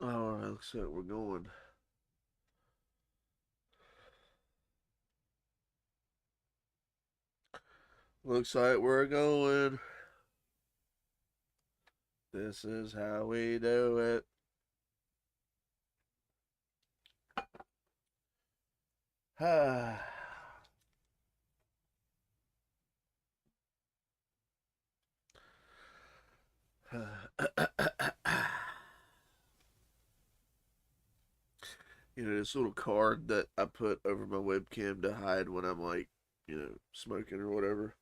Alright, looks like we're going. Looks like we're going. This is how we do it. This little card that I put over my webcam to hide when I'm like, smoking or whatever.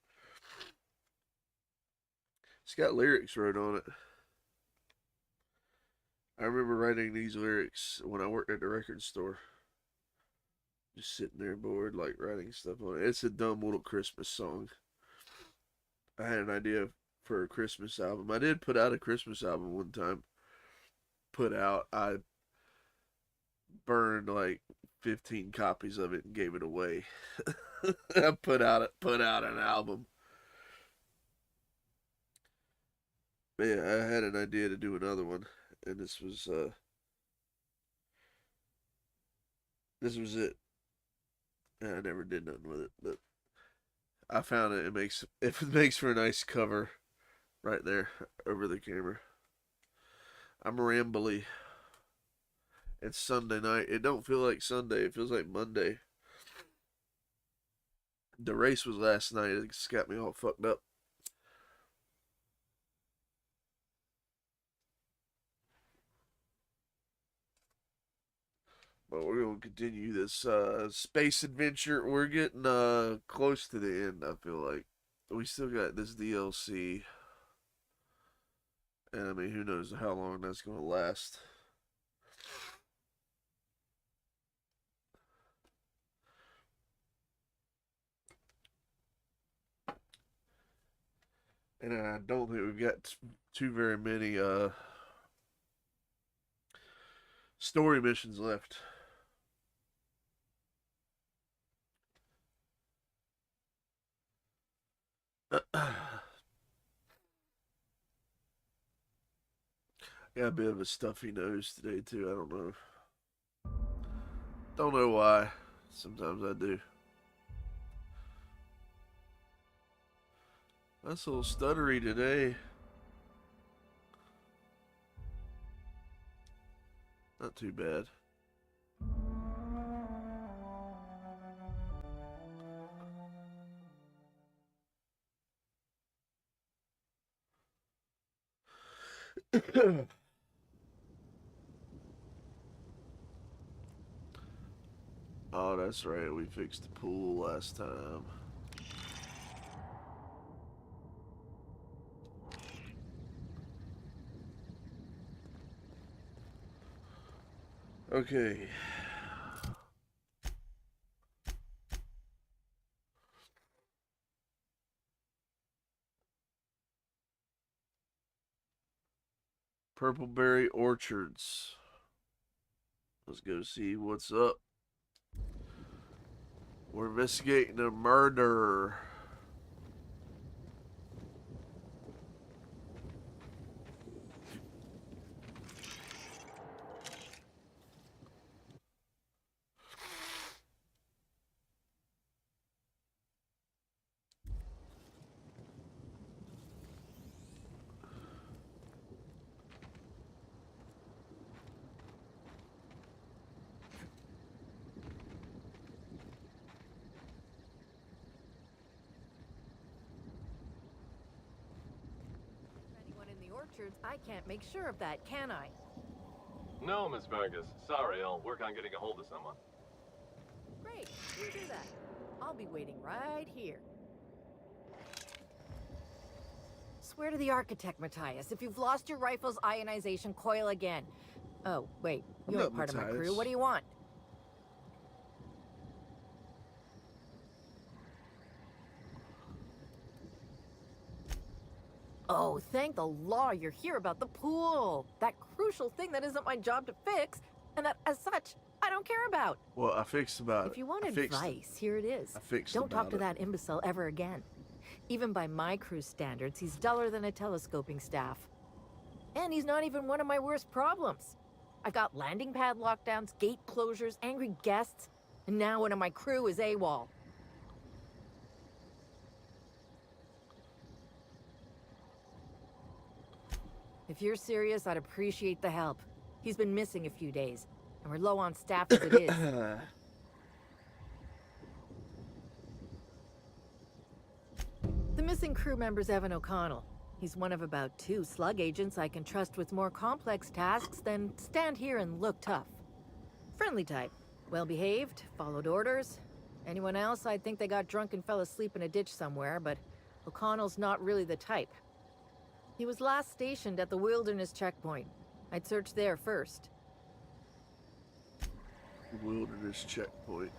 It's got lyrics wrote on it. I remember writing these lyrics when I worked at the record store. Just sitting there bored, like writing stuff on it. It's a dumb little Christmas song. I had an idea for a Christmas album. I did put out a Christmas album one time. I burned like 15 copies of it and gave it away. I put out an album. But yeah, I had an idea to do another one, and this was it. And I never did nothing with it, but I found it. It makes for a nice cover right there over the camera. I'm rambly. It's Sunday night. It don't feel like Sunday. It feels like Monday. The race was last night. It's got me all fucked up. But we're gonna continue this space adventure. We're getting close to the end. I feel like we still got this DLC, and I mean, who knows how long that's gonna last. And I don't think we've got too very many story missions left. Got a bit of a stuffy nose today too. I don't know. Don't know why. Sometimes I do. That's a little stuttery today. Not too bad. Oh, that's right. We fixed the pool last time. Okay. Purpleberry Orchards. Let's go see what's up. We're investigating a murder. Anyone in the orchards, I can't make sure of that, can I? No, Miss Vargas. Sorry, I'll work on getting a hold of someone. Great, you do that. I'll be waiting right here. Swear to the architect, Matthias, if you've lost your rifle's ionization coil again. Oh, wait, I'm you not ain't part of my crew. Matthias. What do you want? Oh, thank the law you're here about the pool. That crucial thing that isn't my job to fix, and that, as such, I don't care about. Well, I fixed about it. If you want I fixed advice, here it is. I fixed Don't talk about to it. that imbecile ever again. Even by my crew's standards, he's duller than a telescoping staff. And he's not even one of my worst problems. I got landing pad lockdowns, gate closures, angry guests, and now one of my crew is AWOL. If you're serious, I'd appreciate the help. He's been missing a few days, and we're low on staff as it is. The missing crew member's Evan O'Connell. He's one of about 2 slug agents I can trust with more complex tasks than stand here and look tough. Friendly type. Well-behaved, followed orders. Anyone else, I'd think they got drunk and fell asleep in a ditch somewhere, but O'Connell's not really the type. He was last stationed at the Wilderness checkpoint. I'd search there first. Wilderness checkpoint.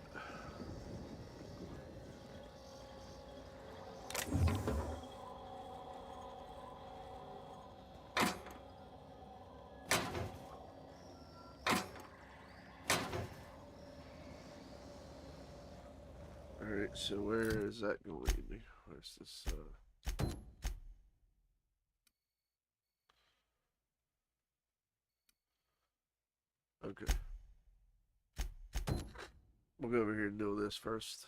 Alright, so where is that going to lead me? Where's this, Okay. We'll go over here and do this first.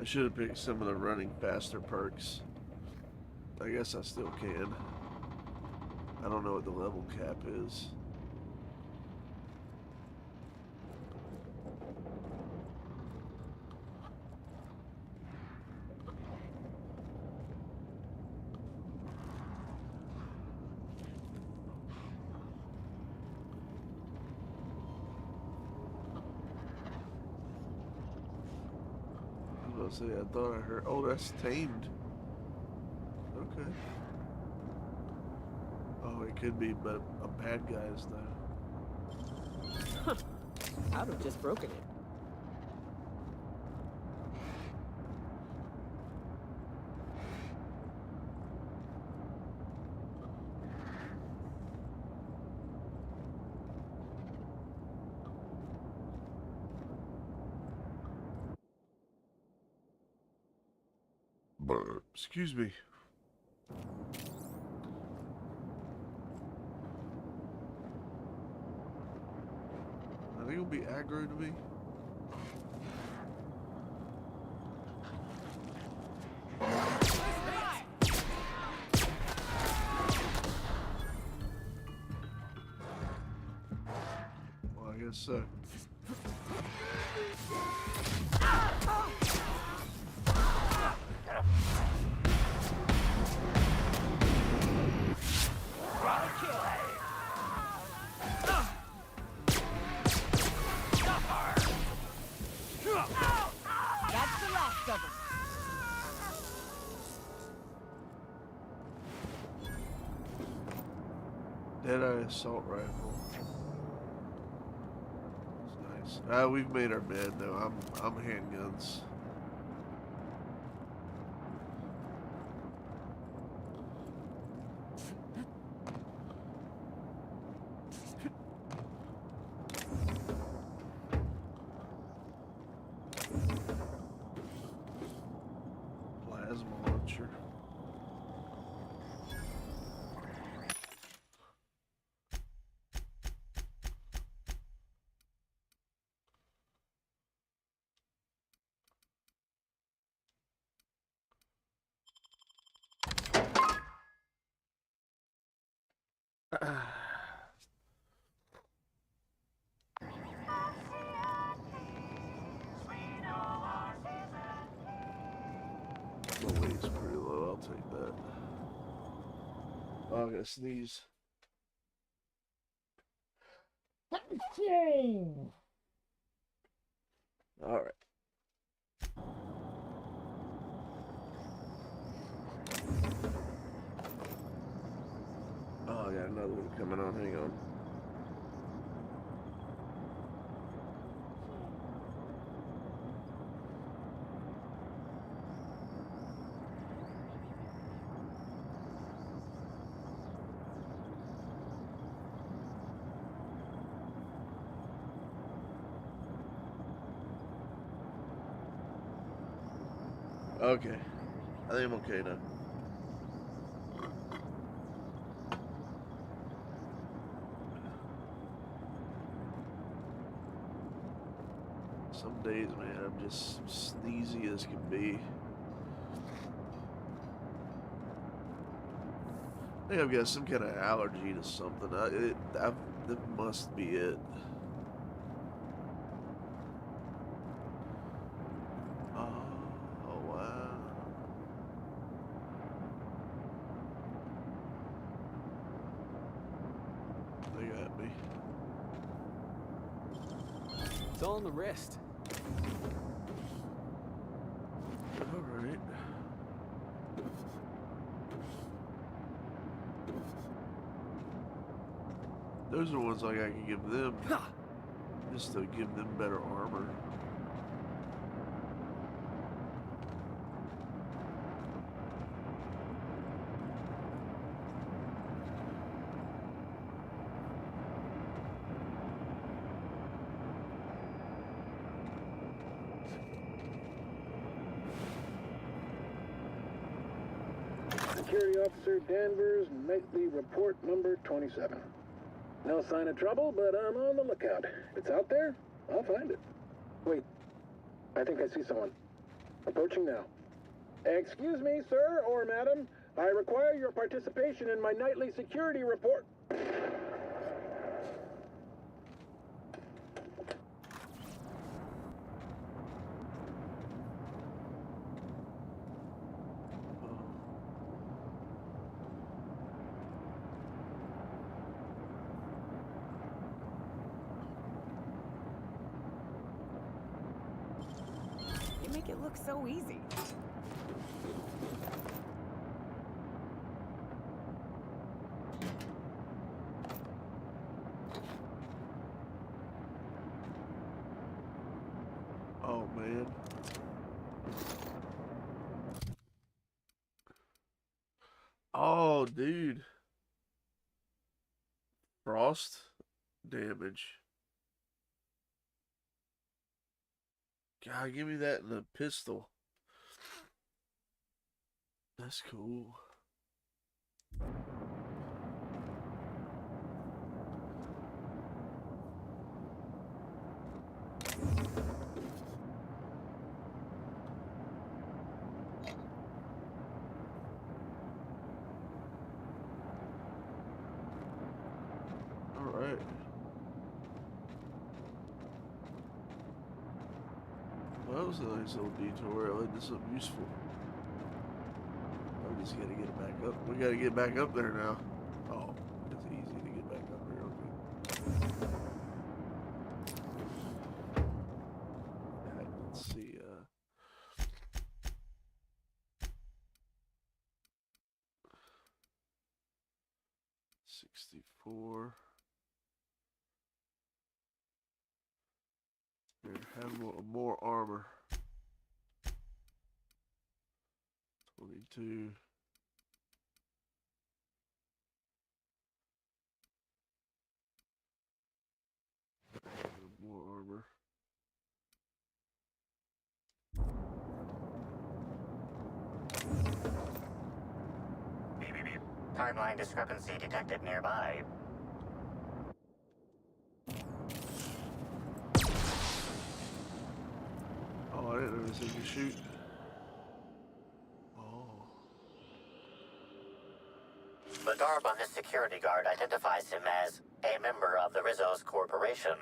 I should have picked some of the running faster perks. I guess I still can. I don't know what the level cap is. See, I thought I heard. Oh, that's tamed. Okay. Oh, it could be, but a bad guy's though. I'd have just broken it. Excuse me. I think it'll be aggro to me. Well, I guess so. Deadeye assault rifle. That's nice. We've made our bed though. I'm handguns. Plasma launcher. My weight's pretty low, I'll take that. Oh, I'm gonna sneeze. Alright. Oh, I got another one coming on, hang on. Okay. I think I'm okay now. Some days, man, I'm just sneezy as can be. I think I've got some kind of allergy to something. That must be it. Oh, wow. They got me. It's all on the wrist. All right. Those are ones like I can give them, just to give them better armor. Security Officer Danvers, nightly report number 27. No sign of trouble, but I'm on the lookout. If it's out there, I'll find it. Wait, I think I see someone. Approaching now. Excuse me, sir or madam. I require your participation in my nightly security report. You make it look so easy. Oh, man. Oh, dude. Frost damage. God, give me that in the pistol. That's cool. All right. Well, that was a nice little detour. I led to something useful. I just gotta get back up. We gotta get back up there now. Oh, it's easy to get back up there. Okay. Alright, let's see. 64. Here, have more armor. 22. More armor. Beep, beep, beep. Timeline discrepancy detected nearby. Oh, I didn't notice he could shoot. Oh. The garb on this security guard identifies him as a member of the Rizzo's Corporation.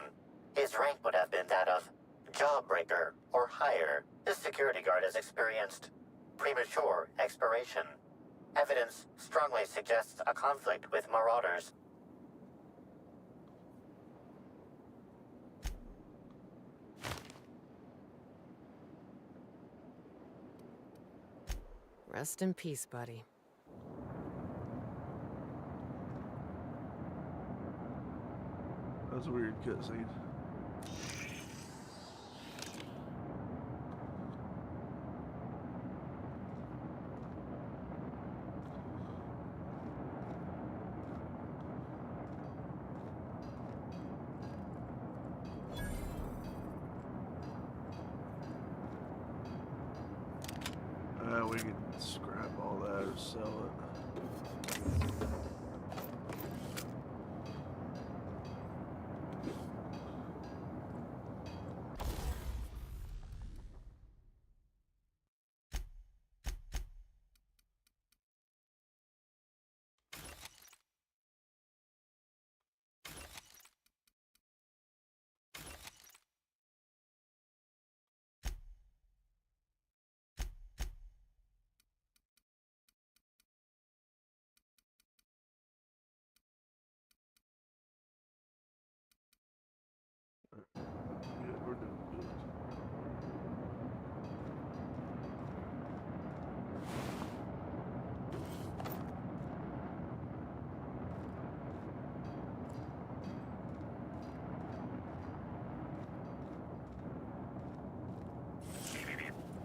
His rank would have been that of Jawbreaker or higher. This security guard has experienced premature expiration. Evidence strongly suggests a conflict with Marauders. Rest in peace, buddy. That was a weird cutscene. we can scrap all that or sell it. Yeah, we're doing good.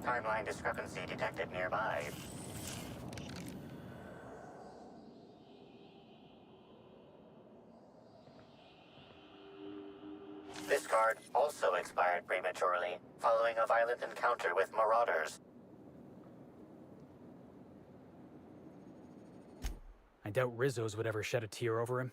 Timeline discrepancy detected nearby. This card also expired prematurely, following a violent encounter with marauders. I doubt Rizzo's would ever shed a tear over him.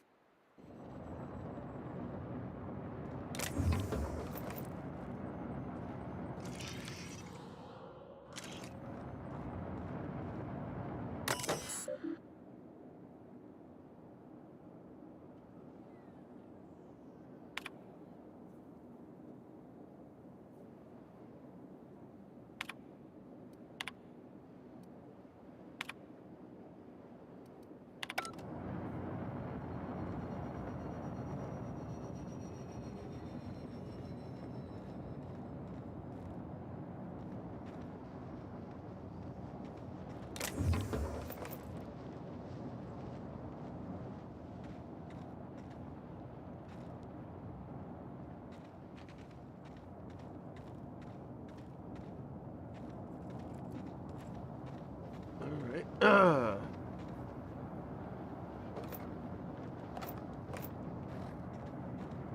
Alright.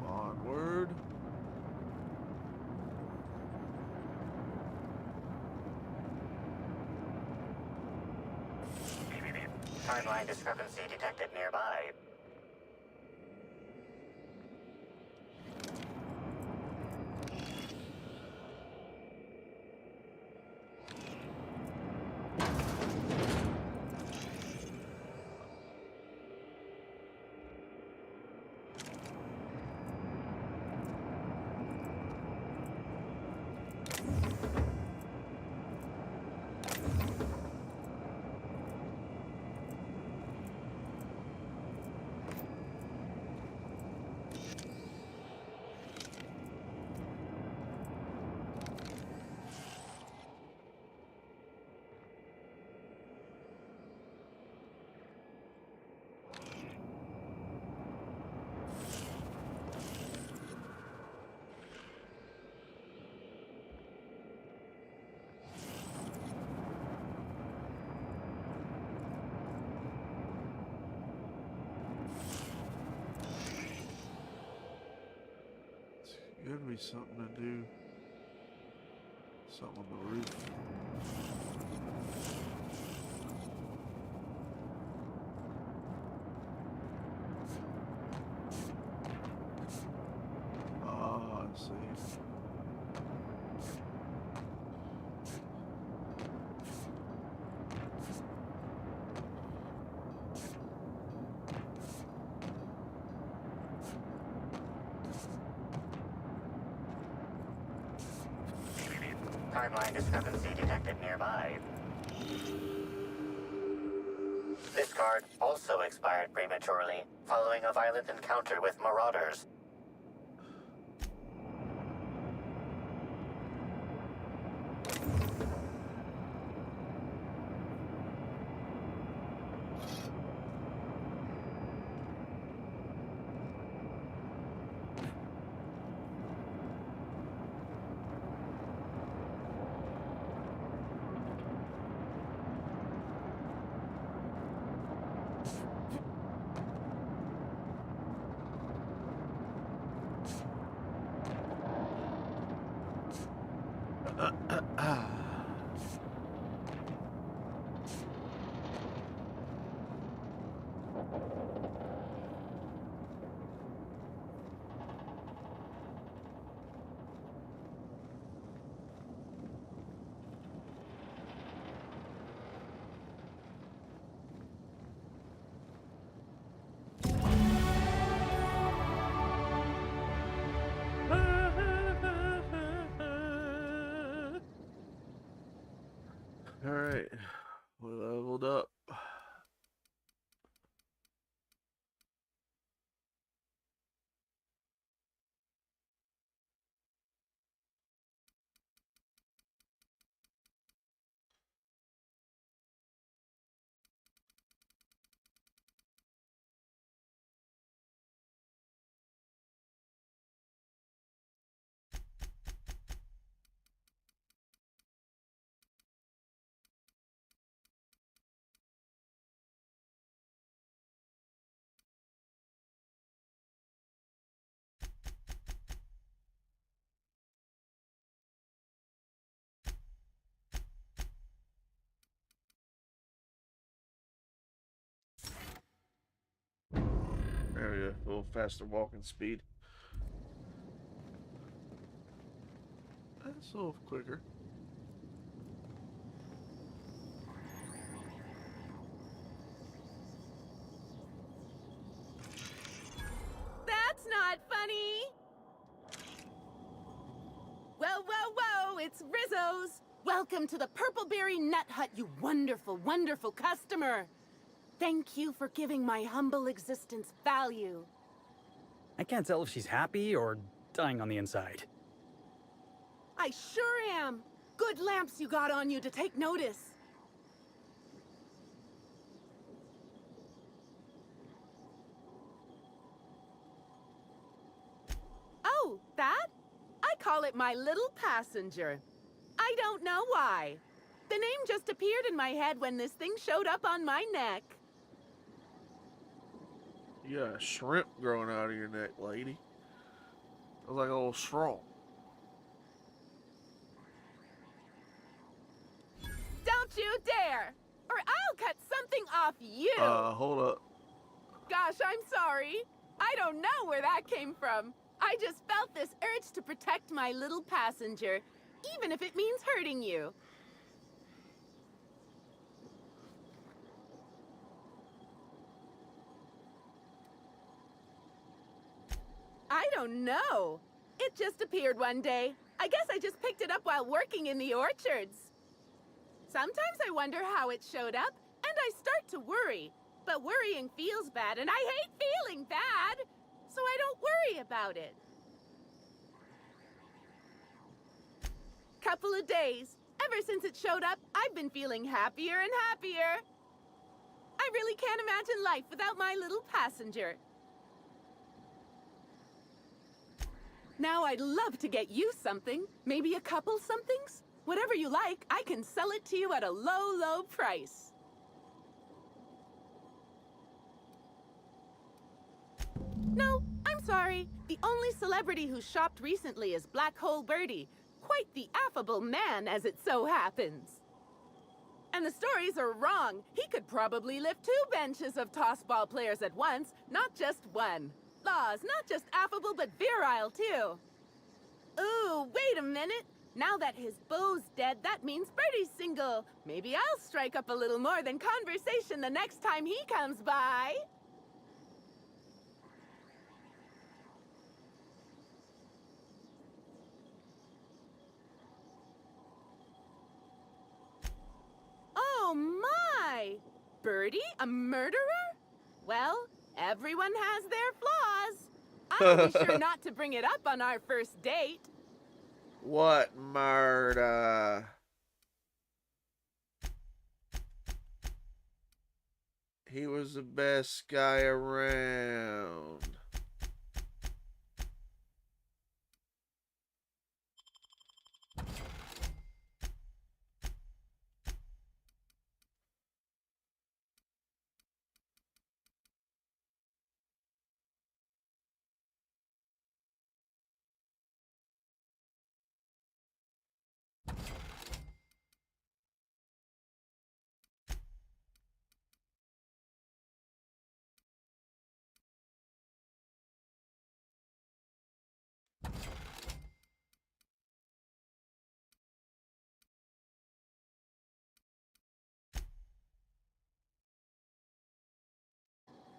Onward. Timeline discrepancy detected nearby. Gotta be something to do. Something on the roof. Ah, I see. Timeline discrepancy detected nearby. This card also expired prematurely, following a violent encounter with marauders. Alright. We leveled up. There we go. A little faster walking speed. That's a little quicker. That's not funny! Whoa, whoa, whoa! It's Rizzo's! Welcome to the Purpleberry Nut Hut, you wonderful, wonderful customer! Thank you for giving my humble existence value. I can't tell if she's happy or dying on the inside. I sure am! Good lamps you got on you to take notice. Oh, that? I call it my little passenger. I don't know why. The name just appeared in my head when this thing showed up on my neck. You got a shrimp growing out of your neck, lady. Looks like a little straw. Don't you dare! Or I'll cut something off you! Hold up. Gosh, I'm sorry. I don't know where that came from. I just felt this urge to protect my little passenger, even if it means hurting you. I don't know. It just appeared one day. I guess I just picked it up while working in the orchards. Sometimes I wonder how it showed up, and I start to worry. But worrying feels bad, and I hate feeling bad, so I don't worry about it. Couple of days. Ever since it showed up, I've been feeling happier and happier. I really can't imagine life without my little passenger. Now I'd love to get you something. Maybe a couple somethings? Whatever you like, I can sell it to you at a low, low price. No, I'm sorry. The only celebrity who shopped recently is Black Hole Birdie. Quite the affable man, as it so happens. And the stories are wrong. He could probably lift 2 benches of tossball players at once, not just one. Laws, not just affable, but virile, too. Ooh, wait a minute. Now that his beau's dead, that means Birdie's single. Maybe I'll strike up a little more than conversation the next time he comes by. Oh, my! Birdie, a murderer? Well, everyone has their flaws. I'll be sure not to bring it up on our first date. What murder? He was the best guy around.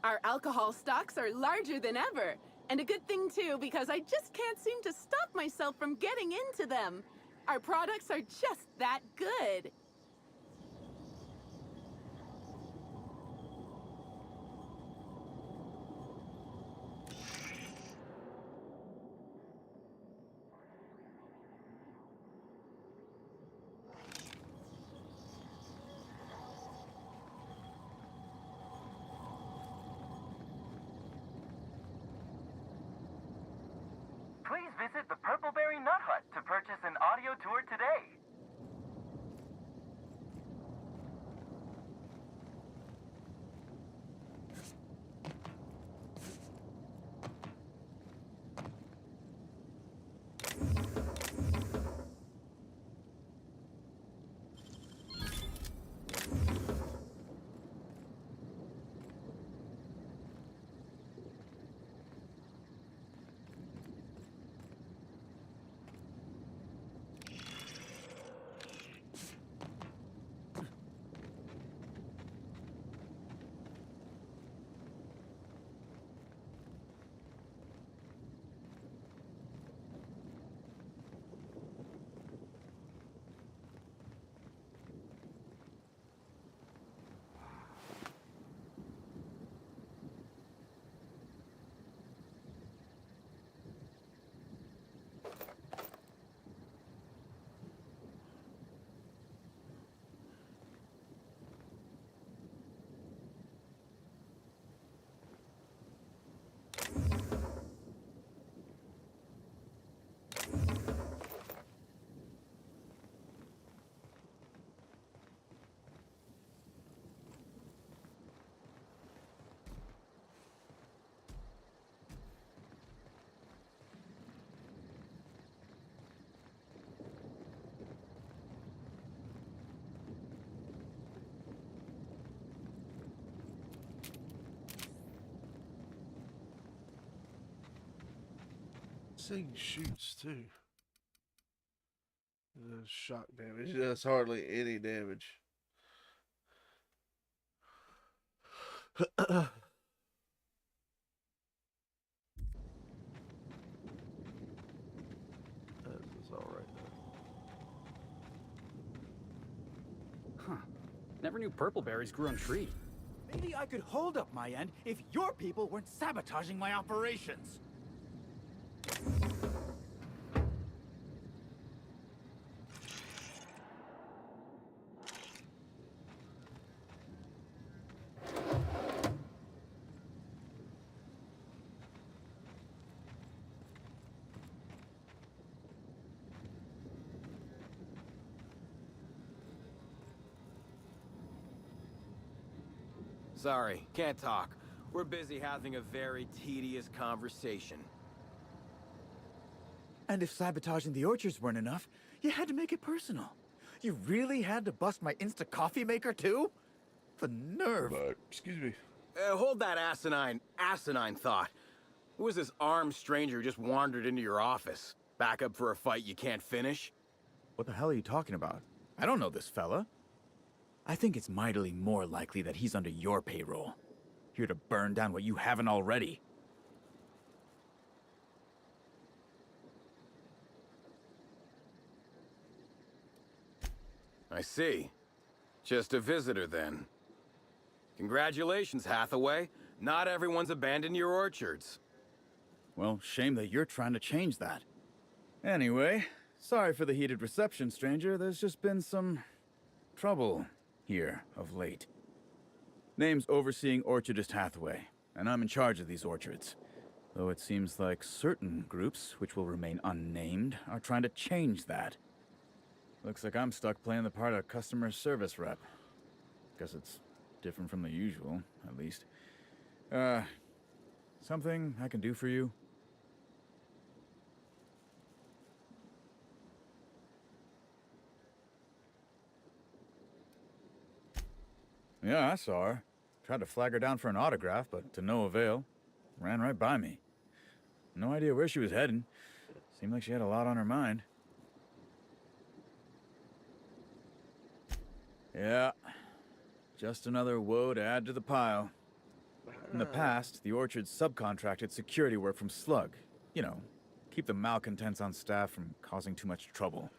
Our alcohol stocks are larger than ever. And a good thing, too, because I just can't seem to stop myself from getting into them. Our products are just that good. please visit the Purpleberry Nut Hut to purchase an audio tour today. This thing shoots too. Shock damage. It does hardly any damage. That's alright though. Huh. Never knew purpleberries grew on trees. Maybe I could hold up my end if your people weren't sabotaging my operations. Sorry, can't talk. We're busy having a very tedious conversation. And if sabotaging the orchards weren't enough, you had to make it personal. You really had to bust my Insta coffee maker too? The nerve. Excuse me. Hold that asinine thought. Who is this armed stranger who just wandered into your office? Back up for a fight you can't finish? What the hell are you talking about? I don't know this fella. I think it's mightily more likely that he's under your payroll. Here to burn down what you haven't already. I see. Just a visitor, then. Congratulations, Hathaway. Not everyone's abandoned your orchards. Well, shame that you're trying to change that. Anyway, sorry for the heated reception, stranger. There's just been some trouble here of late. Name's Overseeing Orchardist Hathaway, and I'm in charge of these orchards. Though it seems like certain groups, which will remain unnamed, are trying to change that. Looks like I'm stuck playing the part of customer service rep. Guess it's different from the usual, at least. Something I can do for you? Yeah, I saw her. Tried to flag her down for an autograph, but to no avail. Ran right by me. No idea where she was heading. Seemed like she had a lot on her mind. Yeah. Just another woe to add to the pile. In the past, the orchard subcontracted security work from Slug. You know, keep the malcontents on staff from causing too much trouble.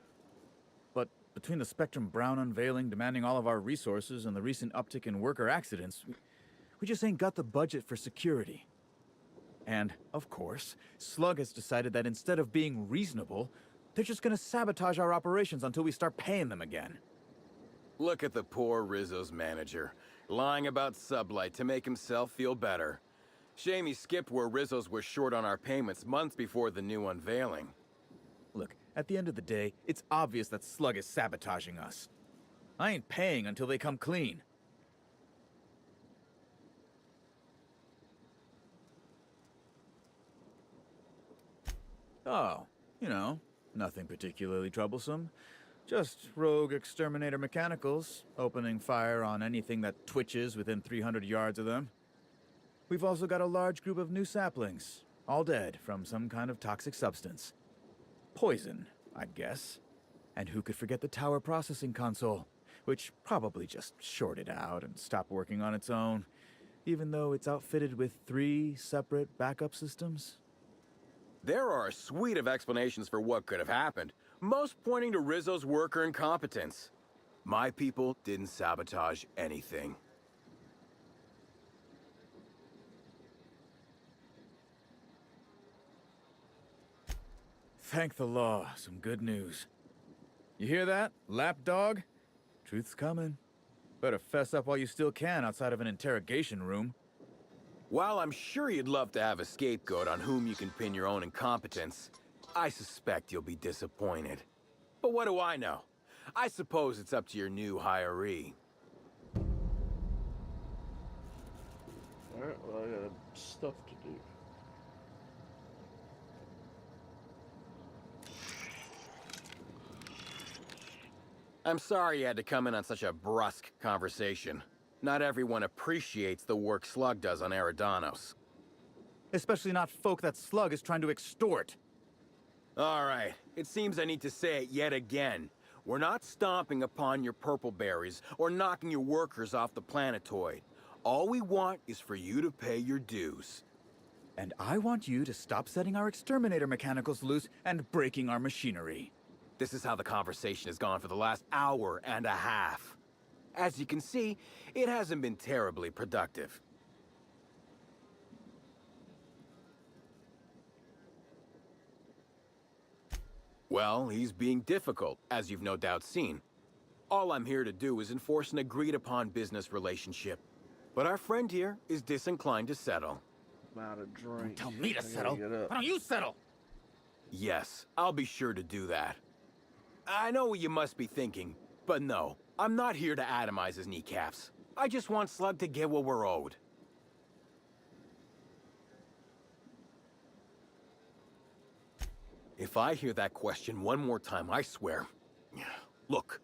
But between the Spectrum Brown unveiling demanding all of our resources and the recent uptick in worker accidents, we just ain't got the budget for security. And, of course, Slug has decided that instead of being reasonable, they're just gonna sabotage our operations until we start paying them again. Look at the poor Rizzo's manager, lying about Sublight to make himself feel better. Shame he skipped where Rizzo's was short on our payments months before the new unveiling. Look, at the end of the day, it's obvious that Slug is sabotaging us. I ain't paying until they come clean. Oh, you know, nothing particularly troublesome. Just rogue exterminator mechanicals, opening fire on anything that twitches within 300 yards of them. We've also got a large group of new saplings, all dead from some kind of toxic substance. Poison, I'd guess. And who could forget the tower processing console, which probably just shorted out and stopped working on its own, even though it's outfitted with 3 separate backup systems? There are a suite of explanations for what could have happened, most pointing to Rizzo's worker incompetence. My people didn't sabotage anything. Thank the law, some good news. You hear that, lapdog? Truth's coming. Better fess up while you still can outside of an interrogation room. While I'm sure you'd love to have a scapegoat on whom you can pin your own incompetence, I suspect you'll be disappointed. But what do I know? I suppose it's up to your new hiree. Alright, well, I got stuff to do. I'm sorry you had to come in on such a brusque conversation. Not everyone appreciates the work Slug does on Eridanos. Especially not folk that Slug is trying to extort. All right, it seems I need to say it yet again. We're not stomping upon your purple berries or knocking your workers off the planetoid. All we want is for you to pay your dues. And I want you to stop setting our exterminator mechanicals loose and breaking our machinery. This is how the conversation has gone for the last hour and a half. As you can see, it hasn't been terribly productive. Well, he's being difficult, as you've no doubt seen. All I'm here to do is enforce an agreed-upon business relationship. But our friend here is disinclined to settle. I'm out of drink. Tell me to I gotta settle. get up. Why don't you settle? Yes, I'll be sure to do that. I know what you must be thinking, but no, I'm not here to atomize his kneecaps. I just want Slug to get what we're owed. If I hear that question one more time, I swear. Look,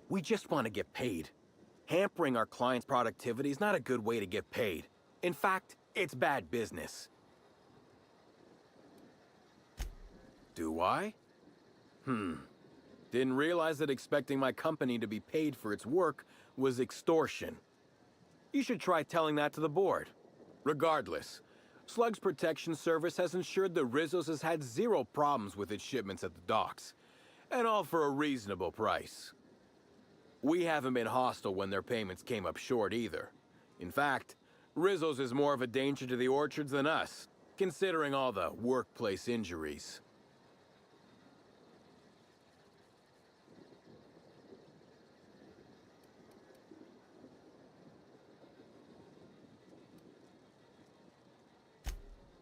we just want to get paid. Hampering our clients' productivity is not a good way to get paid. In fact, it's bad business. Do I? Didn't realize that expecting my company to be paid for its work was extortion. You should try telling that to the board. Regardless, Slug's protection service has ensured that Rizzo's has had 0 problems with its shipments at the docks, and all for a reasonable price. We haven't been hostile when their payments came up short either. In fact, Rizzo's is more of a danger to the orchards than us, considering all the workplace injuries.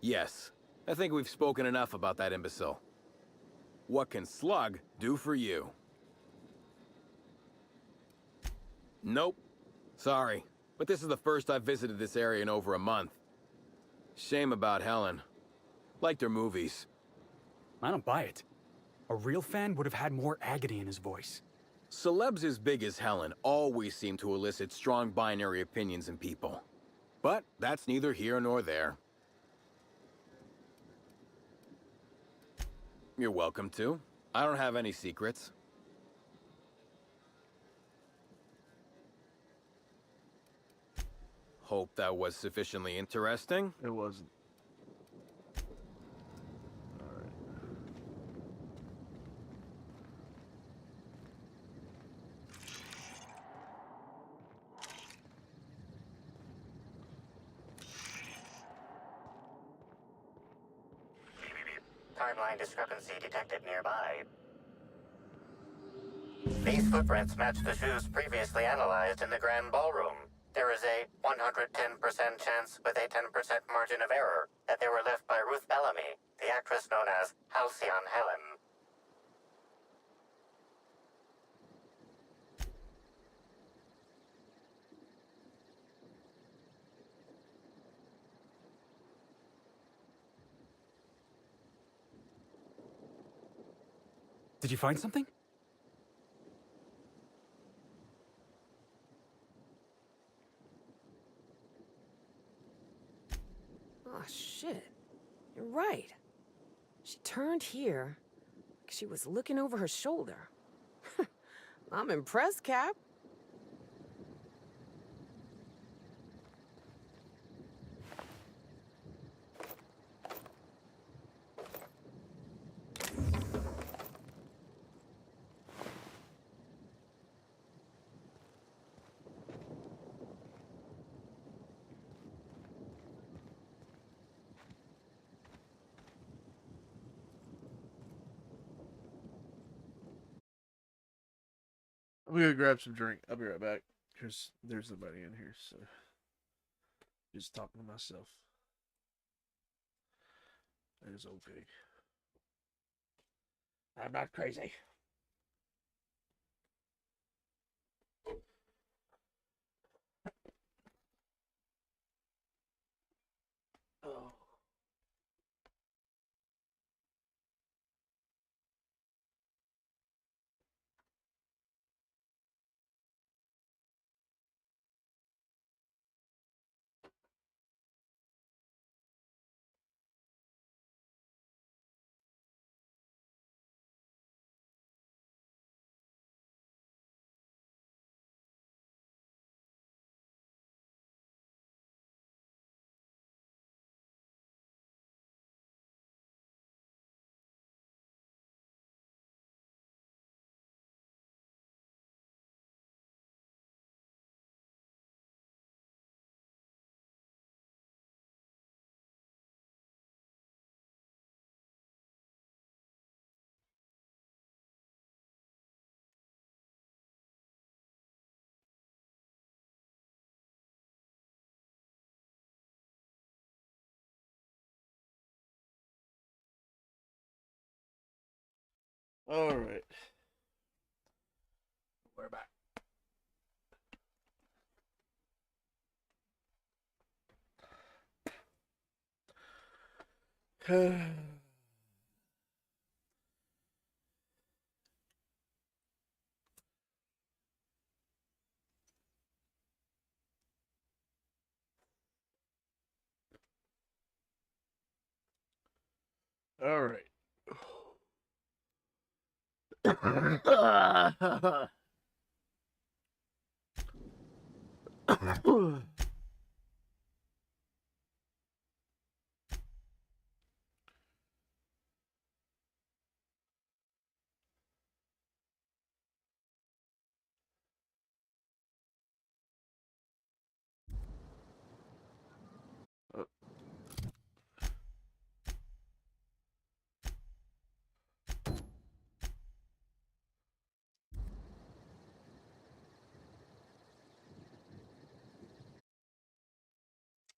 Yes, I think we've spoken enough about that imbecile. What can Slug do for you? Nope. Sorry, but this is the first I've visited this area in over a month. Shame about Helen. Liked her movies. I don't buy it. A real fan would have had more agony in his voice. Celebs as big as Helen always seem to elicit strong binary opinions in people. But that's neither here nor there. You're welcome to. I don't have any secrets. Hope that was sufficiently interesting. It wasn't. Alright. Timeline discrepancy detected nearby. These footprints match the shoes previously analyzed in the Grand Ballroom. There is a 110% chance with a 10% margin of error that they were left by Ruth Bellamy, the actress known as Halcyon Helen. Did you find something? Oh, shit. You're right. She turned here. She was looking over her shoulder. I'm impressed, Cap. I'm gonna grab some drink. I'll be right back. Because there's nobody in here, so just talking to myself. There's old pig. I'm not crazy. Oh. All right. We're back. All right.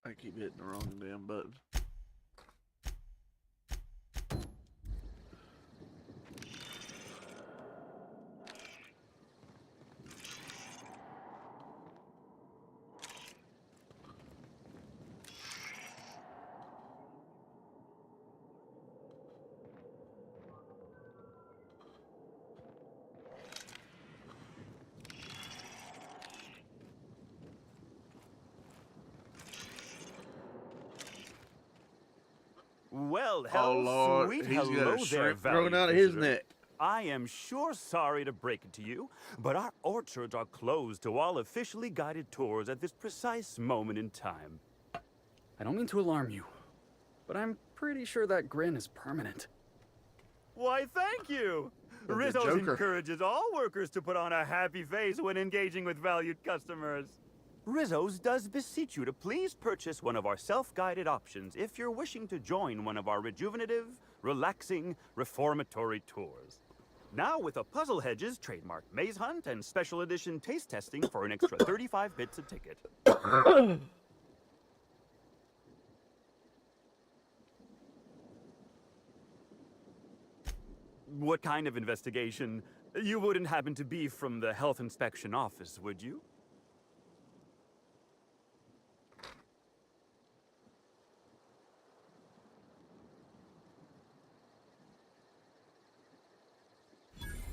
I keep hitting the wrong damn button. Well, Oh Lord, sweet he's hello got a there, shrimp growing out of valued his visitor. neck. I am sure sorry to break it to you, but our orchards are closed to all officially guided tours at this precise moment in time. I don't mean to alarm you, but I'm pretty sure that grin is permanent. Why, thank you! The Rizzo's Joker. encourages all workers to put on a happy face when engaging with valued customers. Rizzo's does beseech you to please purchase one of our self-guided options if you're wishing to join one of our rejuvenative, relaxing, reformatory tours. Now with a Puzzle Hedges trademark maze hunt and special edition taste testing for an extra 35 bits a ticket. What kind of investigation? You wouldn't happen to be from the health inspection office, would you?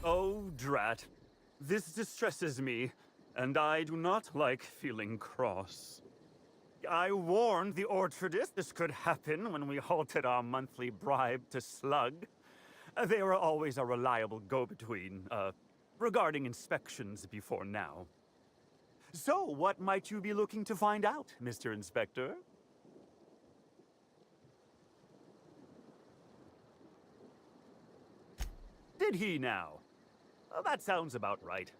Oh, drat. This distresses me, and I do not like feeling cross. I warned the orchardist this could happen when we halted our monthly bribe to Slug. They were always a reliable go-between, regarding inspections before now. So, what might you be looking to find out, Mr. Inspector? Did he now? That sounds about right.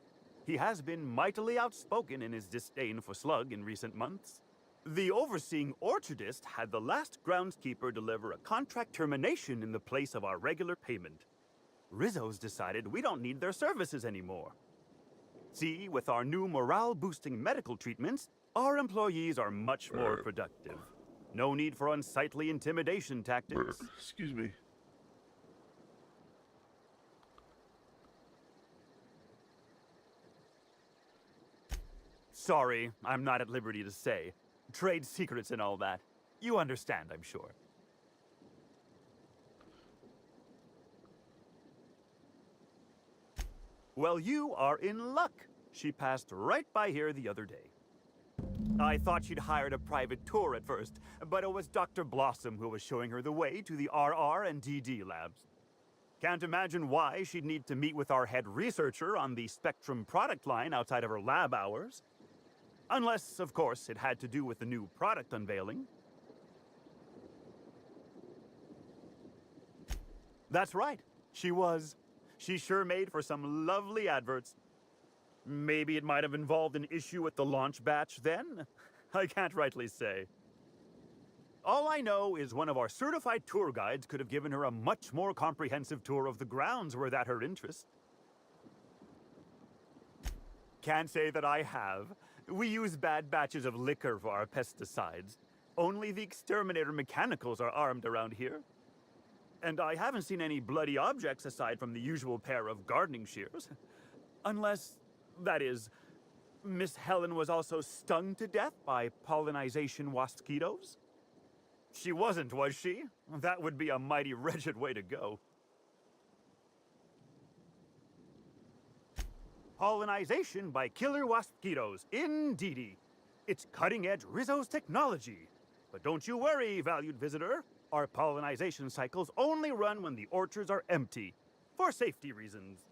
He has been mightily outspoken in his disdain for Slug in recent months. The overseeing orchardist had the last groundskeeper deliver a contract termination in the place of our regular payment. Rizzo's decided we don't need their services anymore. See, with our new morale-boosting medical treatments, our employees are much more productive. No need for unsightly intimidation tactics. Excuse me. Sorry, I'm not at liberty to say. Trade secrets and all that. You understand, I'm sure. Well, you are in luck. She passed right by here the other day. I thought she'd hired a private tour at first, but it was Dr. Blossom who was showing her the way to the RR and DD labs. Can't imagine why she'd need to meet with our head researcher on the Spectrum product line outside of her lab hours. Unless, of course, it had to do with the new product unveiling. That's right. She was. She sure made for some lovely adverts. Maybe it might have involved an issue with the launch batch then? I can't rightly say. All I know is one of our certified tour guides could have given her a much more comprehensive tour of the grounds were that her interest. Can't say that I have. We use bad batches of liquor for our pesticides. Only the exterminator mechanicals are armed around here. And I haven't seen any bloody objects aside from the usual pair of gardening shears. Unless, that is, Miss Helen was also stung to death by pollinization mosquitoes? She wasn't, was she? That would be a mighty wretched way to go. Pollinization by killer mosquitoes, indeedy. It's cutting-edge Rizzo's technology. But don't you worry, valued visitor. Our pollinization cycles only run when the orchards are empty, for safety reasons.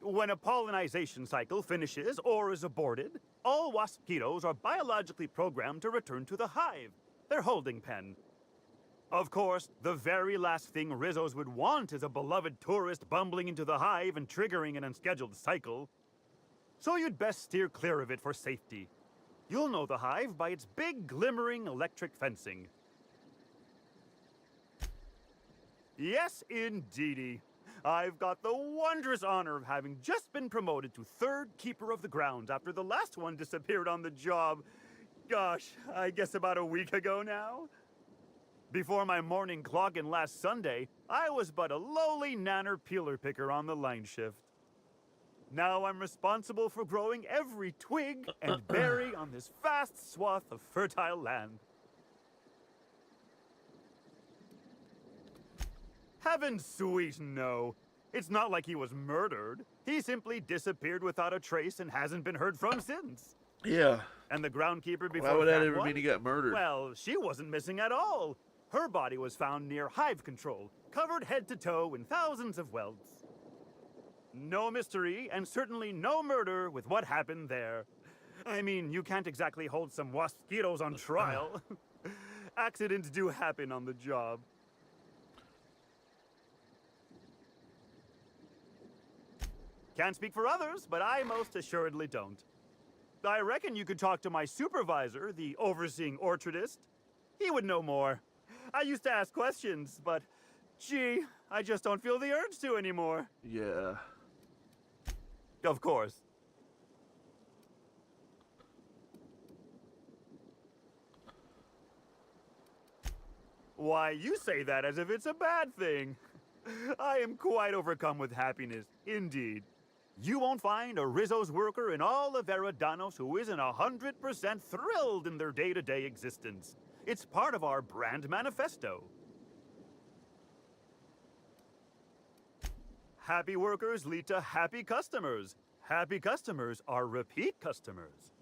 When a pollinization cycle finishes or is aborted, all mosquitoes are biologically programmed to return to the hive, their holding pen. Of course, the very last thing Rizzo's would want is a beloved tourist bumbling into the hive and triggering an unscheduled cycle. So you'd best steer clear of it for safety. You'll know the hive by its big, glimmering electric fencing. Yes, indeedy. I've got the wondrous honor of having just been promoted to third keeper of the grounds after the last one disappeared on the job. Gosh, I guess about a week ago now? Before my morning clock-in last Sunday, I was but a lowly nanner peeler picker on the line shift. Now I'm responsible for growing every twig and berry on this vast swath of fertile land. Heaven sweet, no. It's not like he was murdered. He simply disappeared without a trace and hasn't been heard from since. Yeah. And the groundskeeper before Why would that that ever one? mean he got murdered? Well, she wasn't missing at all. Her body was found near hive control, covered head to toe in thousands of welts. No mystery, and certainly no murder with what happened there. I mean, you can't exactly hold some mosquitoes on trial. Accidents do happen on the job. Can't speak for others, but I most assuredly don't. I reckon you could talk to my supervisor, the overseeing orchardist. He would know more. I used to ask questions, but gee, I just don't feel the urge to anymore. Yeah. Of course. Why, you say that as if it's a bad thing. I am quite overcome with happiness, indeed. You won't find a Rizzo's worker in all of Eridanos who isn't 100% thrilled in their day-to-day existence. It's part of our brand manifesto. Happy workers lead to happy customers. Happy customers are repeat customers.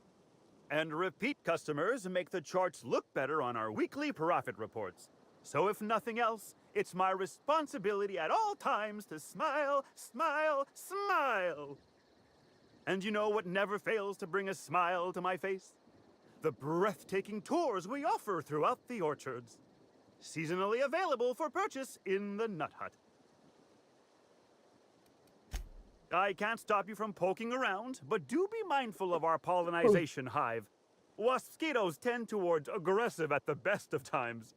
And repeat customers make the charts look better on our weekly profit reports. So if nothing else, it's my responsibility at all times to smile, smile, smile. And you know what never fails to bring a smile to my face? The breathtaking tours we offer throughout the orchards. Seasonally available for purchase in the Nut Hut. I can't stop you from poking around, but do be mindful of our pollinization hive. Waspitos tend towards aggressive at the best of times.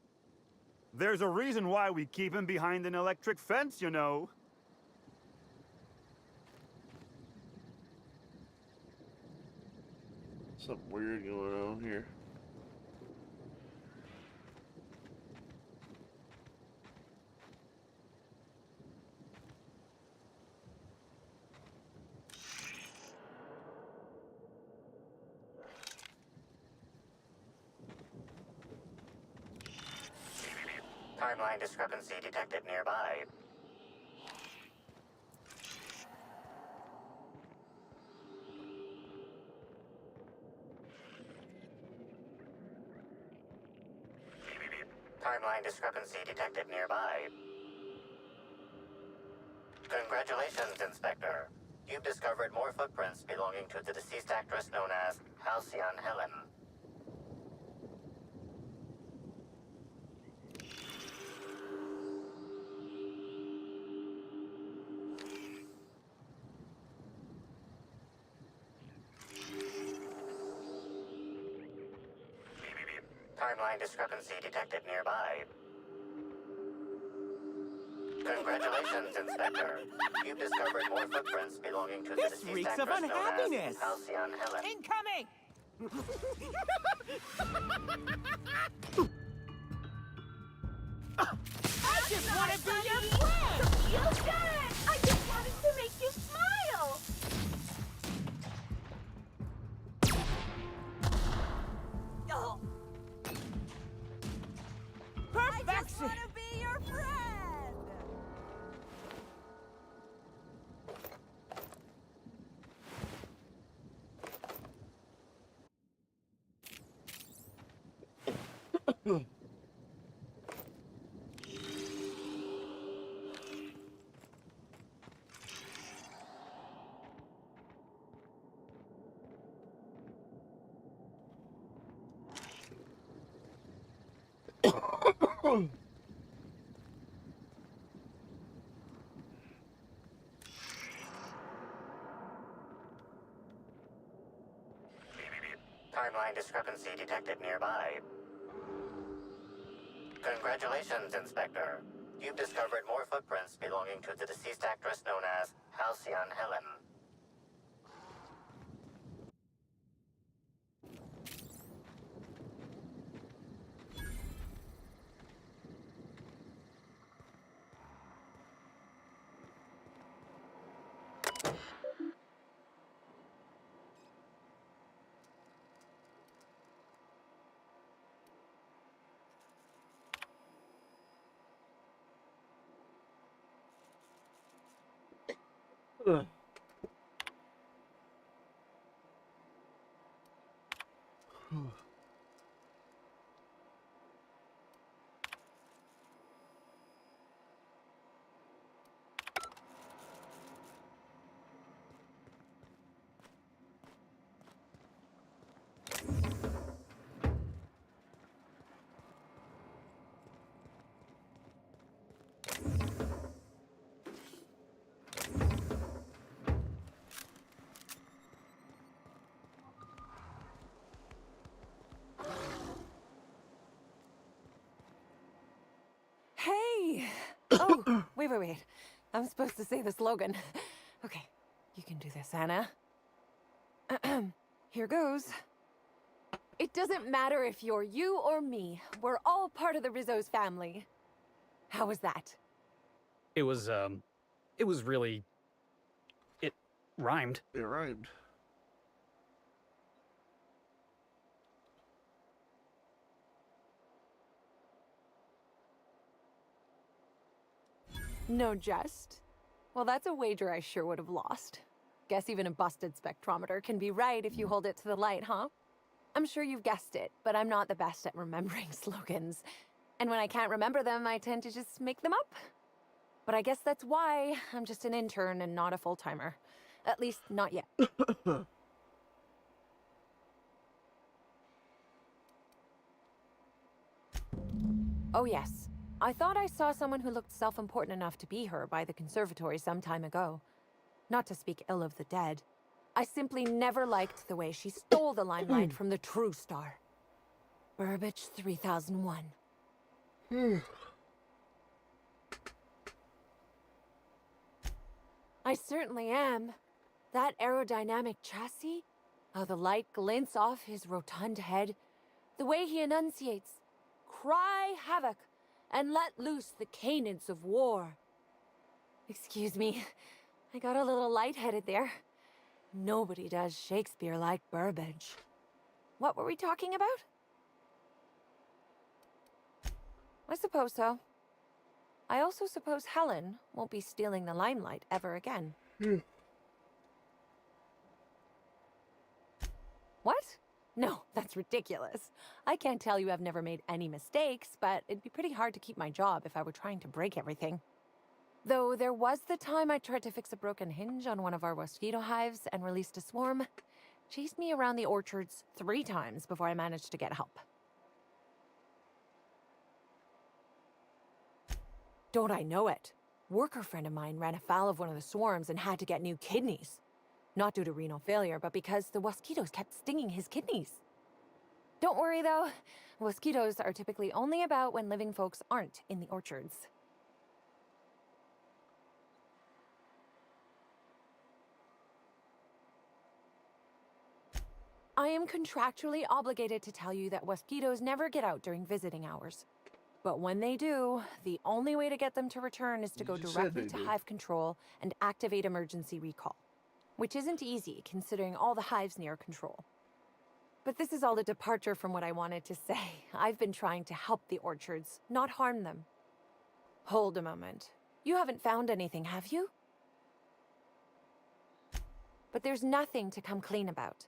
There's a reason why we keep him behind an electric fence, you know. Something weird going on here. Timeline discrepancy detected nearby. Timeline discrepancy detected nearby. Congratulations, Inspector. You've discovered more footprints belonging to the deceased actress known as Halcyon Helen. Timeline discrepancy detected nearby. Congratulations, Inspector. You've discovered more footprints belonging to the This deceased reeks of actress known unhappiness. as Halcyon Helen. Incoming! I just want to be your friend! You got it! I just wanted to make you smile! Oh. I just Perfection! want to be your friend! Timeline discrepancy detected nearby. Congratulations, Inspector. You've discovered more footprints belonging to the deceased actress known as Halcyon Helen. I'm supposed to say the slogan. Okay, you can do this, Anna. Here goes. It doesn't matter if you're you or me. We're all part of the Rizzo's family. How was that? It was really... It rhymed. It rhymed. No jest? Well, that's a wager I sure would have lost. Guess even a busted spectrometer can be right if you hold it to the light, huh? I'm sure you've guessed it, but I'm not the best at remembering slogans. And when I can't remember them, I tend to just make them up. But I guess that's why I'm just an intern and not a full-timer. At least, not yet. Oh yes. I thought I saw someone who looked self-important enough to be her by the conservatory some time ago. Not to speak ill of the dead. I simply never liked the way she stole the limelight from the true star. Burbage 3001. I certainly am. That aerodynamic chassis, how the light glints off his rotund head, the way he enunciates, "Cry havoc, and let loose the canids of war." Excuse me, I got a little lightheaded there. Nobody does Shakespeare like Burbage. What were we talking about? I suppose so. I also suppose Helen won't be stealing the limelight ever again. What? No, that's ridiculous. I can't tell you I've never made any mistakes, but it'd be pretty hard to keep my job if I were trying to break everything. Though there was the time I tried to fix a broken hinge on one of our mosquito hives and released a swarm. Chased me around the orchards 3 times before I managed to get help. Don't I know it? Worker friend of mine ran afoul of one of the swarms and had to get new kidneys. Not due to renal failure, but because the mosquitoes kept stinging his kidneys. Don't worry though, mosquitoes are typically only about when living folks aren't in the orchards. I am contractually obligated to tell you that mosquitoes never get out during visiting hours. But when they do, the only way to get them to return is to go directly to hive control and activate emergency recall. Which isn't easy, considering all the hives near control. But this is all a departure from what I wanted to say. I've been trying to help the orchards, not harm them. Hold a moment. You haven't found anything, have you? But there's nothing to come clean about.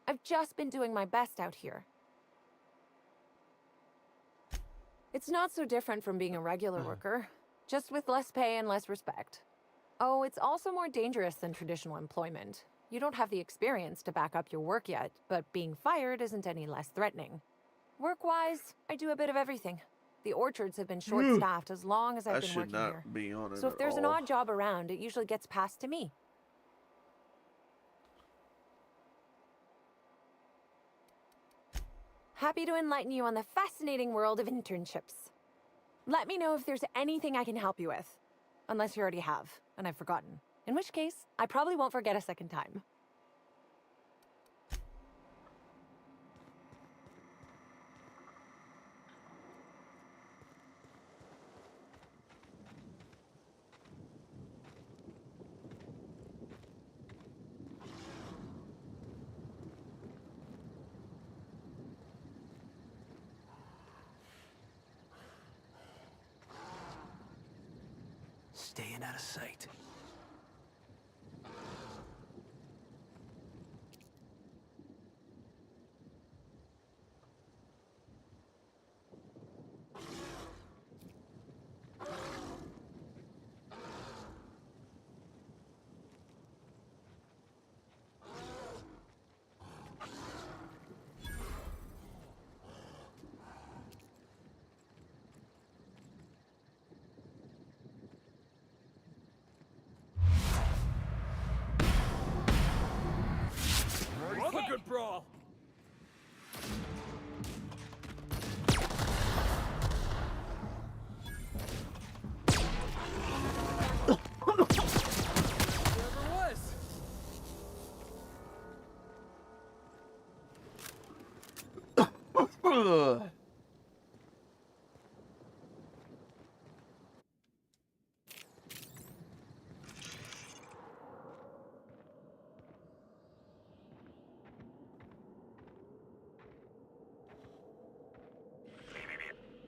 I've just been doing my best out here. It's not so different from being a regular worker, just with less pay and less respect. Oh, it's also more dangerous than traditional employment. You don't have the experience to back up your work yet, but being fired isn't any less threatening. Work-wise, I do a bit of everything. The orchards have been short-staffed as long as I've been working here. Be on it So if there's an odd job around, it usually gets passed to me. Happy to enlighten you on the fascinating world of internships. Let me know if there's anything I can help you with. Unless you already have, and I've forgotten. In which case, I probably won't forget a second time. Staying out of sight. Good brawl. Ugh.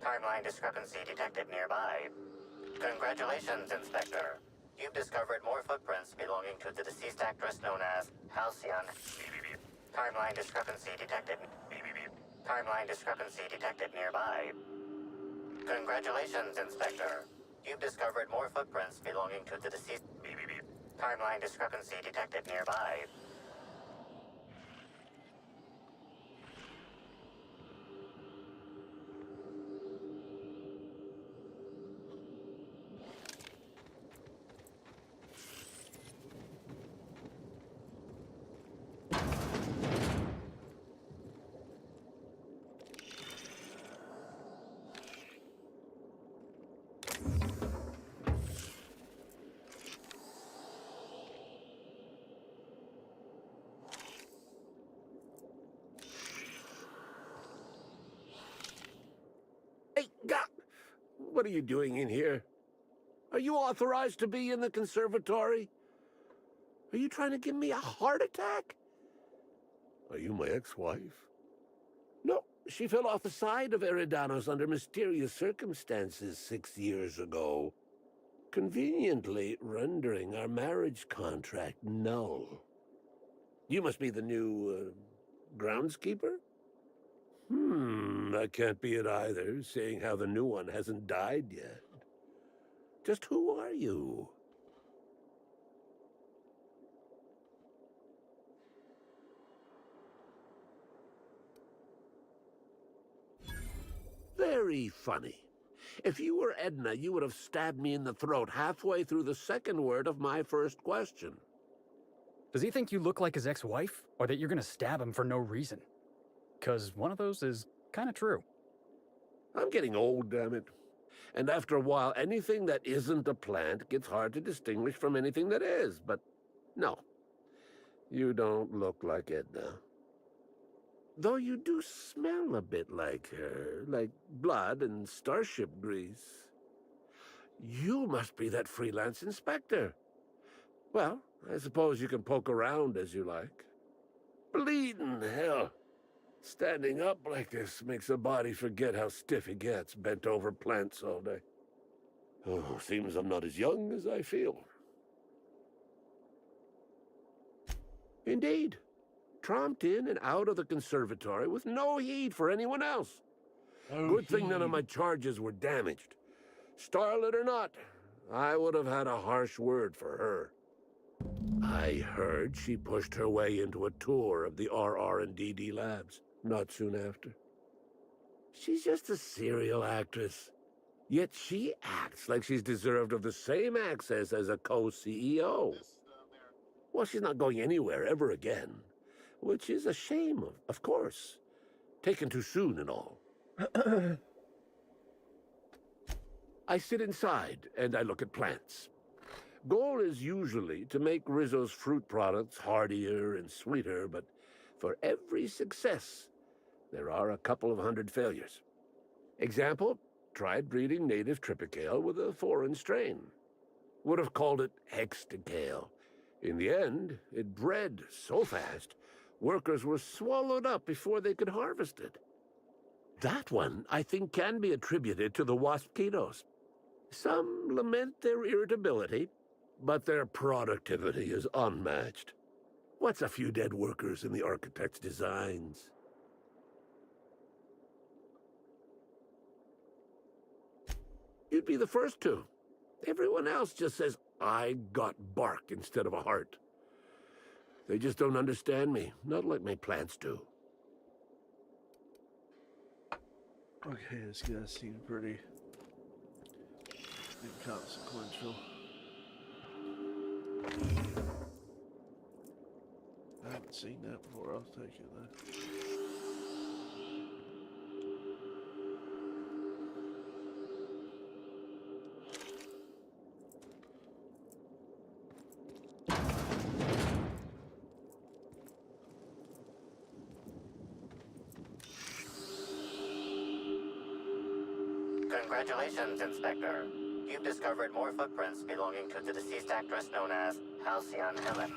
Timeline discrepancy detected nearby. Congratulations, Inspector. You've discovered more footprints belonging to the deceased actress known as Halcyon. Timeline discrepancy detected. Timeline discrepancy detected nearby. Congratulations, Inspector. You've discovered more footprints belonging to the deceased. Timeline discrepancy detected nearby. Hey, what are you doing in here? Are you authorized to be in the conservatory? Are you trying to give me a heart attack? Are you my ex-wife? No, she fell off the side of Eridanos under mysterious circumstances 6 years ago, conveniently rendering our marriage contract null. You must be the new, groundskeeper? That can't be it either, seeing how the new one hasn't died yet. Just who are you? Very funny. If you were Edna, you would have stabbed me in the throat halfway through the second word of my first question. Does he think you look like his ex-wife? Or that you're gonna stab him for no reason? 'Cause one of those is kinda true. I'm getting old, damn it. And after a while, anything that isn't a plant gets hard to distinguish from anything that is. But no, you don't look like Edna. Though you do smell a bit like her, like blood and starship grease. You must be that freelance inspector. Well, I suppose you can poke around as you like. Bleeding hell. Standing up like this makes a body forget how stiff he gets, bent over plants all day. Oh, seems I'm not as young as I feel. Indeed. Tromped in and out of the conservatory with no heed for anyone else. Good thing none of my charges were damaged. Starlet or not, I would have had a harsh word for her. I heard she pushed her way into a tour of the RR&DD labs not soon after. She's just a serial actress. Yet she acts like she's deserved of the same access as a co-CEO. Well, she's not going anywhere ever again. Which is a shame, of course. Taken too soon and all. I sit inside and I look at plants. Goal is usually to make Rizzo's fruit products hardier and sweeter, but for every success, there are a couple of hundred failures. Example, tried breeding native Tripicale with a foreign strain. Would have called it Hexticale. In the end, it bred so fast, workers were swallowed up before they could harvest it. That one, I think, can be attributed to the Waspitos. Some lament their irritability, but their productivity is unmatched. What's a few dead workers in the architect's designs? You'd be the first to. Everyone else just says, I got bark instead of a heart. They just don't understand me, not like my plants do. Okay, this guy seemed pretty inconsequential. I haven't seen that before, I'll take it though. Congratulations, Inspector. You've discovered more footprints belonging to the deceased actress known as Halcyon Helen.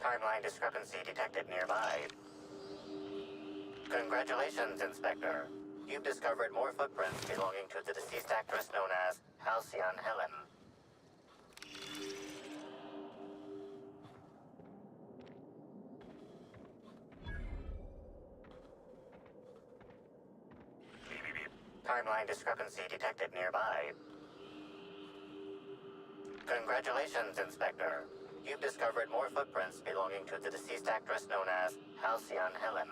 Timeline discrepancy detected nearby. Congratulations, Inspector. You've discovered more footprints belonging to the deceased actress known as Halcyon Helen. Timeline discrepancy detected nearby. Congratulations, Inspector. You've discovered more footprints belonging to the deceased actress known as Halcyon Helen.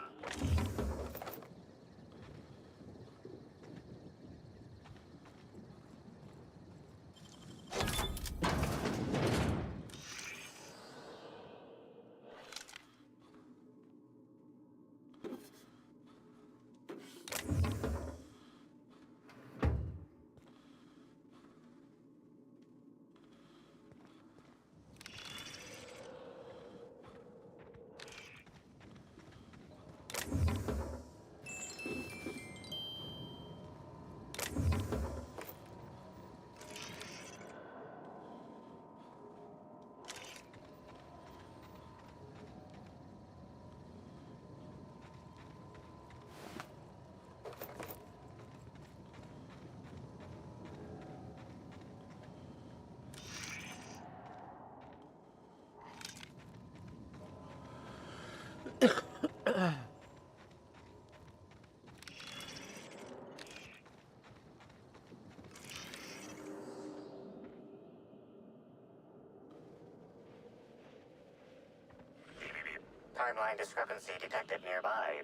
Timeline discrepancy detected nearby.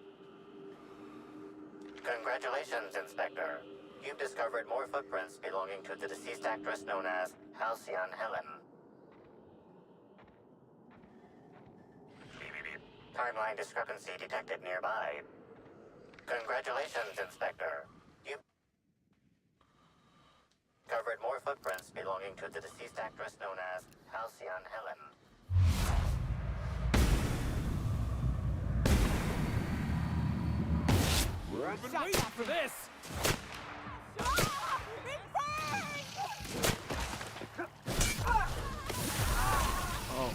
Congratulations, Inspector. You've discovered more footprints belonging to the deceased actress known as Halcyon Helen. Timeline discrepancy detected nearby. Congratulations, Inspector. You've discovered more footprints belonging to the deceased actress known as Halcyon Helen. I've been waiting for this! Oh.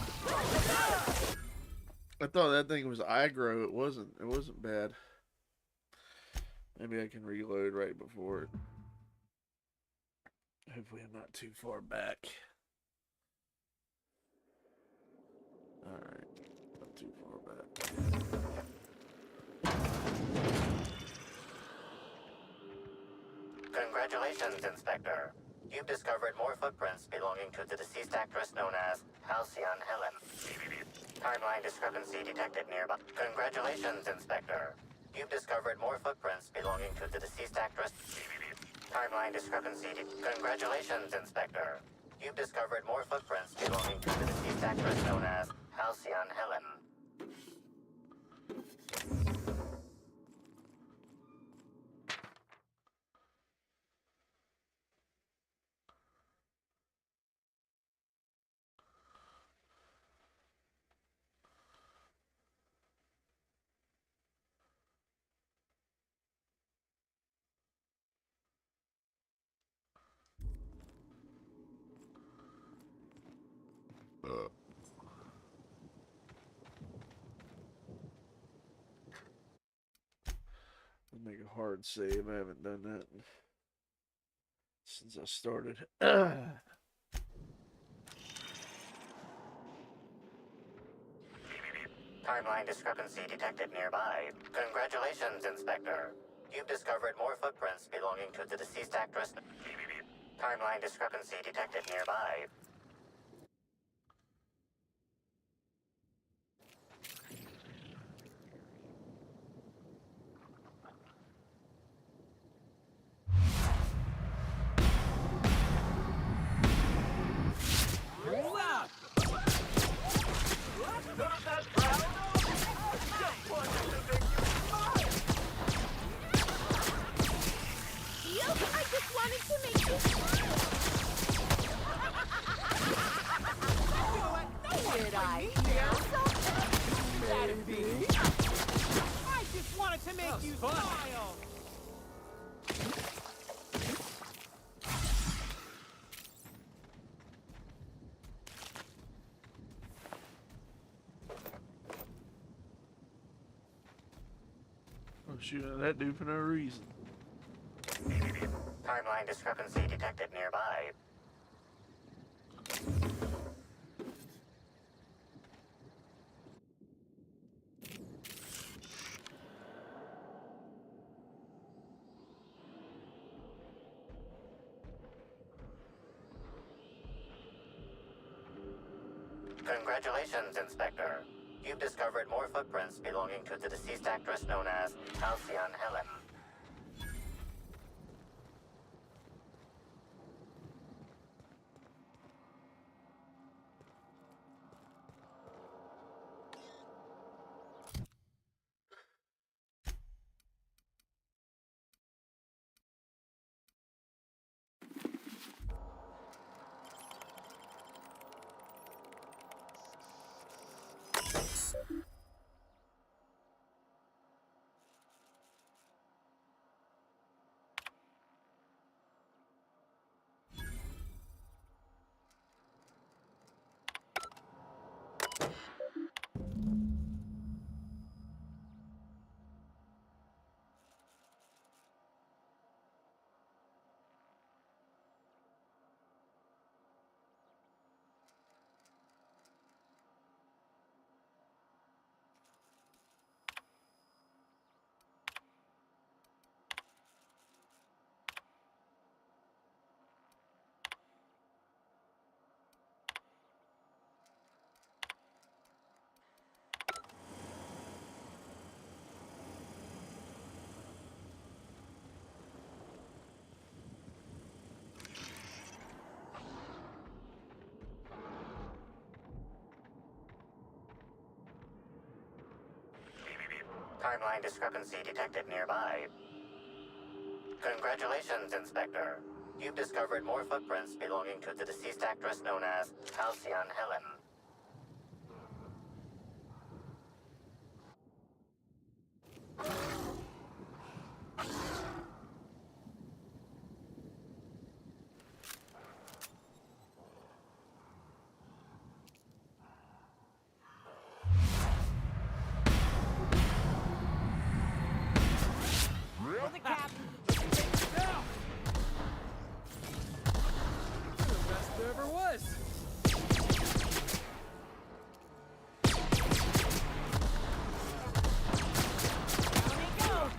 I thought that thing was aggro. It wasn't. It wasn't bad. Maybe I can reload right before it. Hopefully I'm not too far back. Alright. Not too far back. Congratulations, Inspector. You've discovered more footprints belonging to the deceased actress known as Halcyon Helen. Timeline discrepancy detected nearby. Congratulations, Inspector. You've discovered more footprints belonging to the deceased actress. Timeline discrepancy. Congratulations, Inspector. You've discovered more footprints belonging to the deceased actress known as Halcyon Helen. Make a hard save. I haven't done that since I started. Timeline discrepancy detected nearby. Congratulations, Inspector. You've discovered more footprints belonging to the deceased actress. Timeline discrepancy detected nearby. I'm shooting at that dude for no reason. Timeline discrepancy detected nearby. Congratulations, Inspector. You've discovered more footprints belonging to the deceased actress known as Halcyon Helen. Timeline discrepancy detected nearby. Congratulations, Inspector. You've discovered more footprints belonging to the deceased actress known as Halcyon Helen. The cap. The best there ever was. Down he goes.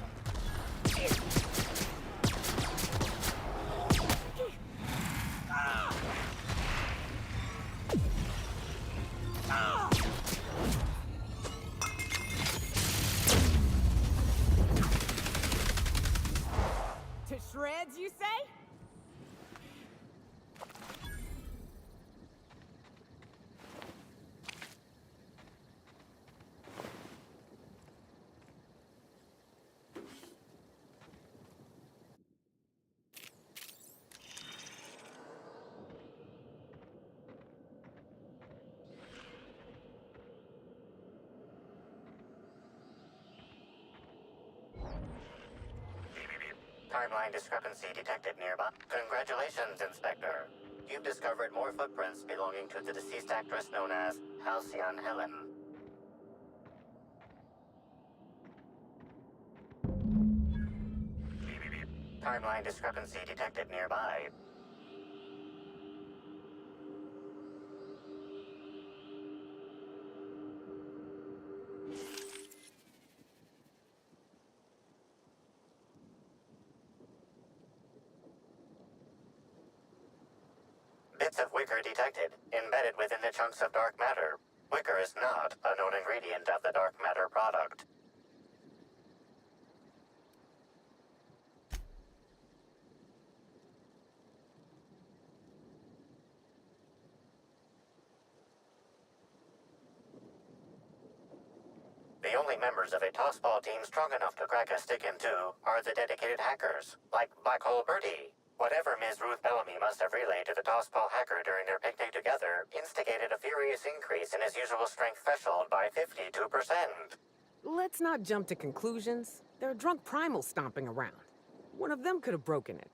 To shreds, you say? Timeline discrepancy detected nearby. Congratulations, Inspector. You've discovered more footprints belonging to the deceased actress known as Halcyon Helen. Timeline discrepancy detected nearby. Bits of wicker detected, embedded within the chunks of dark matter. Wicker is not a known ingredient of the dark matter product. The only members of a tossball team strong enough to crack a stick in two are the dedicated hackers, like Black Hole Birdie. Whatever Ms. Ruth Bellamy must have relayed to the tossball hacker during their picnic together instigated a furious increase in his usual strength threshold by 52%. Let's not jump to conclusions. There are drunk primals stomping around. One of them could have broken it.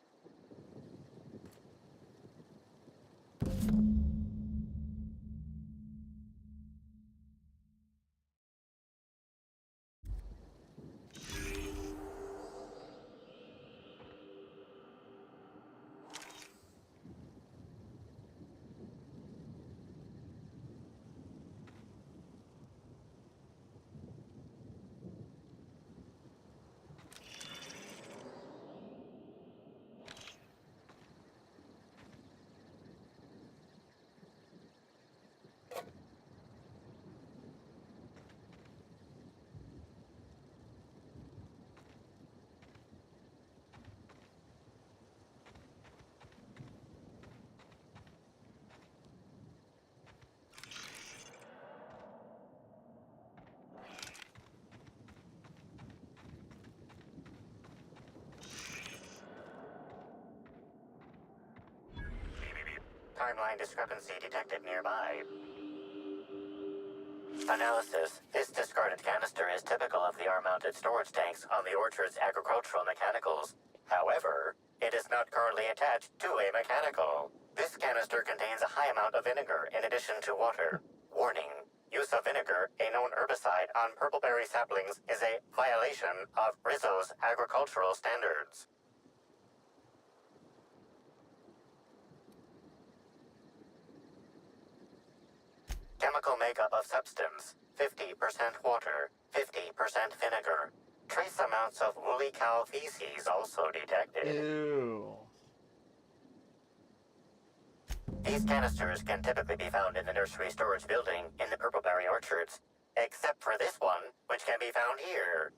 timeline discrepancy detected nearby. Analysis. This discarded canister is typical of the R-mounted storage tanks on the orchard's agricultural mechanicals. However, it is not currently attached to a mechanical. This canister contains a high amount of vinegar in addition to water. Warning. Use of vinegar, a known herbicide, on purpleberry saplings is a violation of Rizzo's agricultural standards. Chemical makeup of substance, 50% water, 50% vinegar. Trace amounts of woolly cow feces also detected. Ew. These canisters can typically be found in the nursery storage building in the Purpleberry Orchards, except for this one, which can be found here.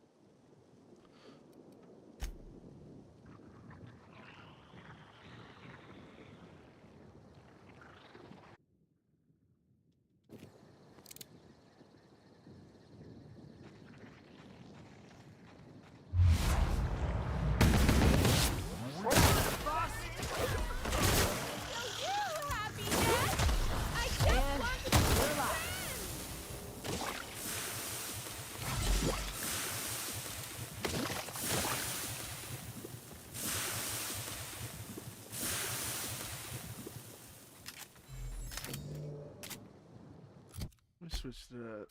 Let me switch to that.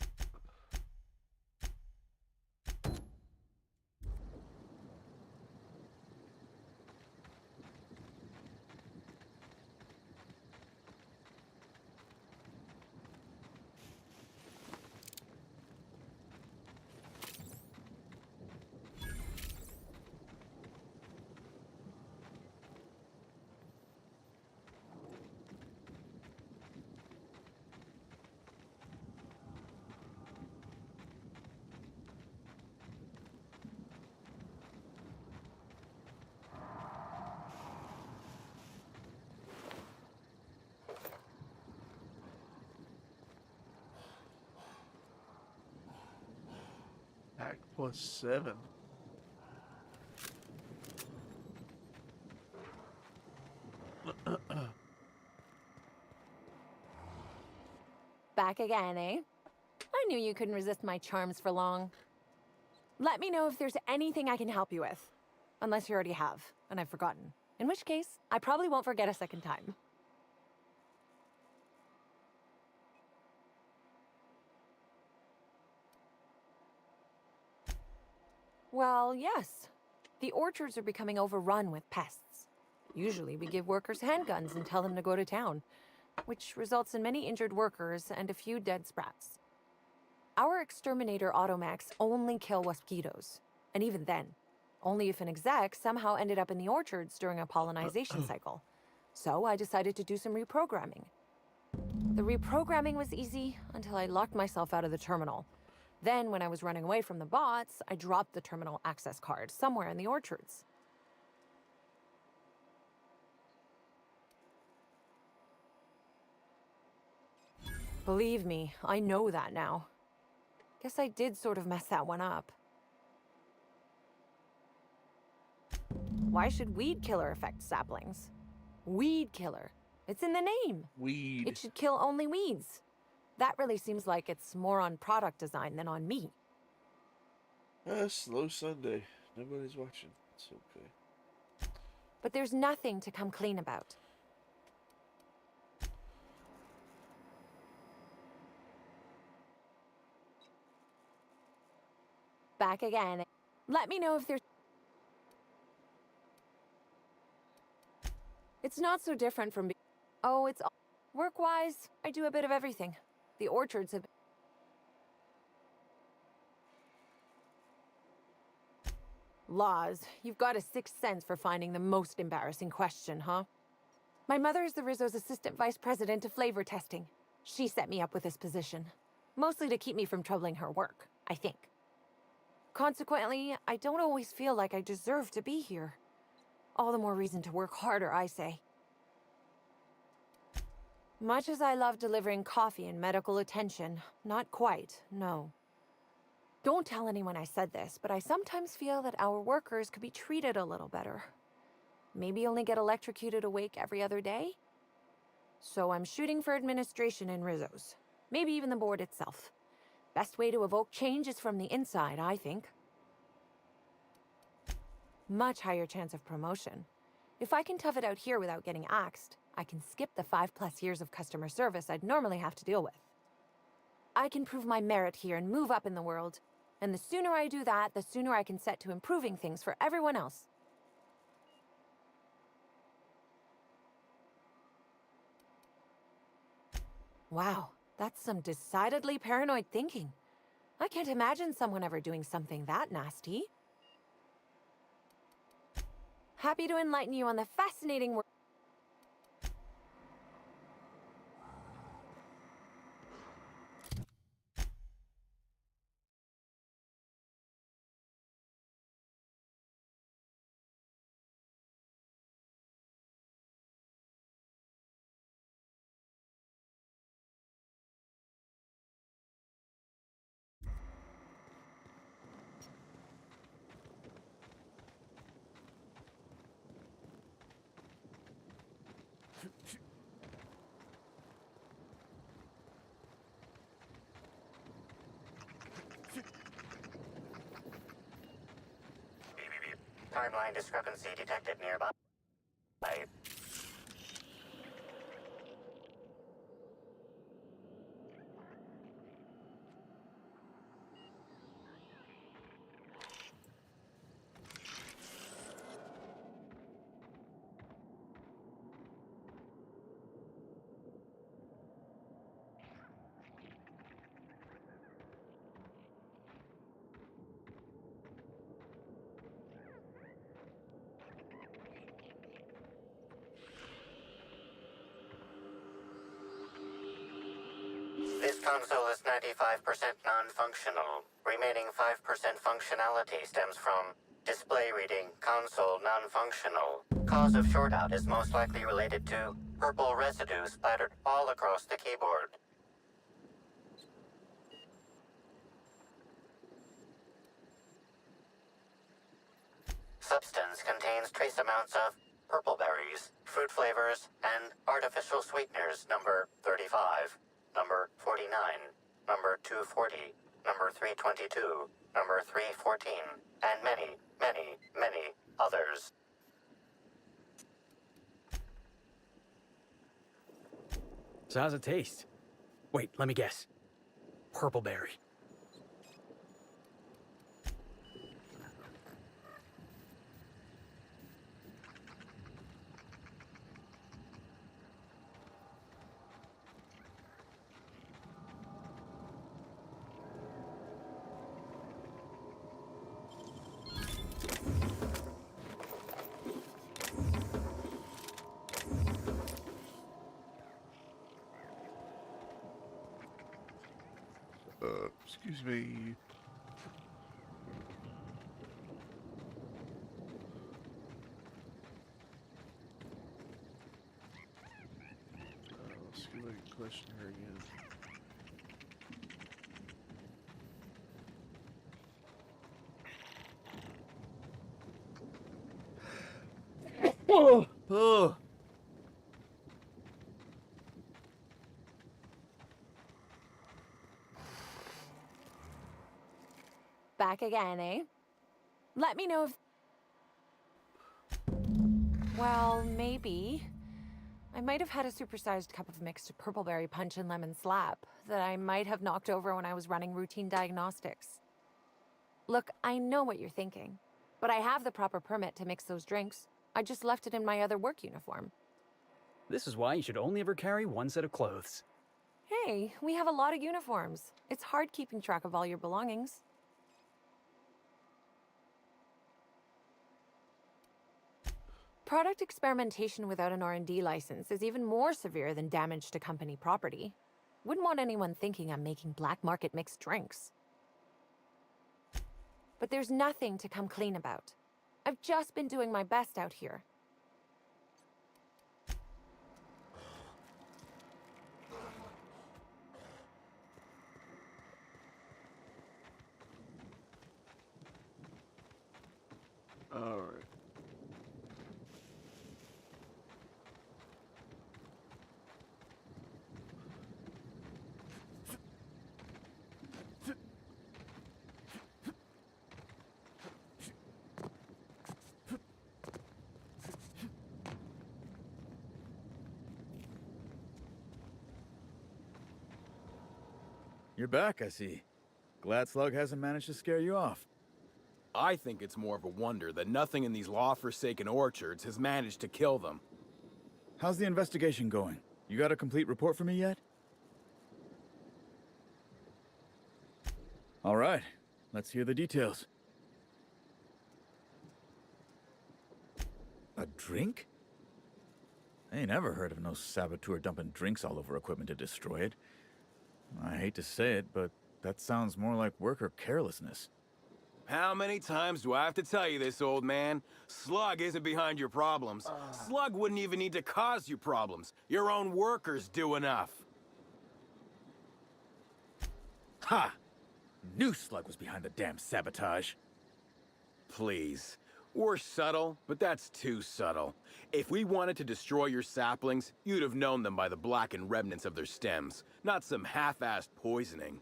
Pack +7. Back again, eh? I knew you couldn't resist my charms for long. Let me know if there's anything I can help you with. Unless you already have, and I've forgotten. In which case, I probably won't forget a second time. Well, yes. The orchards are becoming overrun with pests. Usually we give workers handguns and tell them to go to town, which results in many injured workers and a few dead sprats. Our exterminator Automax only kill mosquitoes, and even then, only if an exec somehow ended up in the orchards during a pollinization cycle. So I decided to do some reprogramming. The reprogramming was easy until I locked myself out of the terminal. Then, when I was running away from the bots, I dropped the terminal access card somewhere in the orchards. Believe me, I know that now. Guess I did sort of mess that one up. Why should Weed Killer affect saplings? Weed Killer. It's in the name. Weed. It should kill only weeds. That really seems like it's more on product design than on me. Slow Sunday. Nobody's watching. It's okay. But there's nothing to come clean about. Back again. Let me know if there's... It's not so different from... Oh, it's... Work-wise, I do a bit of everything. The orchards have... Laws, you've got a sixth sense for finding the most embarrassing question, huh? My mother is the Rizzo's assistant vice president of flavor testing. She set me up with this position. Mostly to keep me from troubling her work, I think. Consequently, I don't always feel like I deserve to be here. All the more reason to work harder, I say. Much as I love delivering coffee and medical attention, not quite, no. Don't tell anyone I said this, but I sometimes feel that our workers could be treated a little better. Maybe only get electrocuted awake every other day? So I'm shooting for administration in Rizzo's. Maybe even the board itself. Best way to evoke change is from the inside, I think. Much higher chance of promotion. If I can tough it out here without getting axed, I can skip the 5+ years of customer service I'd normally have to deal with. I can prove my merit here and move up in the world. And the sooner I do that, the sooner I can set to improving things for everyone else. Wow, that's some decidedly paranoid thinking. I can't imagine someone ever doing something that nasty. Happy to enlighten you on the fascinating world. Timeline discrepancy detected nearby. This console is 95% non-functional. Remaining 5% functionality stems from display reading console non-functional. Cause of shortout is most likely related to purple residue splattered all across the keyboard. Substance contains trace amounts of purple berries, fruit flavors, and artificial sweeteners number 35. Number 49, number 240, number 322, number 314, and many, many, many others. So how's it taste? Wait, let me guess. Purple berry. Excuse me. Let's see if I can question her again. Oh. Back again, eh? Let me know if... Well, maybe. I might have had a supersized cup of mixed purpleberry punch and lemon slap that I might have knocked over when I was running routine diagnostics. Look, I know what you're thinking, but I have the proper permit to mix those drinks. I just left it in my other work uniform. This is why you should only ever carry one set of clothes. Hey, we have a lot of uniforms. It's hard keeping track of all your belongings. Product experimentation without an R&D license is even more severe than damage to company property. Wouldn't want anyone thinking I'm making black market mixed drinks. But there's nothing to come clean about. I've just been doing my best out here. All right. You're back, I see. Glad Slug hasn't managed to scare you off. I think it's more of a wonder that nothing in these law-forsaken orchards has managed to kill them. How's the investigation going? You got a complete report for me yet? All right, let's hear the details. A drink? I ain't ever heard of no saboteur dumping drinks all over equipment to destroy it. I hate to say it, but that sounds more like worker carelessness. How many times do I have to tell you this, old man? Slug isn't behind your problems. Slug wouldn't even need to cause you problems. Your own workers do enough. Ha! Knew Slug was behind the damn sabotage. Please. We're subtle, but that's too subtle. If we wanted to destroy your saplings, you'd have known them by the blackened remnants of their stems, not some half-assed poisoning.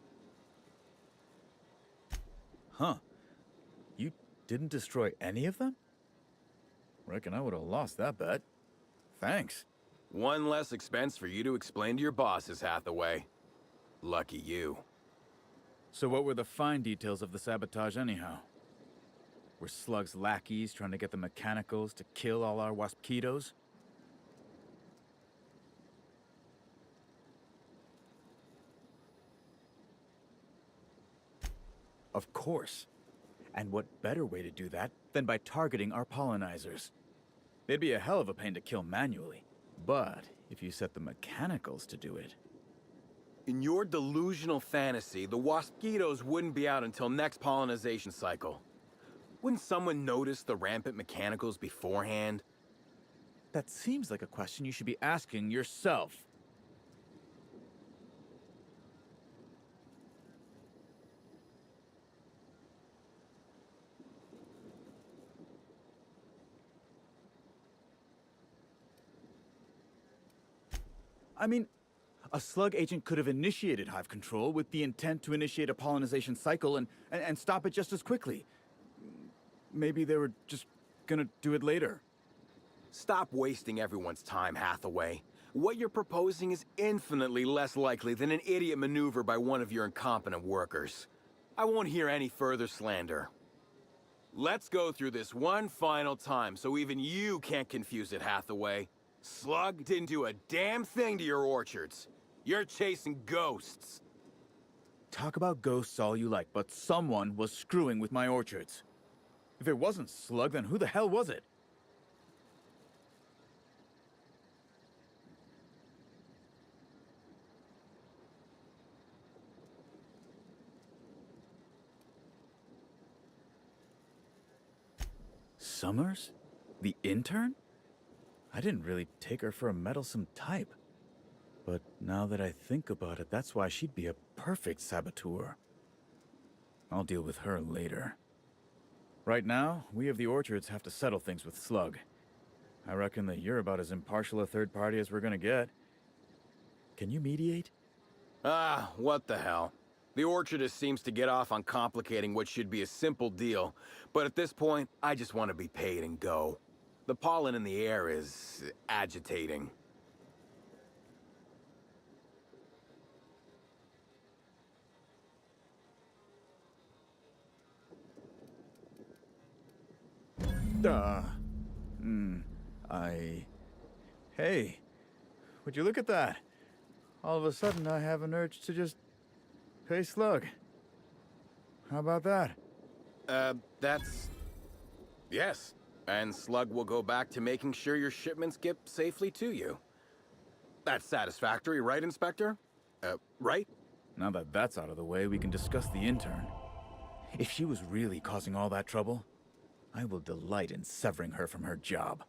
Huh. You didn't destroy any of them? Reckon I would have lost that bet. Thanks. One less expense for you to explain to your bosses, Hathaway. Lucky you. So what were the fine details of the sabotage anyhow? Were Slug's lackeys trying to get the mechanicals to kill all our Waspitos? Of course. And what better way to do that than by targeting our pollinizers? They'd be a hell of a pain to kill manually. But if you set the mechanicals to do it... In your delusional fantasy, the Waspitos wouldn't be out until next pollinization cycle. Wouldn't someone notice the rampant mechanicals beforehand? That seems like a question you should be asking yourself. I mean, a Slug agent could have initiated hive control with the intent to initiate a pollinization cycle and stop it just as quickly. Maybe they were just gonna do it later. Stop wasting everyone's time, Hathaway. What you're proposing is infinitely less likely than an idiot maneuver by one of your incompetent workers. I won't hear any further slander. Let's go through this one final time so even you can't confuse it, Hathaway. Slug didn't do a damn thing to your orchards. You're chasing ghosts. Talk about ghosts all you like, but someone was screwing with my orchards. If it wasn't Slug, then who the hell was it? Summers? The intern? I didn't really take her for a meddlesome type. But now that I think about it, that's why she'd be a perfect saboteur. I'll deal with her later. Right now, we of the orchards have to settle things with Slug. I reckon that you're about as impartial a third party as we're gonna get. Can you mediate? Ah, what the hell. The orchardist seems to get off on complicating what should be a simple deal, but at this point, I just want to be paid and go. The pollen in the air is agitating. Hey, would you look at that? All of a sudden, I have an urge to just pay Slug. How about that? Yes. And Slug will go back to making sure your shipments get safely to you. That's satisfactory, right, Inspector? Right? Now that that's out of the way, we can discuss the intern. If she was really causing all that trouble, I will delight in severing her from her job.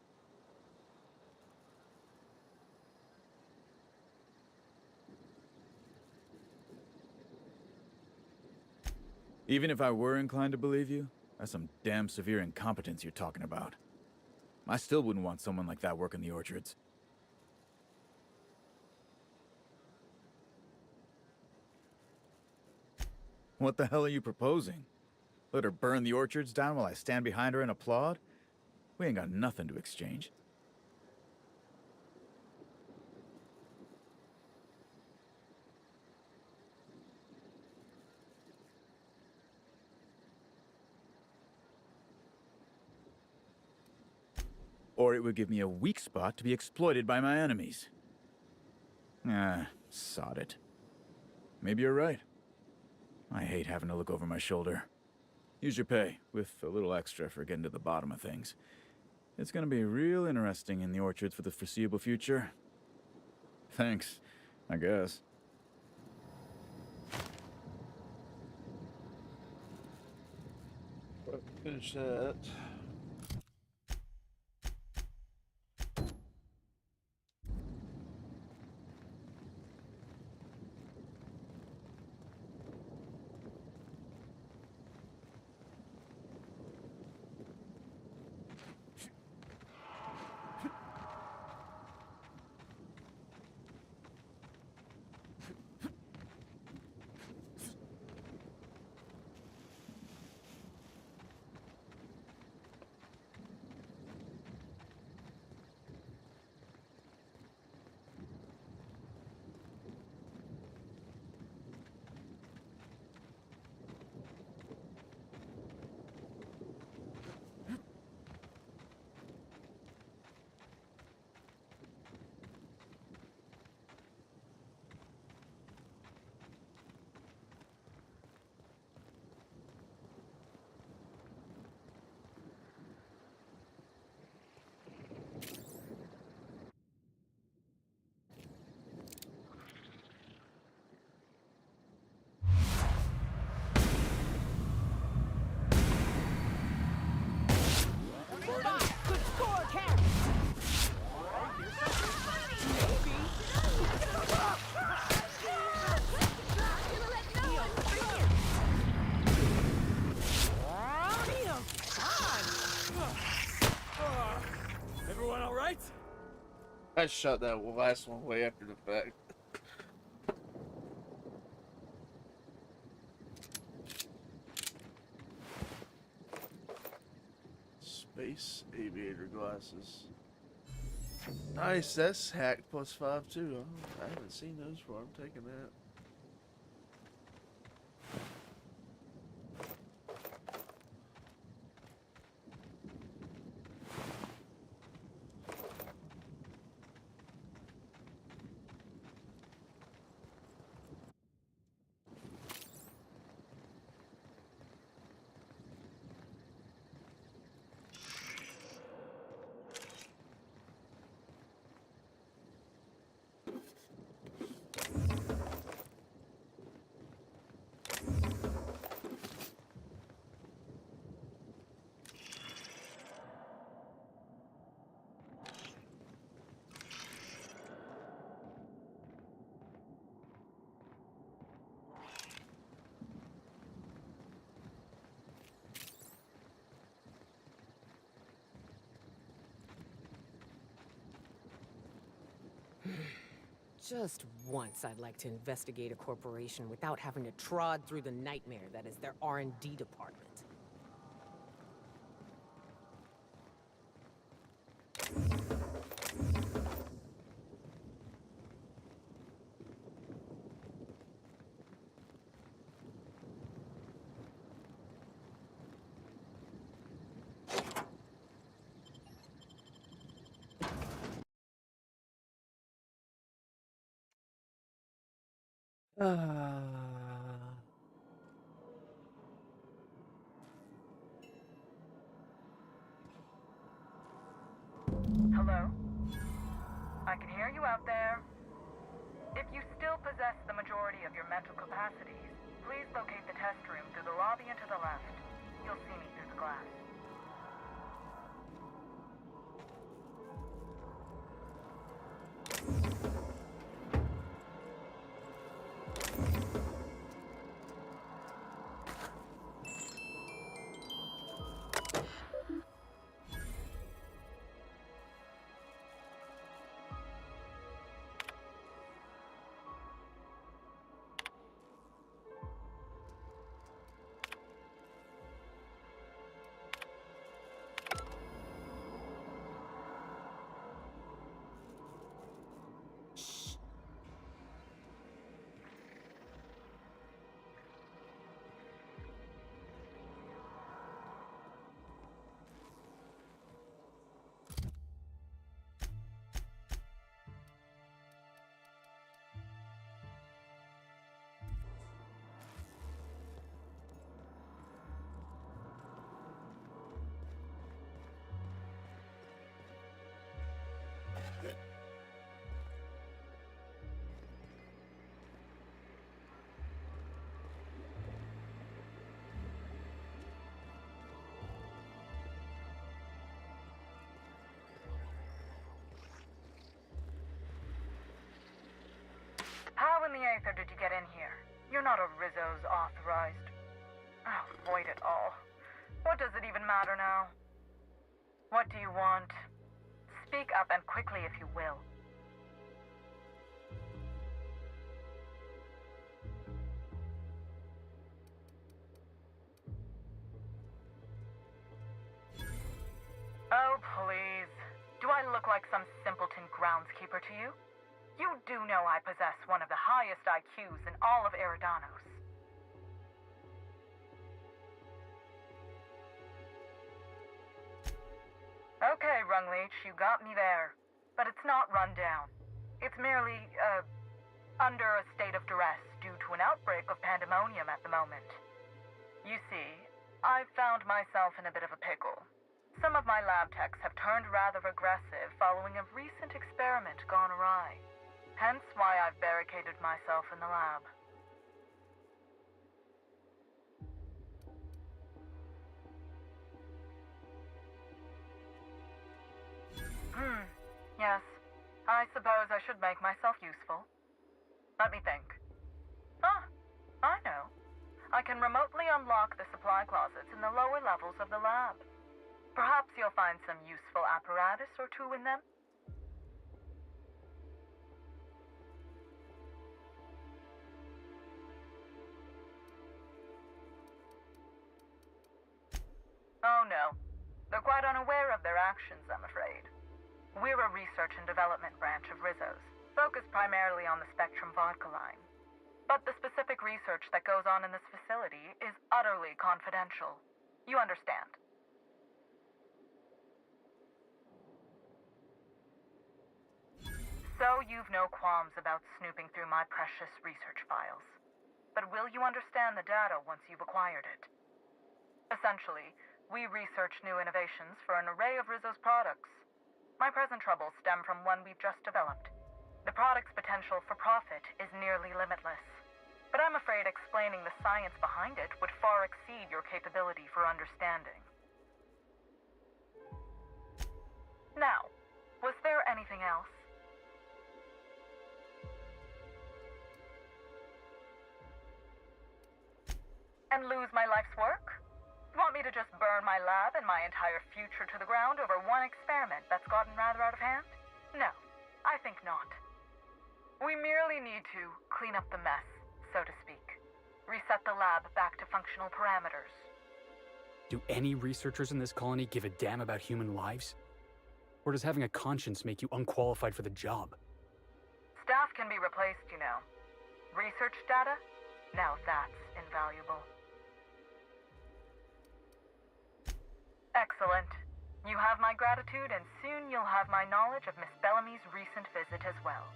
Even if I were inclined to believe you, that's some damn severe incompetence you're talking about. I still wouldn't want someone like that working the orchards. What the hell are you proposing? Let her burn the orchards down while I stand behind her and applaud? We ain't got nothing to exchange. or it would give me a weak spot to be exploited by my enemies. Ah, sod it. Maybe you're right. I hate having to look over my shoulder. Here's your pay, with a little extra for getting to the bottom of things. It's gonna be real interesting in the orchards for the foreseeable future. Thanks, I guess. Finish that. Good score, Cap! Everyone all right? I shot that last one way after the fact. Space aviator glasses. Nice, that's hack +5 too. Oh, I haven't seen those before. I'm taking that. Just once I'd like to investigate a corporation without having to trod through the nightmare that is their R&D department. Hello? I can hear you out there. If you still possess the majority of your mental capacities, please locate the test room through the lobby and to the left. You'll see me through the glass. 28th, or did you get in here? You're not a Rizzo's authorized. Oh, void it all. What does it even matter now? What do you want? Speak up and quickly if you will. Oh, please. Do I look like some simpleton groundskeeper to you? You do know I possess one of the highest IQs in all of Eridanos. Okay, Rungleech, you got me there. But it's not run down. It's merely, under a state of duress due to an outbreak of pandemonium at the moment. You see, I've found myself in a bit of a pickle. Some of my lab techs have turned rather aggressive following a recent experiment gone awry. Hence why I've barricaded myself in the lab. Yes. I suppose I should make myself useful. Let me think. Ah, I know. I can remotely unlock the supply closets in the lower levels of the lab. Perhaps you'll find some useful apparatus or two in them. Oh no. They're quite unaware of their actions, I'm afraid. We're a research and development branch of Rizzo's, focused primarily on the Spectrum vodka line. But the specific research that goes on in this facility is utterly confidential. You understand? So you've no qualms about snooping through my precious research files. But will you understand the data once you've acquired it? Essentially, we research new innovations for an array of Rizzo's products. My present troubles stem from one we've just developed. The product's potential for profit is nearly limitless. But I'm afraid explaining the science behind it would far exceed your capability for understanding. Now, was there anything else? And lose my life's work? Want me to just burn my lab and my entire future to the ground over one experiment that's gotten rather out of hand? No, I think not. We merely need to clean up the mess, so to speak. Reset the lab back to functional parameters. Do any researchers in this colony give a damn about human lives? Or does having a conscience make you unqualified for the job? Staff can be replaced, you know. Research data? Now that's invaluable. Excellent. You have my gratitude, and soon you'll have my knowledge of Miss Bellamy's recent visit as well.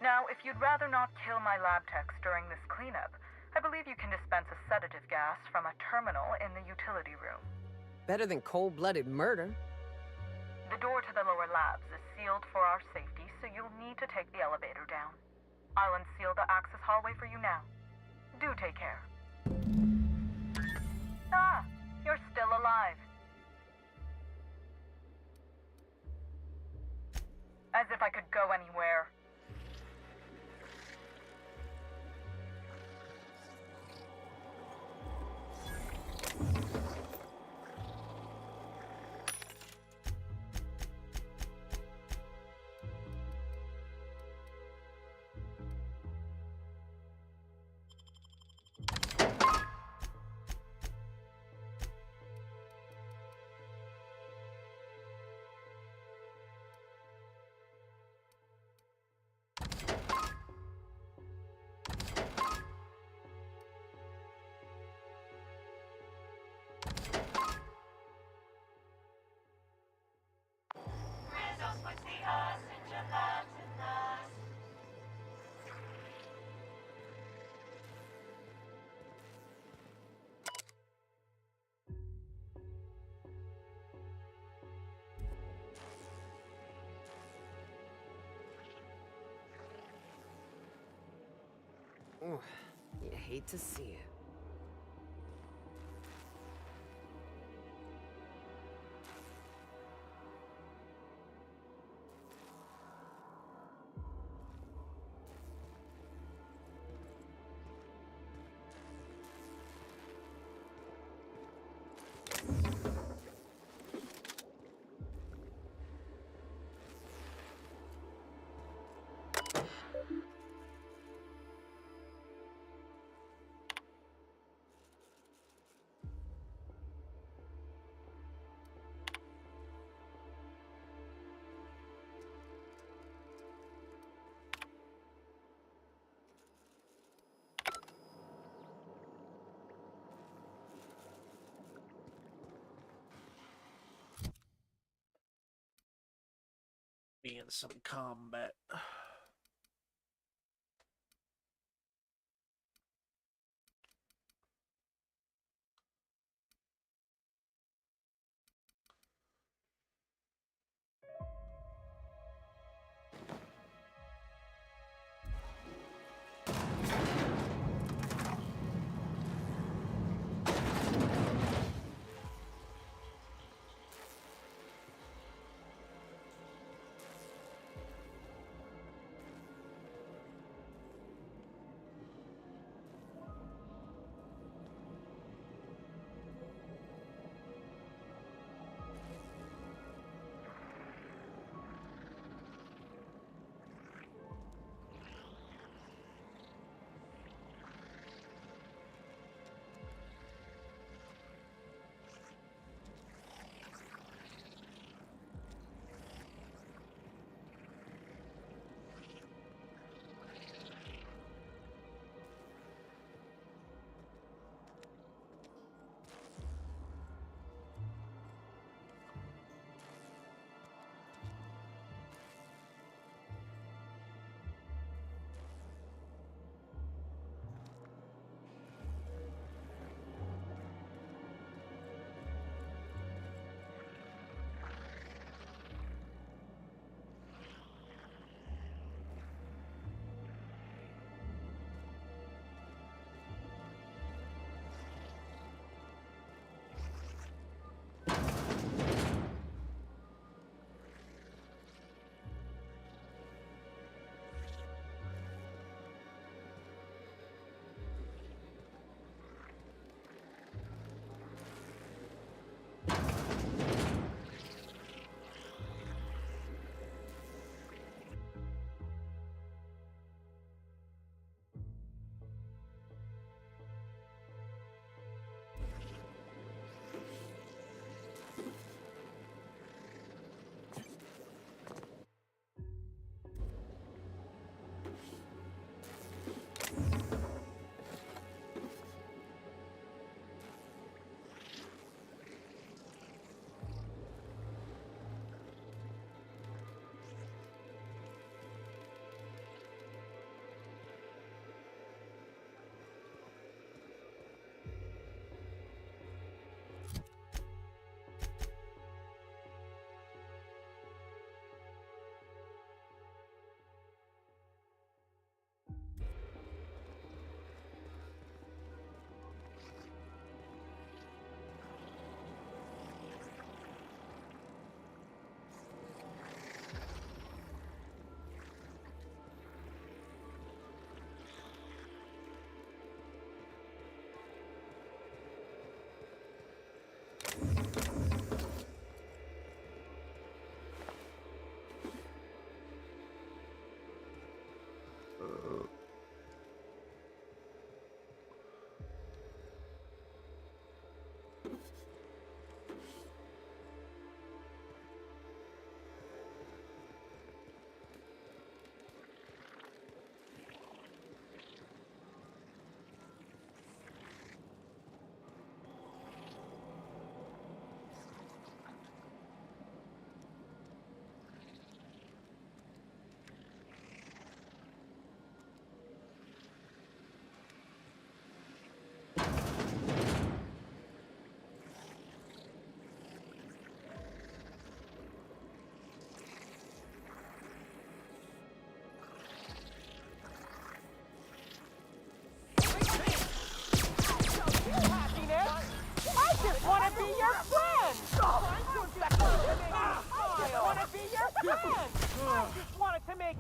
Now, if you'd rather not kill my lab techs during this cleanup, I believe you can dispense a sedative gas from a terminal in the utility room. Better than cold-blooded murder. The door to the lower labs is sealed for our safety, so you'll need to take the elevator down. I'll unseal the access hallway for you now. Do take care. Ah, you're still alive. As if I could go anywhere. Ooh, you hate to see it. be in some combat.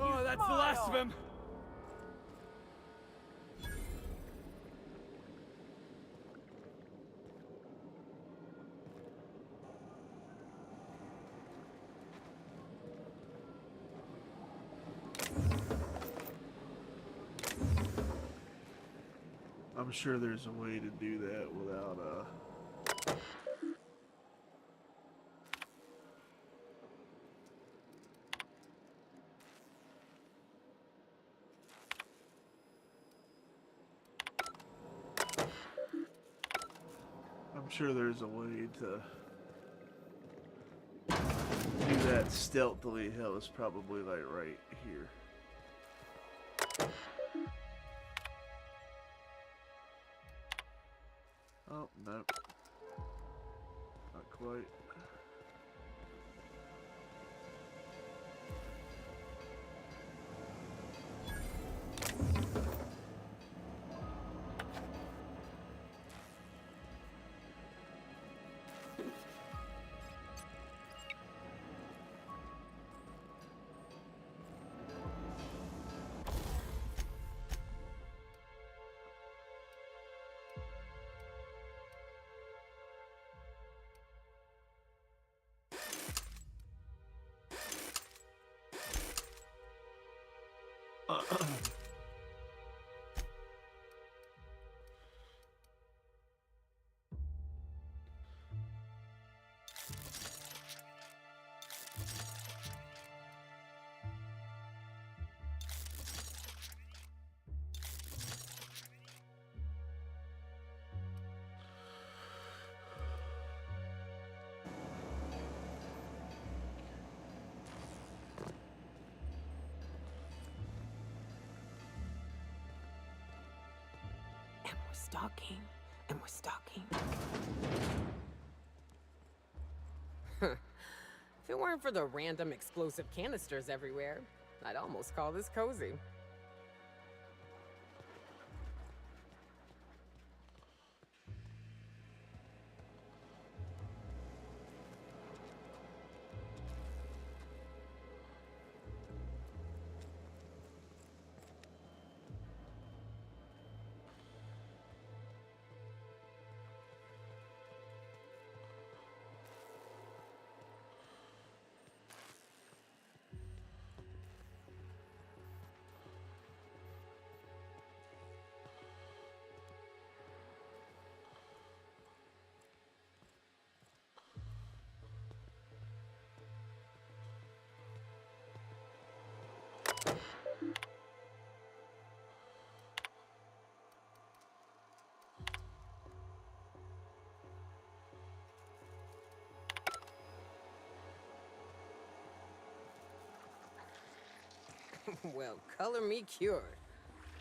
Oh, that's the last of him. I'm sure there's a way to do that without I'm sure there's a way to do that that stealthily hill is probably like right here. Oh, no. Not quite. Stalking, and we're stalking. If it weren't for the random explosive canisters everywhere, I'd almost call this cozy. Well, color me cured.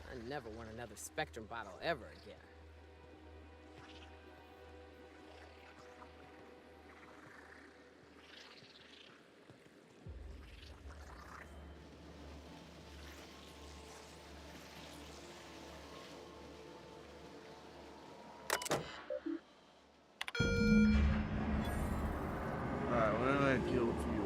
I never want another Spectrum bottle ever again. Alright, when I kill a few.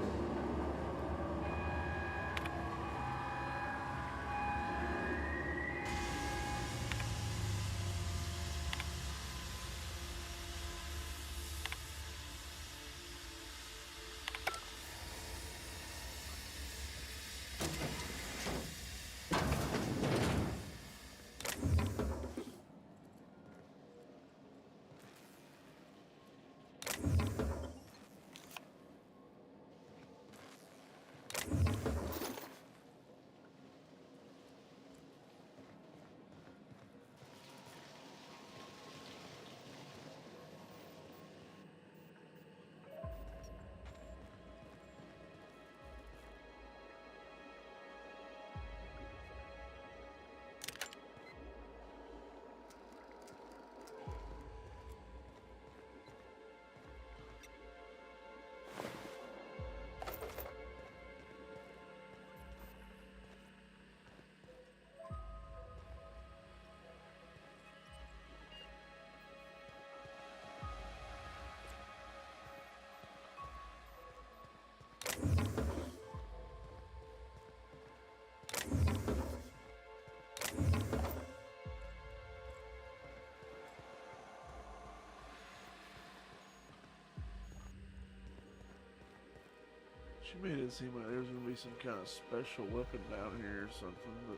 She made it seem like there was gonna be some kind of special weapon down here or something, but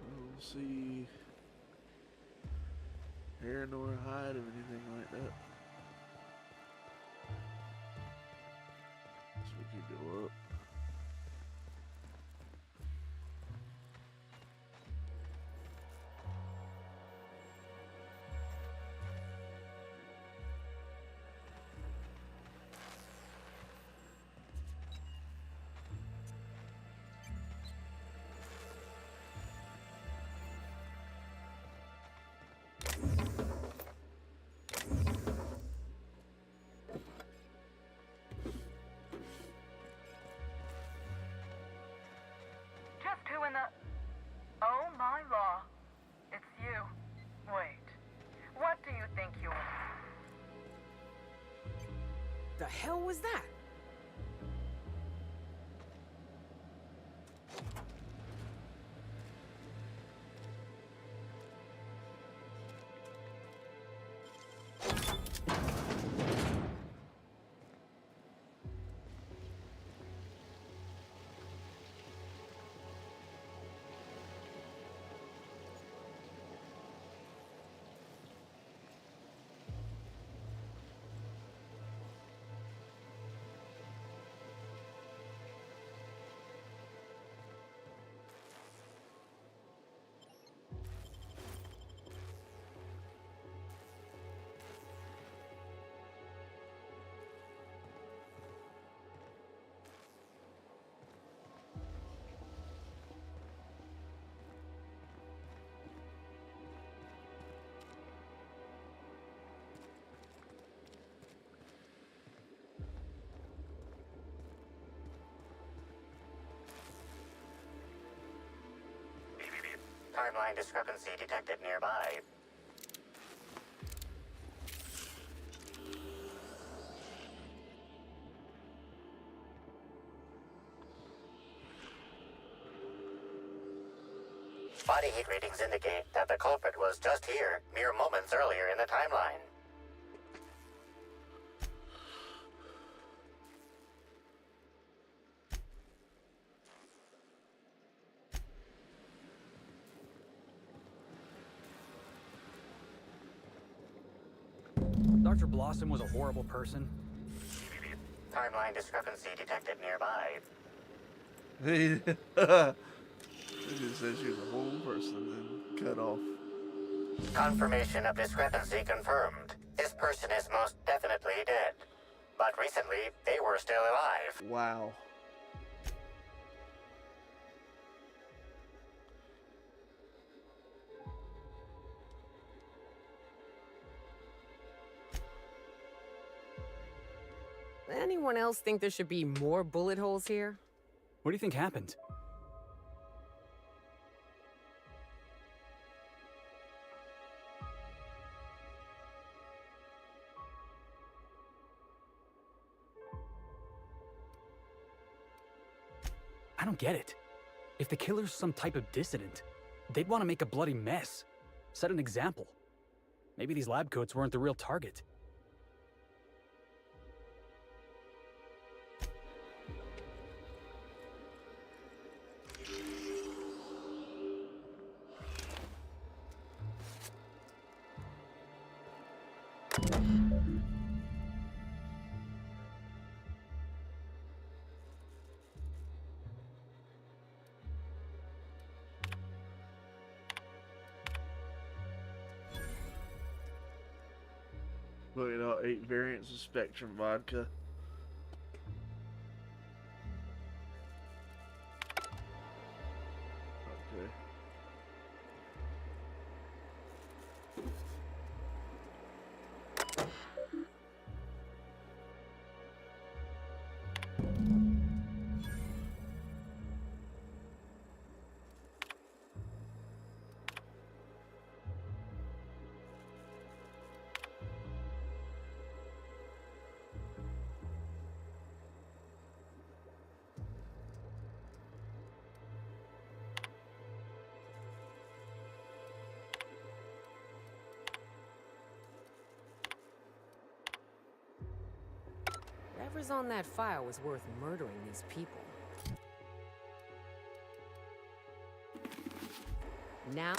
I don't see hair nor hide of anything like that. So we could go up. the hell was that? Timeline discrepancy detected nearby. Body heat readings indicate that the culprit was just here mere moments earlier in the timeline. Dr. Blossom was a horrible person. Timeline discrepancy detected nearby. It just says you're the whole person, then cut off. Confirmation of discrepancy confirmed. This person is most definitely dead. But recently, they were still alive. Wow. Anyone else think there should be more bullet holes here? What do you think happened? I don't get it. If the killer's some type of dissident, they'd want to make a bloody mess. Set an example. Maybe these lab coats weren't the real target. Look at all 8 variants of Spectrum vodka. Okay. Whatever's on that file was worth murdering these people. Now...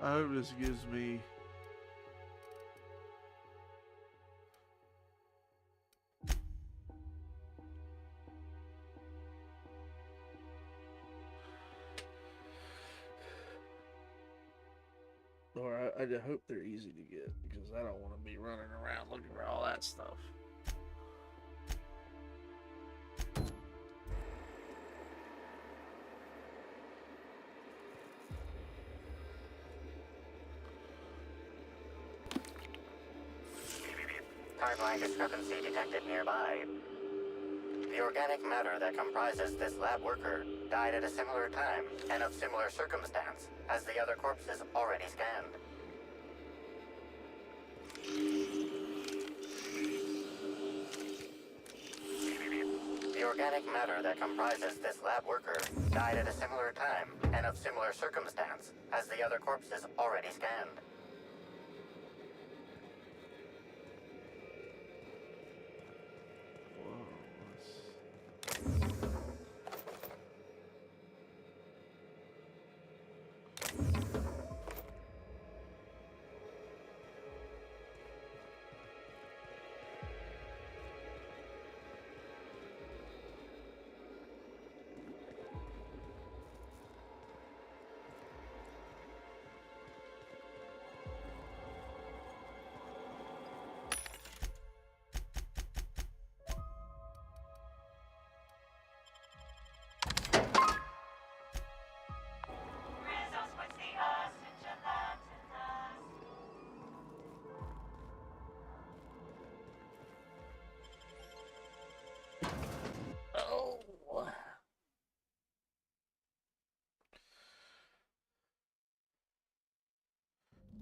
I hope this gives me or I hope they're easy to get because I don't want to be running around looking for all that stuff. Timeline discrepancy detected nearby. The organic matter that comprises this lab worker died at a similar time and of similar circumstance as the other corpses already scanned. The organic matter that comprises this lab worker died at a similar time and of similar circumstance as the other corpses already scanned.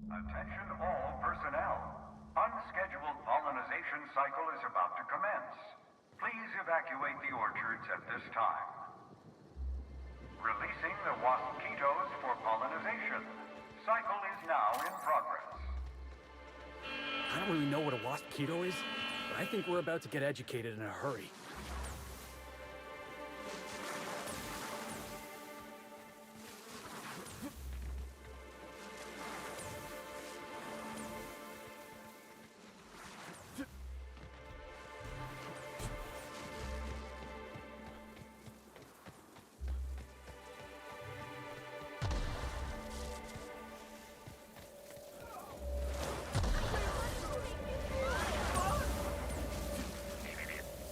Attention all personnel. Unscheduled pollinization cycle is about to commence. Please evacuate the orchards at this time. Releasing the waspitos for pollinization. Cycle is now in progress. I don't really know what a waspido is, but I think we're about to get educated in a hurry.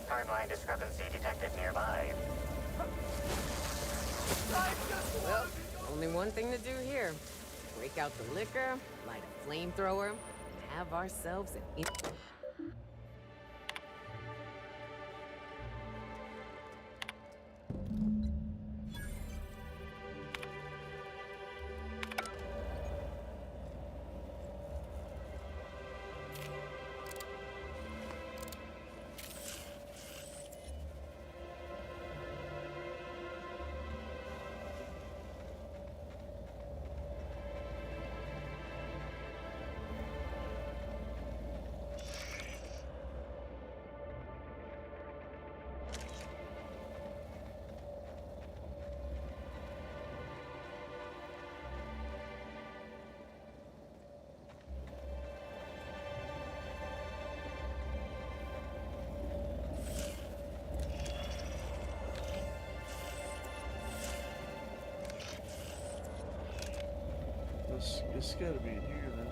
Timeline discrepancy detected nearby. Well, only one thing to do here. Break out the liquor, light a flamethrower, and have ourselves an... It's gotta be in here then.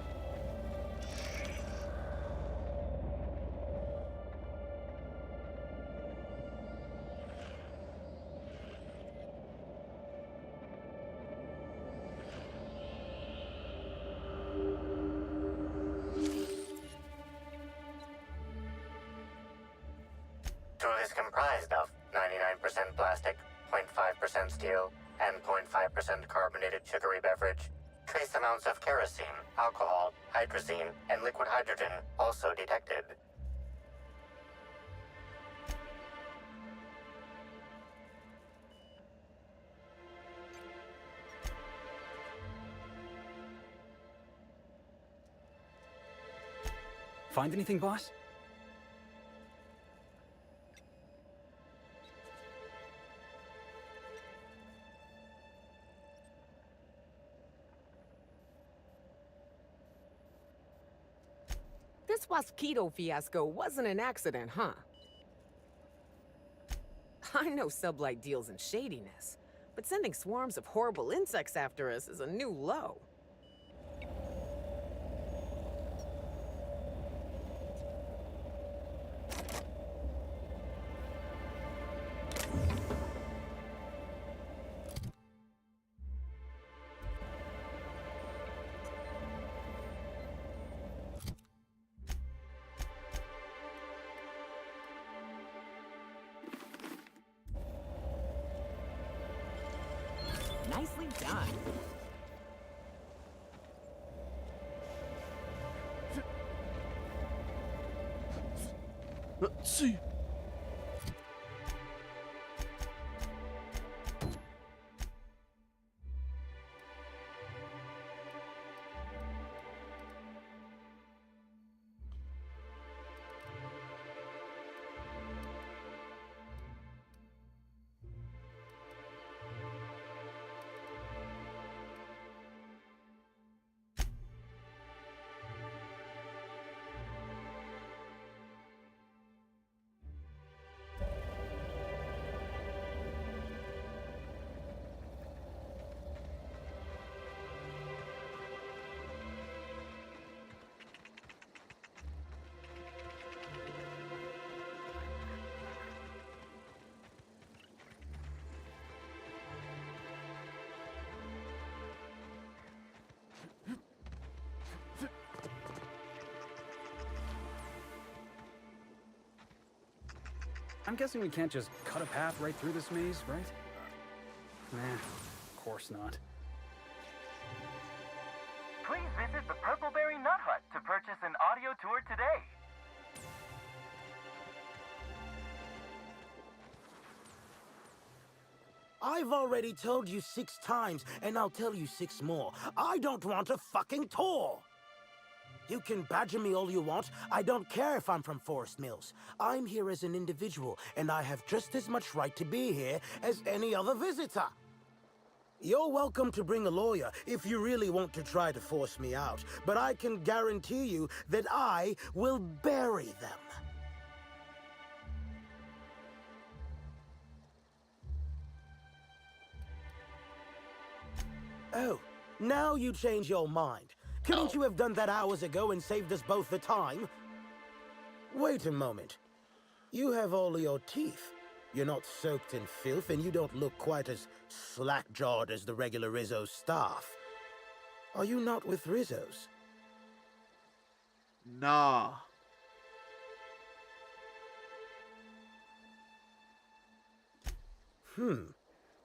Tool is comprised of 99% plastic, 0.5% steel, and 0.5% carbonated sugary beverage. Trace amounts of kerosene, alcohol, hydrazine, and liquid hydrogen also detected. Find anything, boss? This Waspito fiasco wasn't an accident, huh? I know Sublight deals in shadiness, but sending swarms of horrible insects after us is a new low. Nicely done. Let's see. I'm guessing we can't just cut a path right through this maze, right? Nah, of course not. Please visit the Purpleberry Nut Hut to purchase an audio tour today. I've already told you 6 times, and I'll tell you 6 more. I don't want a fucking tour! You can badger me all you want. I don't care if I'm from Forest Mills. I'm here as an individual, and I have just as much right to be here as any other visitor. You're welcome to bring a lawyer if you really want to try to force me out, but I can guarantee you that I will bury them. Oh, now you change your mind. Couldn't you have done that hours ago and saved us both the time? Wait a moment. You have all your teeth. You're not soaked in filth, and you don't look quite as slack-jawed as the regular Rizzo staff. Are you not with Rizzo's? Nah.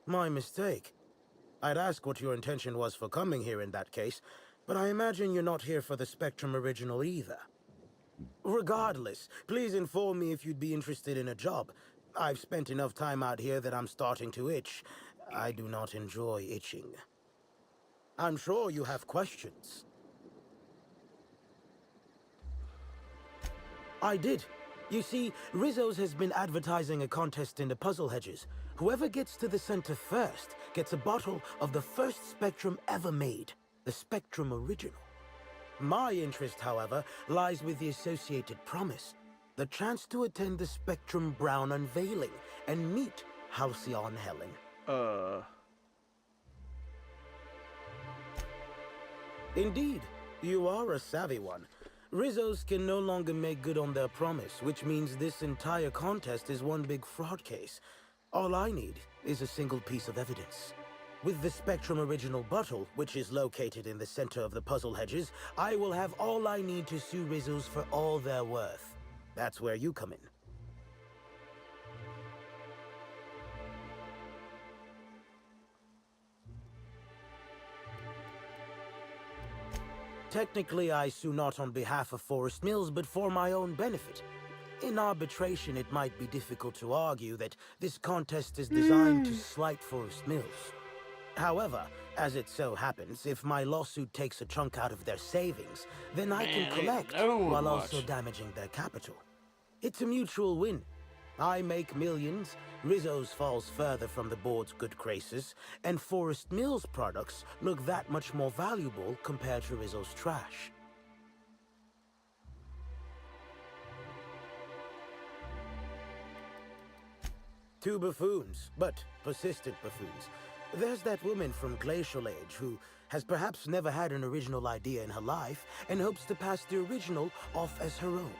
My mistake. I'd ask what your intention was for coming here in that case, but I imagine you're not here for the Spectrum Original either. Regardless, please inform me if you'd be interested in a job. I've spent enough time out here that I'm starting to itch. I do not enjoy itching. I'm sure you have questions. I did. You see, Rizzo's has been advertising a contest in the Puzzle Hedges. Whoever gets to the center first gets a bottle of the first Spectrum ever made, the Spectrum Original. My interest, however, lies with the associated promise, the chance to attend the Spectrum Brown unveiling and meet Halcyon Helen. Indeed, you are a savvy one. Rizzo's can no longer make good on their promise, which means this entire contest is one big fraud case. All I need is a single piece of evidence. With the Spectrum Original bottle, which is located in the center of the Puzzle Hedges, I will have all I need to sue Rizzo's for all they're worth. That's where you come in. Technically, I sue not on behalf of Forest Mills, but for my own benefit. In arbitration, it might be difficult to argue that this contest is designed to slight Forest Mills. However, as it so happens, if my lawsuit takes a chunk out of their savings, then I can collect while also damaging their capital. It's a mutual win. I make millions, Rizzo's falls further from the board's good graces, and Forest Mills products look that much more valuable compared to Rizzo's trash. Two buffoons, but persistent buffoons. There's that woman from Glacial Age who has perhaps never had an original idea in her life and hopes to pass the original off as her own.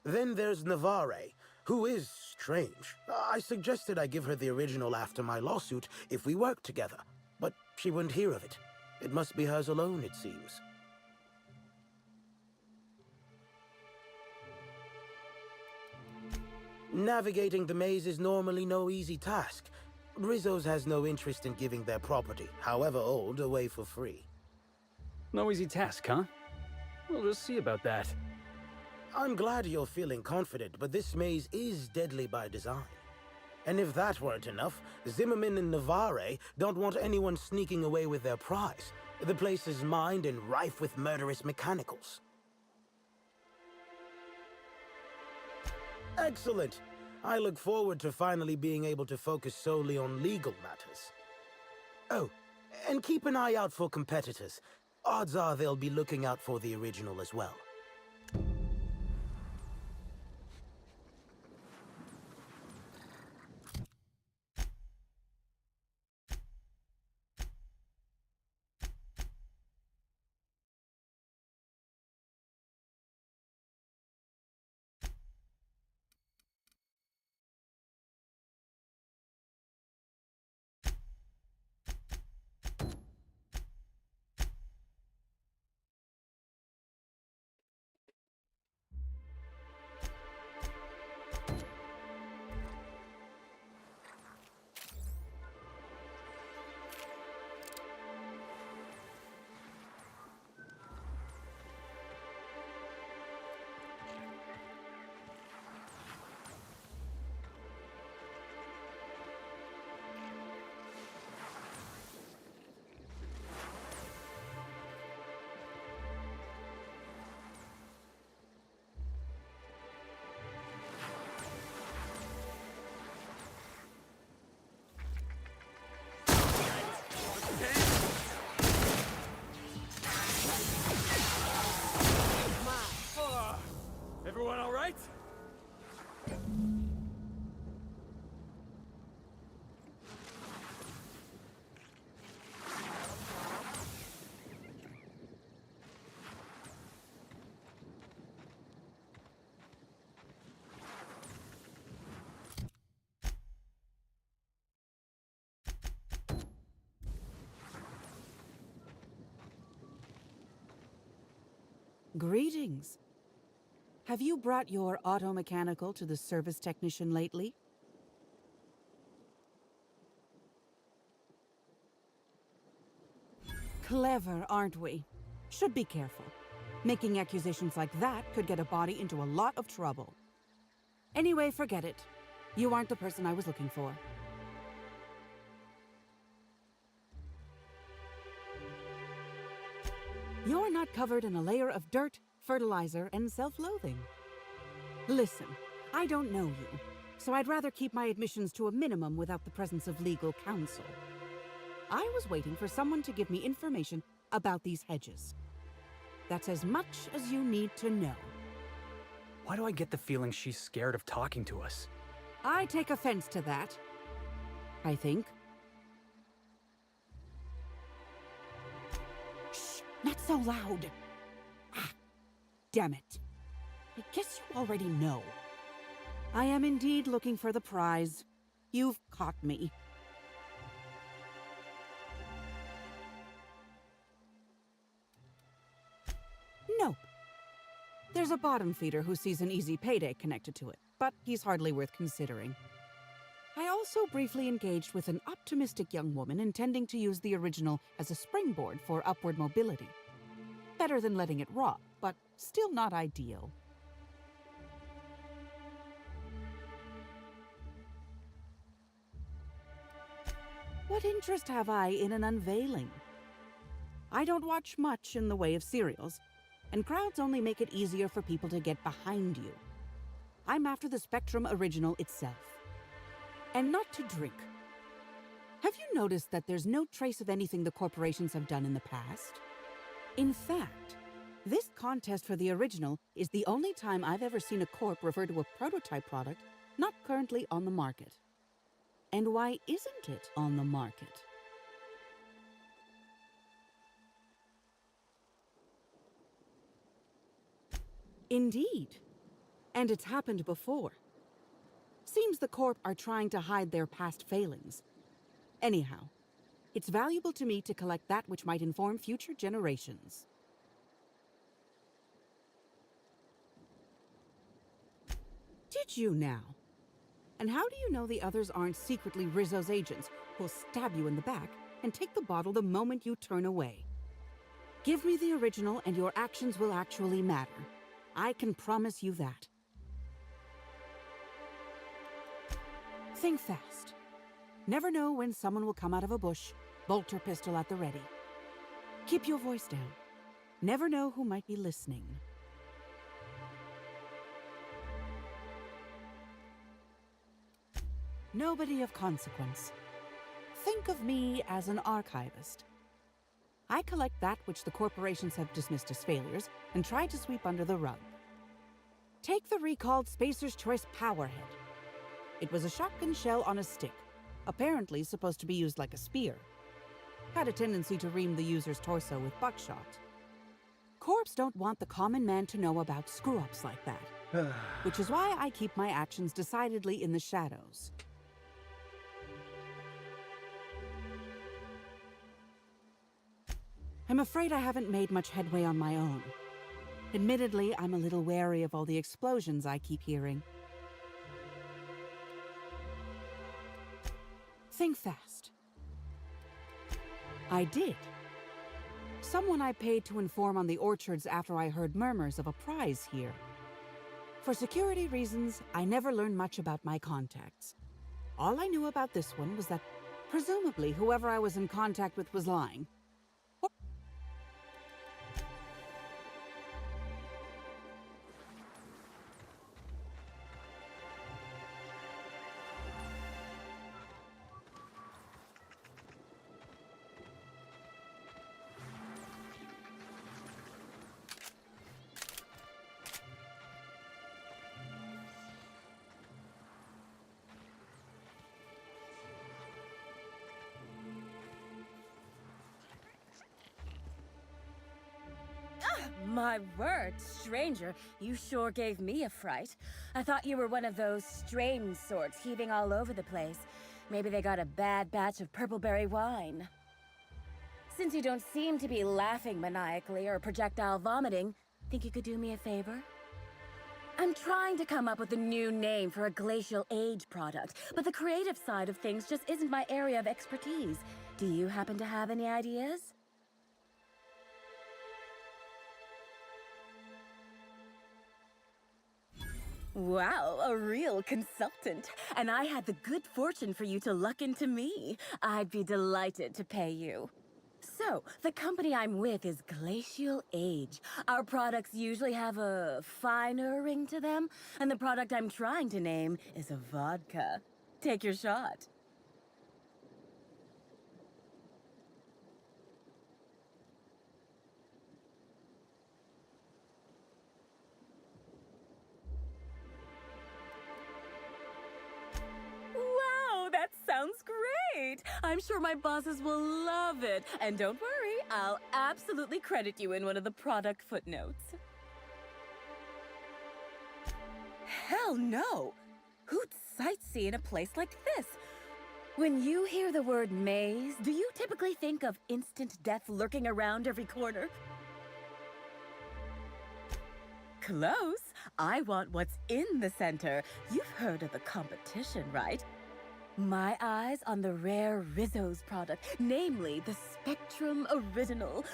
Then there's Navarre, who is strange. I suggested I give her the original after my lawsuit if we worked together, but she wouldn't hear of it. It must be hers alone, it seems. Navigating the maze is normally no easy task. Rizzo's has no interest in giving their property, however old, away for free. No easy task, huh? We'll just see about that. I'm glad you're feeling confident, but this maze is deadly by design. And if that weren't enough, Zimmerman and Navarre don't want anyone sneaking away with their prize. The place is mined and rife with murderous mechanicals. Excellent! I look forward to finally being able to focus solely on legal matters. Oh, and keep an eye out for competitors. Odds are they'll be looking out for the original as well. Everyone all right? Greetings. Have you brought your auto-mechanical to the service technician lately? Clever, aren't we? Should be careful. Making accusations like that could get a body into a lot of trouble. Anyway, forget it. You aren't the person I was looking for. You're not covered in a layer of dirt, fertilizer, and self-loathing. Listen, I don't know you, so I'd rather keep my admissions to a minimum without the presence of legal counsel. I was waiting for someone to give me information about these hedges. That's as much as you need to know. Why do I get the feeling she's scared of talking to us? I take offense to that. I think. Shh! Not so loud! Ah, damn it. I guess you already know. I am indeed looking for the prize. You've caught me. Nope. There's a bottom feeder who sees an easy payday connected to it, but he's hardly worth considering. I also briefly engaged with an optimistic young woman intending to use the original as a springboard for upward mobility. Better than letting it rot, but still not ideal. What interest have I in an unveiling? I don't watch much in the way of serials, and crowds only make it easier for people to get behind you. I'm after the Spectrum original itself. And not to drink. Have you noticed that there's no trace of anything the corporations have done in the past? In fact, this contest for the original is the only time I've ever seen a corp refer to a prototype product not currently on the market. And why isn't it on the market? Indeed. And it's happened before. Seems the Corp are trying to hide their past failings. Anyhow, it's valuable to me to collect that which might inform future generations. Did you now? And how do you know the others aren't secretly Rizzo's agents who'll stab you in the back and take the bottle the moment you turn away? Give me the original and your actions will actually matter. I can promise you that. Think fast. Never know when someone will come out of a bush, bolter pistol at the ready. Keep your voice down. Never know who might be listening. Nobody of consequence. Think of me as an archivist. I collect that which the corporations have dismissed as failures and try to sweep under the rug. Take the recalled Spacer's Choice Powerhead. It was a shotgun shell on a stick, apparently supposed to be used like a spear. Had a tendency to ream the user's torso with buckshot. Corps don't want the common man to know about screw-ups like that, which is why I keep my actions decidedly in the shadows. I'm afraid I haven't made much headway on my own. Admittedly, I'm a little wary of all the explosions I keep hearing. Think fast. I did. Someone I paid to inform on the orchards after I heard murmurs of a prize here. For security reasons, I never learned much about my contacts. All I knew about this one was that, presumably, whoever I was in contact with was lying. My word, stranger, you sure gave me a fright. I thought you were one of those strange sorts heaving all over the place. Maybe they got a bad batch of purpleberry wine. Since you don't seem to be laughing maniacally or projectile vomiting, think you could do me a favor? I'm trying to come up with a new name for a glacial age product, but the creative side of things just isn't my area of expertise. Do you happen to have any ideas? Wow, a real consultant. And I had the good fortune for you to luck into me. I'd be delighted to pay you. So, the company I'm with is Glacial Age. Our products usually have a finer ring to them, and the product I'm trying to name is a vodka. Take your shot. Wow, that sounds great! I'm sure my bosses will love it. And don't worry, I'll absolutely credit you in one of the product footnotes. Hell no! Who'd sightsee in a place like this? When you hear the word maze, do you typically think of instant death lurking around every corner? Close. I want what's in the center. You've heard of the competition, right? My eyes on the rare Rizzo's product, namely the Spectrum Original.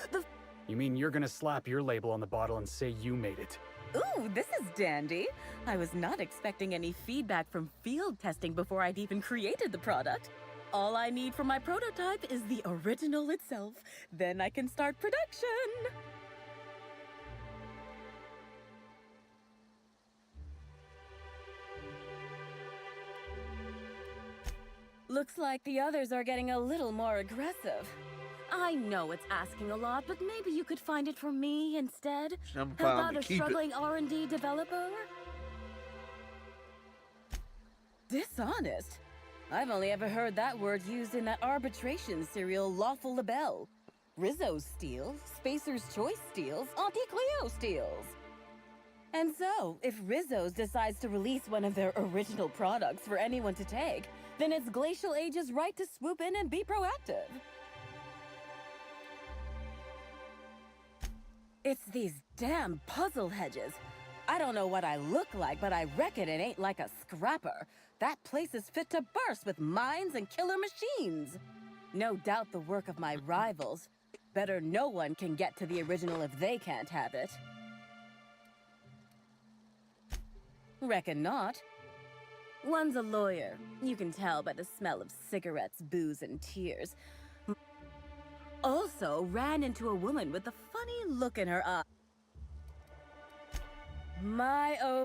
You mean you're gonna slap your label on the bottle and say you made it? Ooh, this is dandy. I was not expecting any feedback from field testing before I'd even created the product. All I need for my prototype is the original itself. Then I can start production. Looks like the others are getting a little more aggressive. I know it's asking a lot, but maybe you could find it for me instead? How about a struggling R&D developer? Dishonest? I've only ever heard that word used in that arbitration serial Lawful Labelle. Rizzo steals, Spacer's Choice steals, Auntie Cleo steals. And so, if Rizzo's decides to release one of their original products for anyone to take, then it's Glacial Age's right to swoop in and be proactive. It's these damn puzzle hedges. I don't know what I look like, but I reckon it ain't like a scrapper. That place is fit to burst with mines and killer machines. No doubt the work of my rivals. Better no one can get to the original if they can't have it. Reckon not. One's a lawyer. You can tell by the smell of cigarettes, booze, and tears. Also ran into a woman with a funny look in her eye. My oh.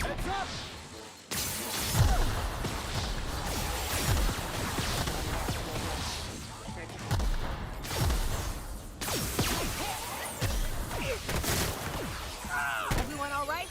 Heads up! Everyone all right?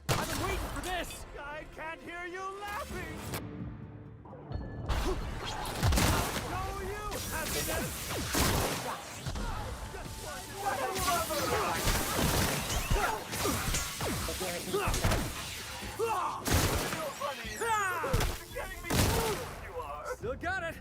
I've been waiting for this! I can't hear you laughing! Show you happiness! Still got it!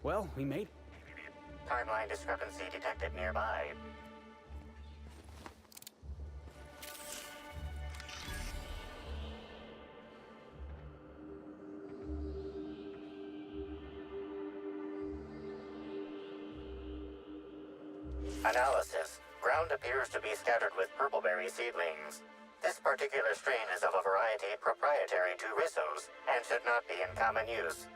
Well, we made it. Timeline discrepancy detected nearby. Analysis. Ground appears to be scattered with purpleberry seedlings. This particular strain is of a variety proprietary to Rissos and should not be in common use.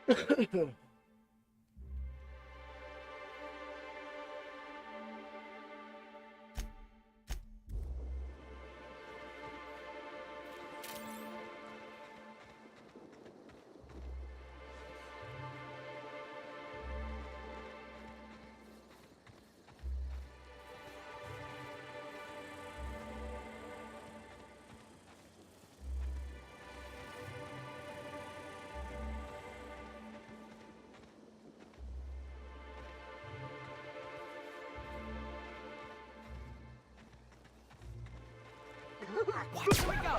What? Here we go.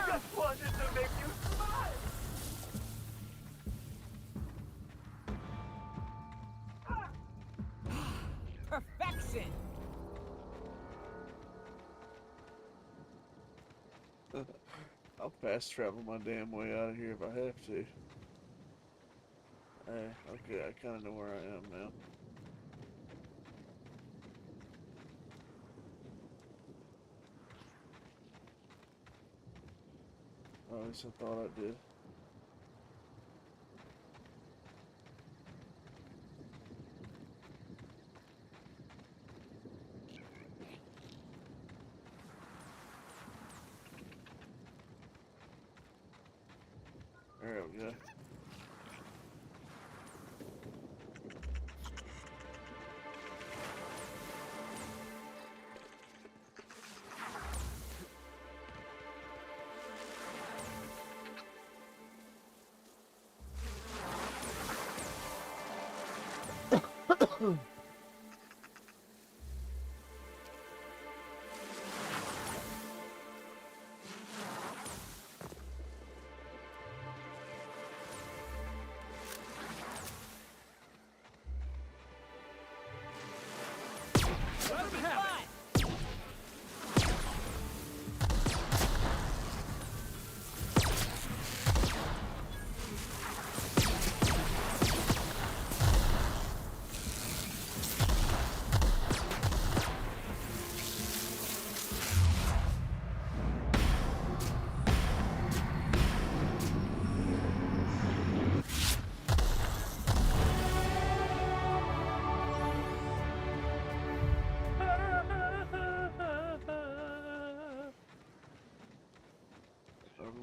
Just wanted to make you smile. Perfection. I'll fast travel my damn way out of here if I have to. Okay, I kind of know where I am now. Or at least I thought I did. There we go.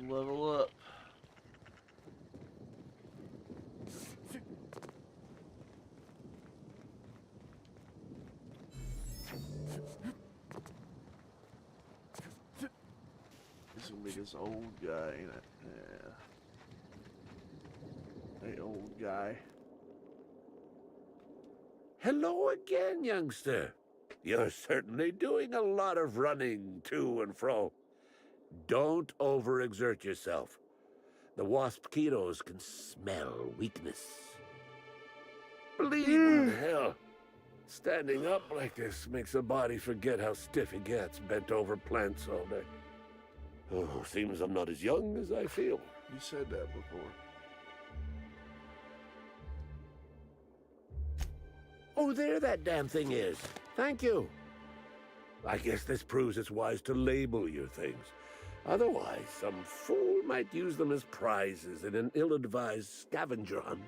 Level up. This is gonna be this old guy, ain't it? Yeah. Hey, old guy. Hello again, youngster. You're certainly doing a lot of running to and fro. Don't overexert yourself. The Waspkitos can smell weakness. Bleeding hell. Standing up like this makes a body forget how stiff he gets bent over plants all day. Oh, seems I'm not as young as I feel. You said that before. Oh, there that damn thing is. Thank you. I guess this proves it's wise to label your things. Otherwise, some fool might use them as prizes in an ill-advised scavenger hunt.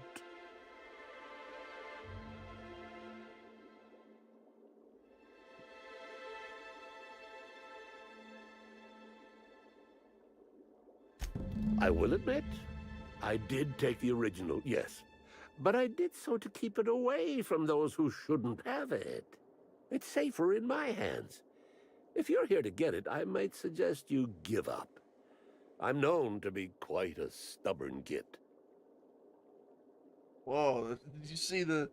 I will admit, I did take the original, yes. But I did so to keep it away from those who shouldn't have it. It's safer in my hands. If you're here to get it, I might suggest you give up. I'm known to be quite a stubborn git. Whoa, did you see the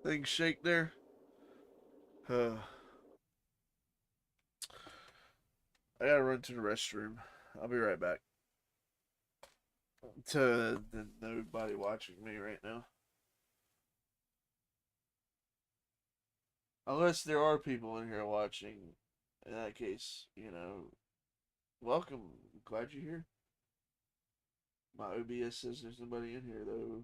thing shake there? I gotta run to the restroom. I'll be right back. To nobody watching me right now. Unless there are people in here watching. In that case, you know, welcome. Glad you're here. My OBS says there's nobody in here, though.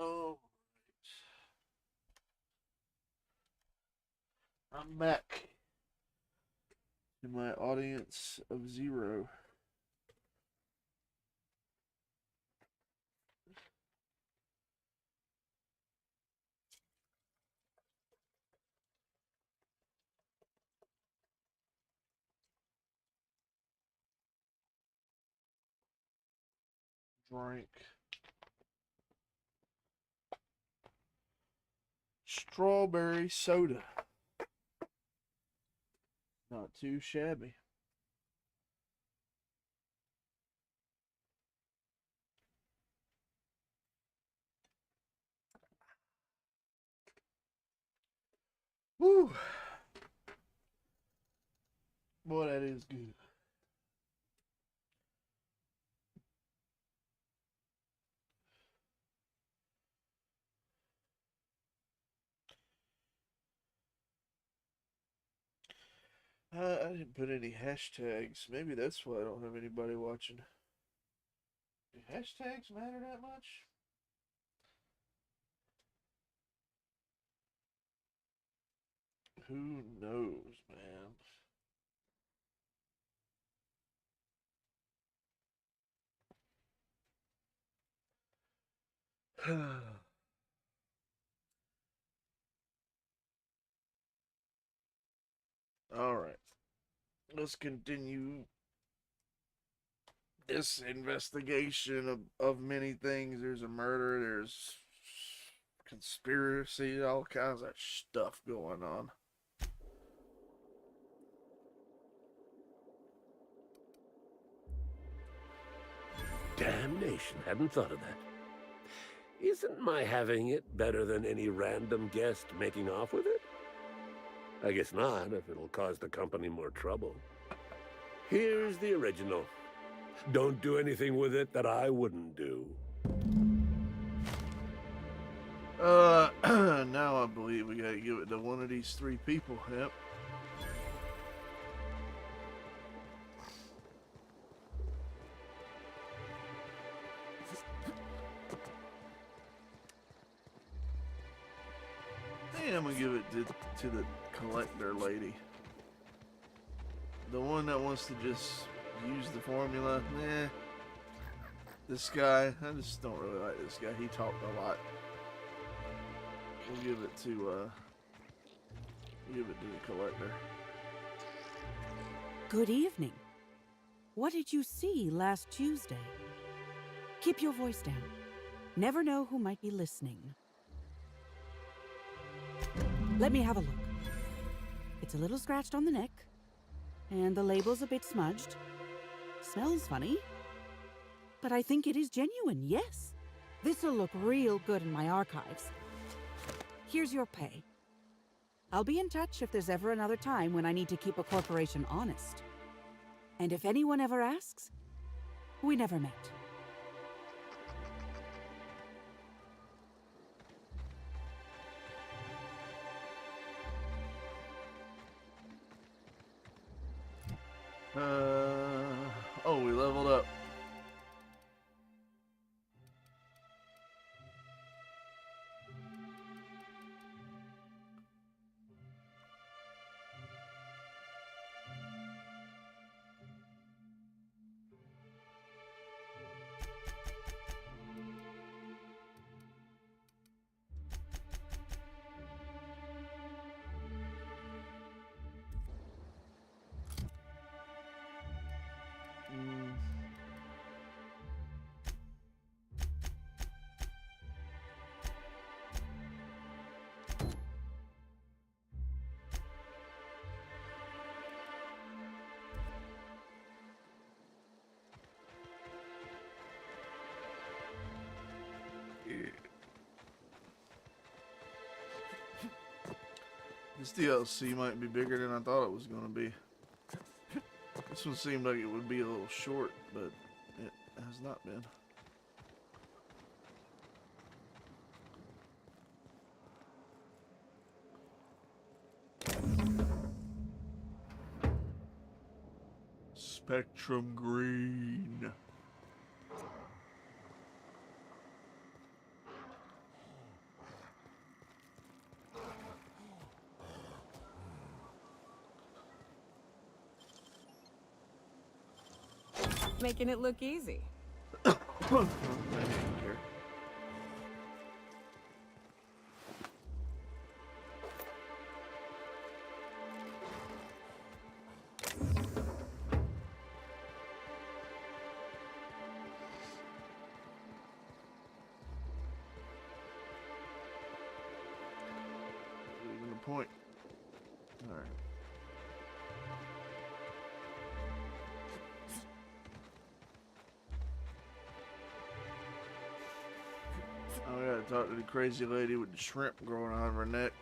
Oh, I'm back in my audience of 0. Drink. Strawberry soda. Not too shabby. Woo! Boy, that is good. I didn't put any hashtags. Maybe that's why I don't have anybody watching. Do hashtags matter that much? Who knows, man? All right. Let's continue this investigation of many things. There's a murder, there's conspiracy, all kinds of stuff going on. Damnation, hadn't thought of that. Isn't my having it better than any random guest making off with it? I guess not, if it'll cause the company more trouble. Here's the original. Don't do anything with it that I wouldn't do. Now I believe we gotta give it to one of these 3 people. Yep. And I'm gonna give it to the collector lady. The one that wants to just use the formula. Nah. This guy, I just don't really like this guy. He talked a lot. We'll give it to the collector. Good evening. What did you see last Tuesday? Keep your voice down. Never know who might be listening. Let me have a look. It's a little scratched on the neck, and the label's a bit smudged. Smells funny, but I think it is genuine, yes. This'll look real good in my archives. Here's your pay. I'll be in touch if there's ever another time when I need to keep a corporation honest. And if anyone ever asks, we never met. Oh, we leveled up. This DLC might be bigger than I thought it was going to be. This one seemed like it would be a little short, but it has not been. Spectrum Green. Making it look easy. I didn't care. Even the point. All right. Oh, I gotta talk to the crazy lady with the shrimp growing out of her neck.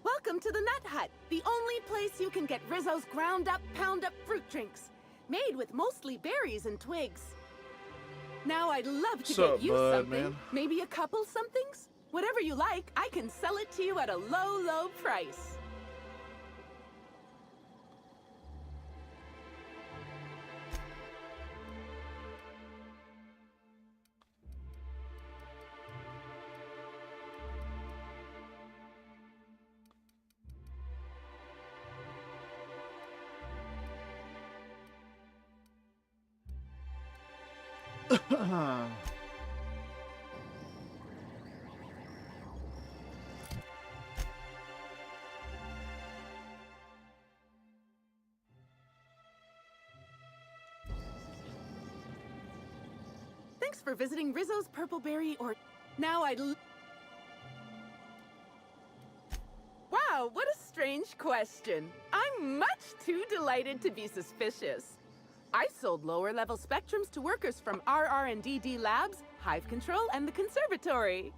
Welcome to the Nut Hut, the only place you can get Rizzo's ground-up, pound-up fruit drinks, made with mostly berries and twigs. Now I'd love to get you something, man? maybe a couple somethings? Whatever you like, I can sell it to you at a low, low price. Thanks for visiting Rizzo's Purpleberry or... Now I'd... Wow, what a strange question. I'm much too delighted to be suspicious. I sold lower-level spectrums to workers from RR&DD Labs, Hive Control, and the Conservatory.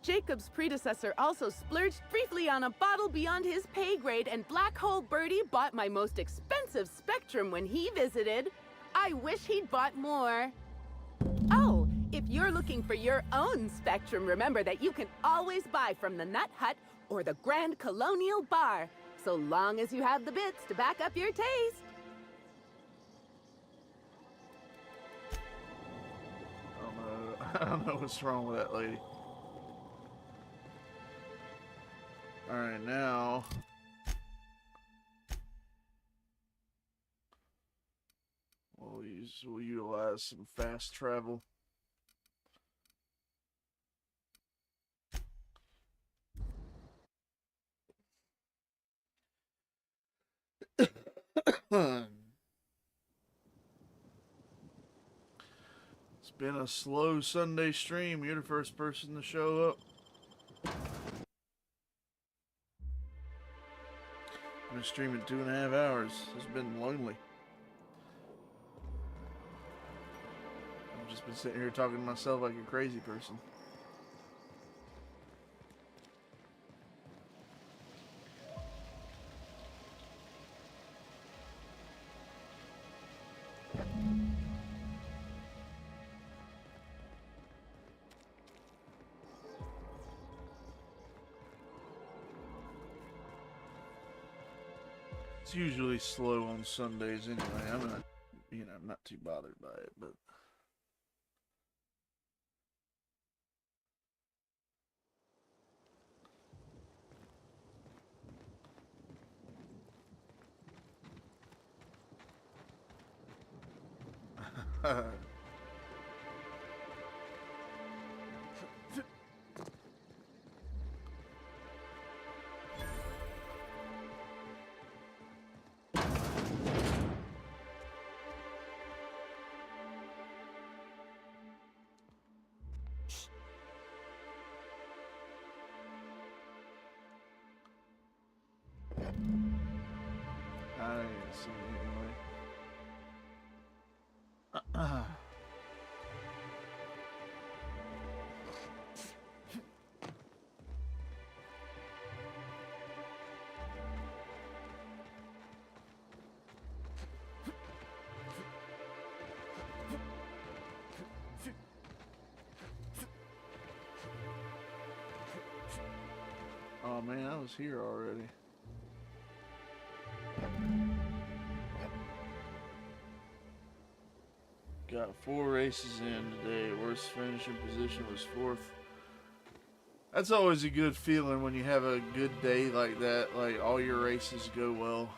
Jacob's predecessor also splurged briefly on a bottle beyond his pay grade, and Black Hole Birdie bought my most expensive spectrum when he visited. I wish he'd bought more. Oh, if you're looking for your own spectrum, remember that you can always buy from the Nut Hut or the Grand Colonial Bar, so long as you have the bits to back up your taste. I don't know what's wrong with that lady. Alright, now... We'll utilize some fast travel. It's been a slow Sunday stream. You're the first person to show up. I've been streaming 2.5 hours. It's been lonely. I've just been sitting here talking to myself like a crazy person. It's usually slow on Sundays anyway. I'm not, I'm not too bothered by it, but I didn't see it anyway. Oh man, I was here already. Got 4 races in today. Worst finishing position was 4th. That's always a good feeling when you have a good day like that. Like all your races go well.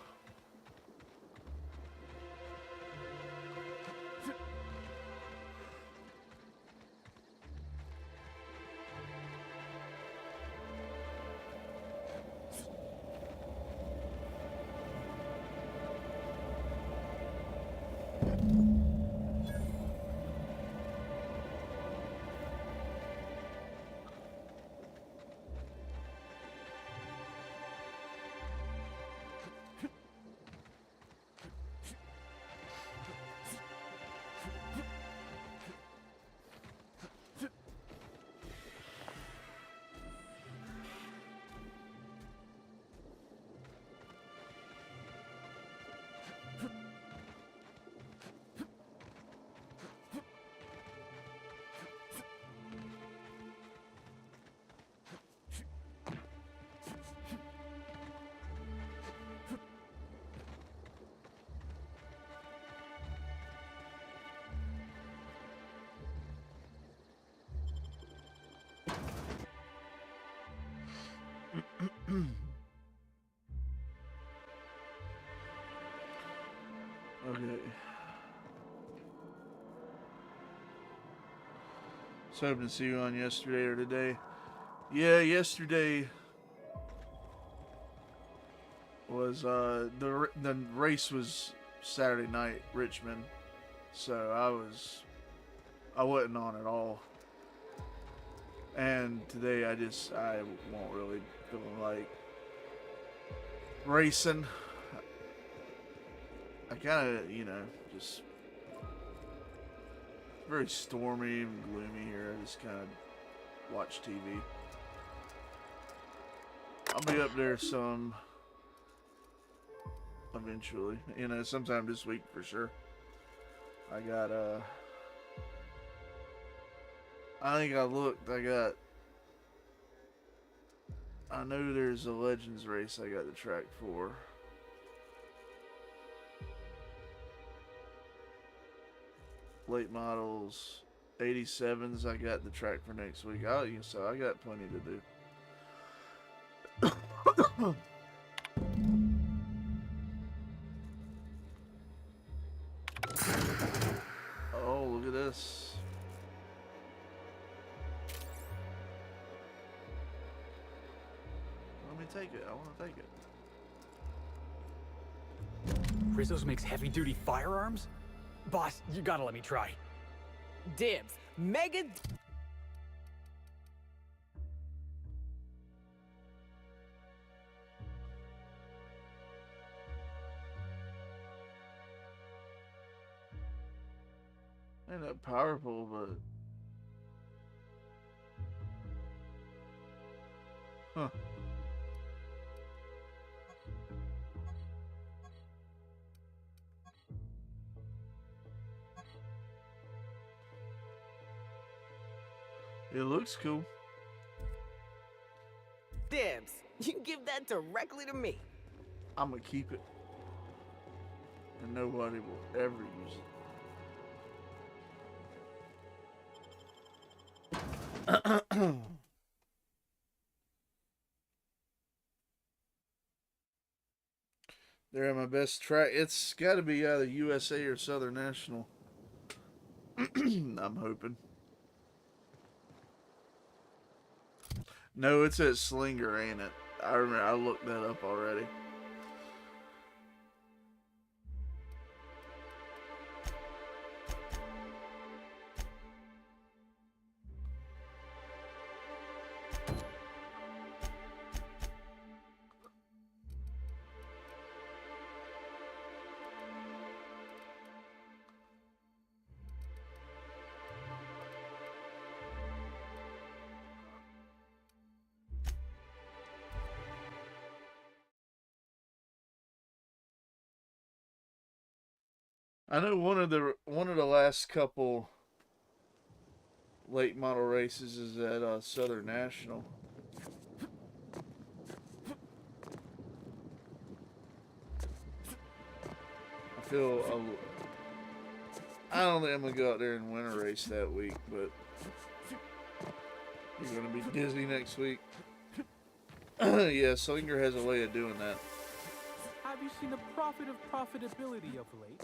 Okay. Was hoping to see you on yesterday or today. Yeah, yesterday was the race was Saturday night, Richmond. So I wasn't on at all. And today I won't really feeling like racing. I kind of, just very stormy and gloomy here. I just kind of watch TV. I'll be up there some eventually, sometime this week for sure. I got I think I looked. I know there's a Legends race I got the track for. Late models, 87s. I got the track for next week. So I got plenty to do. Oh, look at this. Let me take it. I want to take it. Rizzo's makes heavy-duty firearms? Boss, you gotta let me try. Dibs. Mega... Ain't that powerful, but... Huh. It looks cool. Dibs. You give that directly to me. I'm gonna keep it. And nobody will ever use it. They're my best track. It's got to be either USA or Southern National. I'm hoping. No, it's at Slinger, ain't it? I remember. I looked that up already. I know one of the last couple late model races is at Southern National. I don't think I'm gonna go out there and win a race that week, but you're gonna be dizzy next week. Yeah, Slinger has a way of doing that. Have you seen the profit of profitability of late?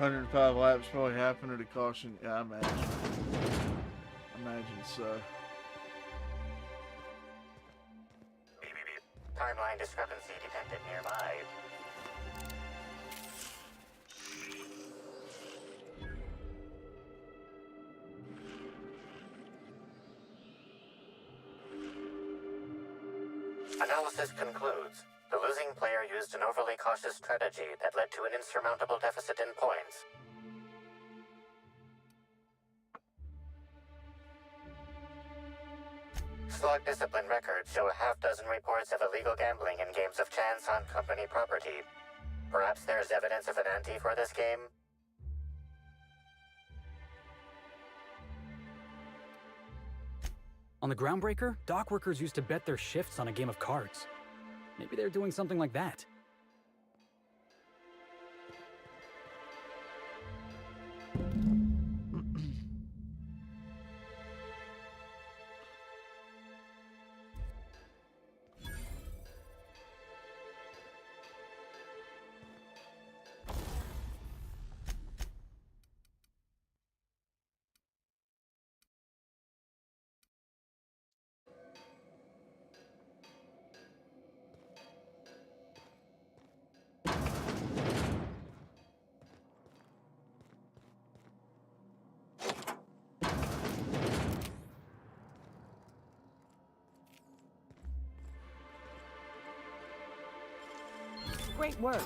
$105 laps, probably half under the caution. Yeah, I imagine. So. Timeline discrepancy detected nearby. Analysis concludes. The losing player used an overly cautious strategy that led to an insurmountable deficit in points. Slug discipline records show a half-dozen reports of illegal gambling in games of chance on company property. Perhaps there's evidence of an ante for this game? On the Groundbreaker, dock workers used to bet their shifts on a game of cards. Maybe they're doing something like that. Great work.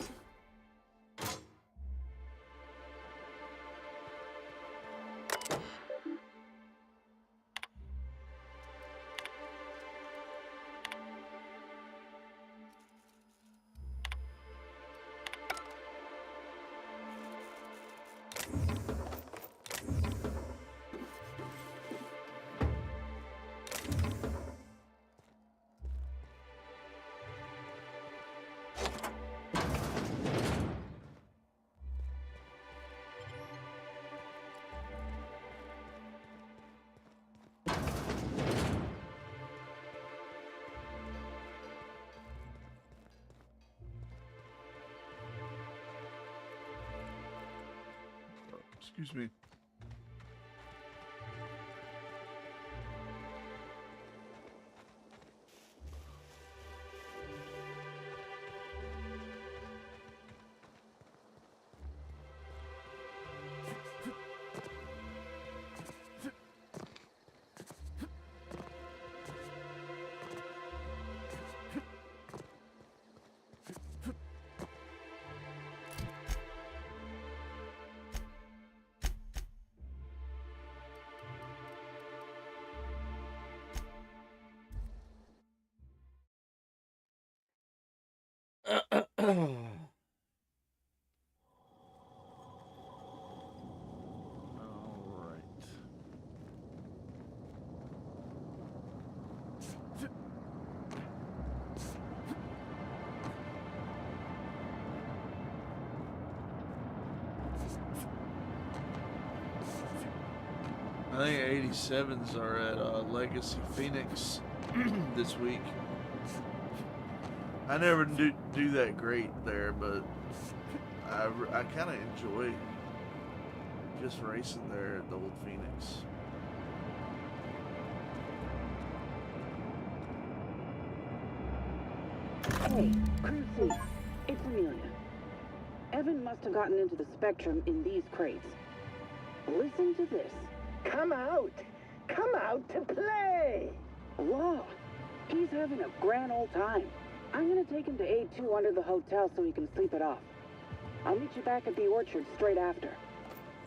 Excuse me. I think 87s are at Legacy Phoenix this week. I never do that great there, but I kind of enjoy just racing there at the old Phoenix. Hey, Crew C, it's Amelia. Evan must have gotten into the Spectrum in these crates. Listen to this. Come out! Come out to play! Wow, he's having a grand old time. I'm gonna take him to A2 under the hotel so he can sleep it off. I'll meet you back at the orchard straight after.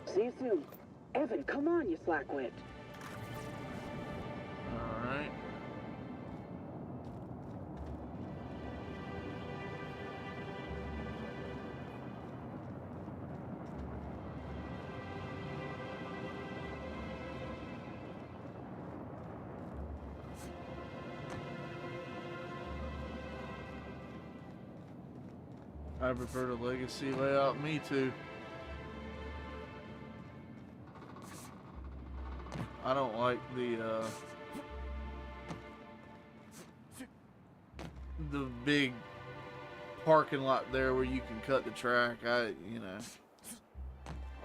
See you soon. Evan, come on, you slackwit. Alright. I prefer the Legacy layout. Me too. I don't like the big parking lot there where you can cut the track. I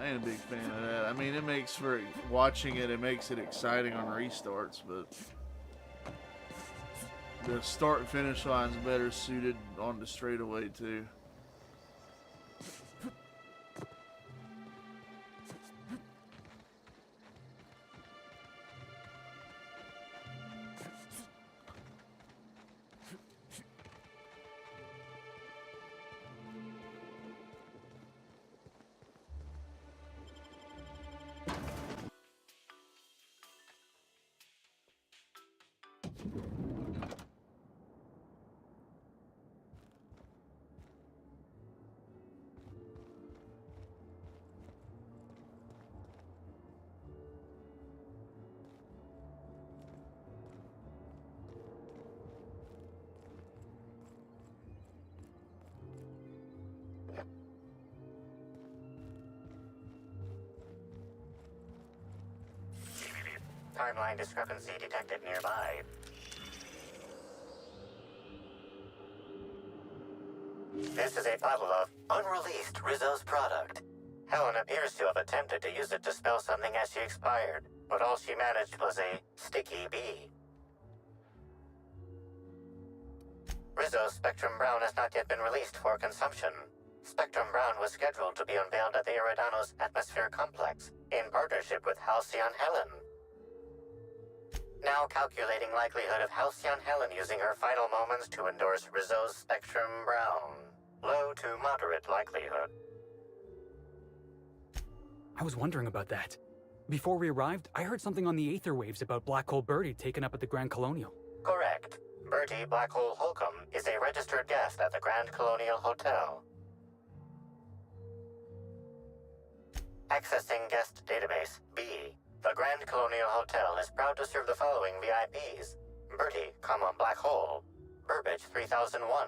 ain't a big fan of that. I mean, it makes for watching it. It makes it exciting on restarts, but the start and finish line's better suited on the straightaway too. Timeline discrepancy detected nearby. This is a bottle of unreleased Rizzo's product. Helen appears to have attempted to use it to spell something as she expired, but all she managed was a sticky bee. Rizzo's Spectrum Brown has not yet been released for consumption. Spectrum Brown was scheduled to be unveiled at the Eridanos Atmosphere Complex in partnership with Halcyon Helen. Now calculating likelihood of Halcyon Helen using her final moments to endorse Rizzo's Spectrum Brown. Low to moderate likelihood. I was wondering about that. Before we arrived, I heard something on the aether waves about Black Hole Birdie taken up at the Grand Colonial. Correct. Bertie Black Hole Holcomb is a registered guest at the Grand Colonial Hotel. Accessing guest database, B. The Grand Colonial Hotel is proud to serve the following VIPs. Bertie, Black Hole. Burbage 3001.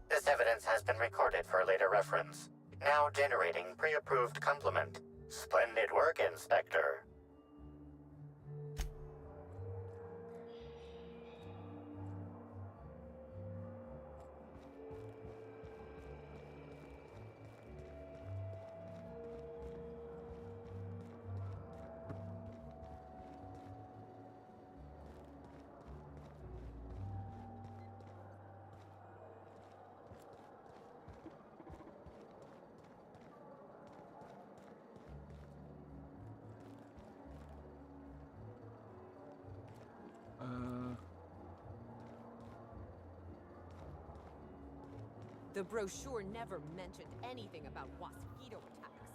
This evidence has been recorded for later reference. Now generating pre-approved compliment. Splendid work, Inspector. The brochure never mentioned anything about Waspito attacks.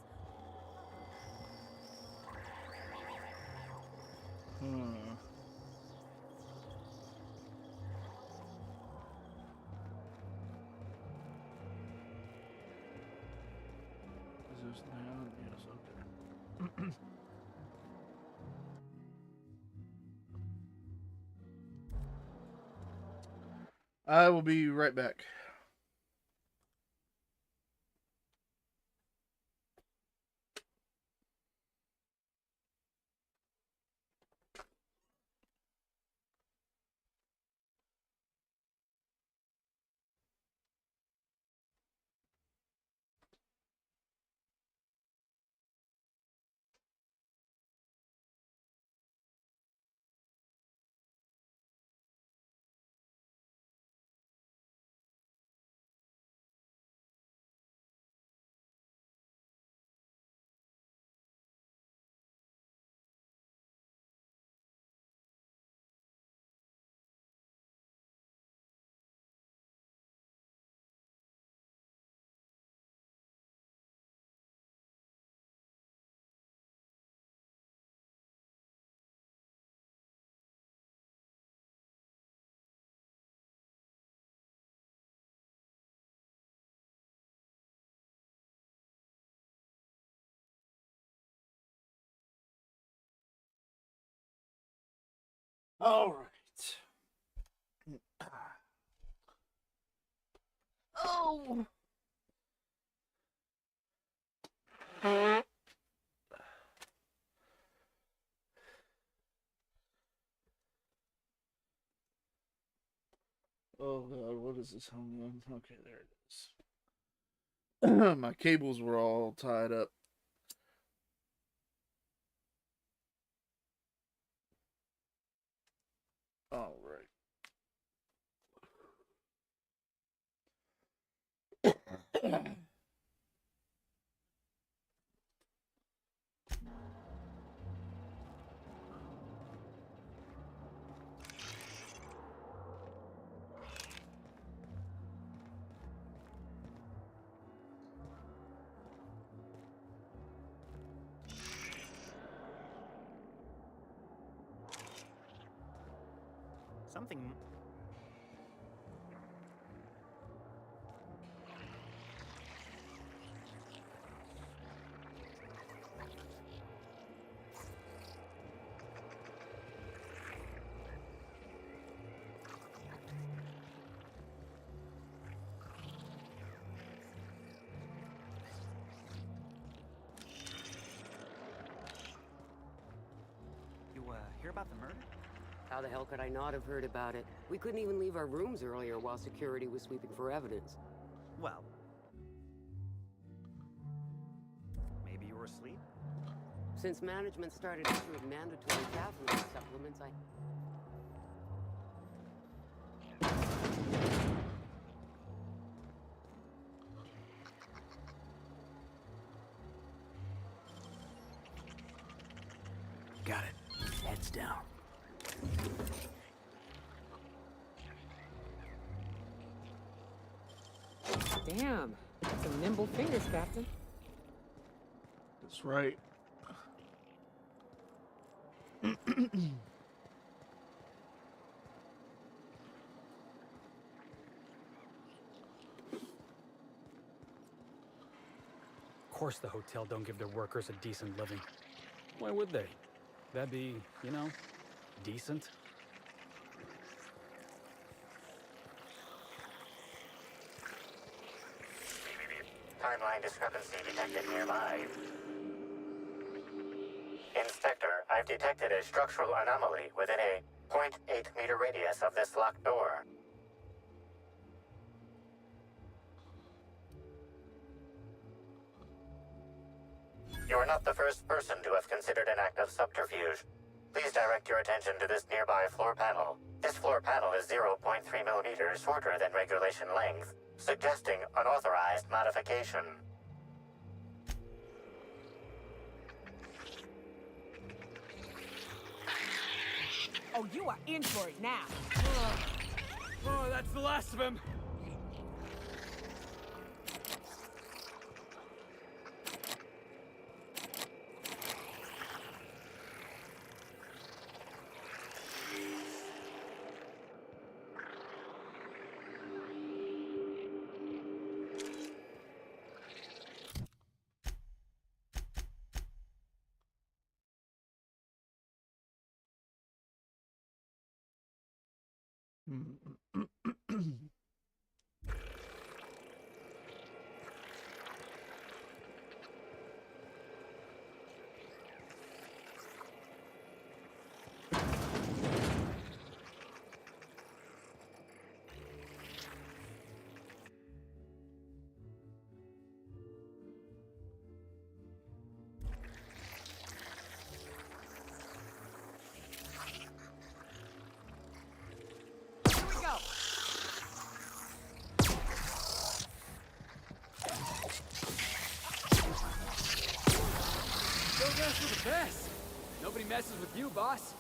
Is this down? Yes, okay. I will be right back. All right. Oh. Oh God, what is this hung on? Okay, there it is. My cables were all tied up. All right. Something. You hear about the murder? How the hell could I not have heard about it? We couldn't even leave our rooms earlier while security was sweeping for evidence. Well, maybe you were asleep? Since management started issuing mandatory caffeine supplements, Got it. Heads down. Damn, some nimble fingers, Captain. That's right. Of course the hotel don't give their workers a decent living. Why would they? That'd be, you know, decent. Timeline discrepancy detected nearby. Inspector, I've detected a structural anomaly within a 0.8-meter radius of this locked door. You are not the first person to have considered an act of subterfuge. Please direct your attention to this nearby floor panel. This floor panel is 0.3 millimeters shorter than regulation length, suggesting unauthorized modification. Oh, you are in for it now. Oh, that's the last of him. The best. Nobody messes with you, boss.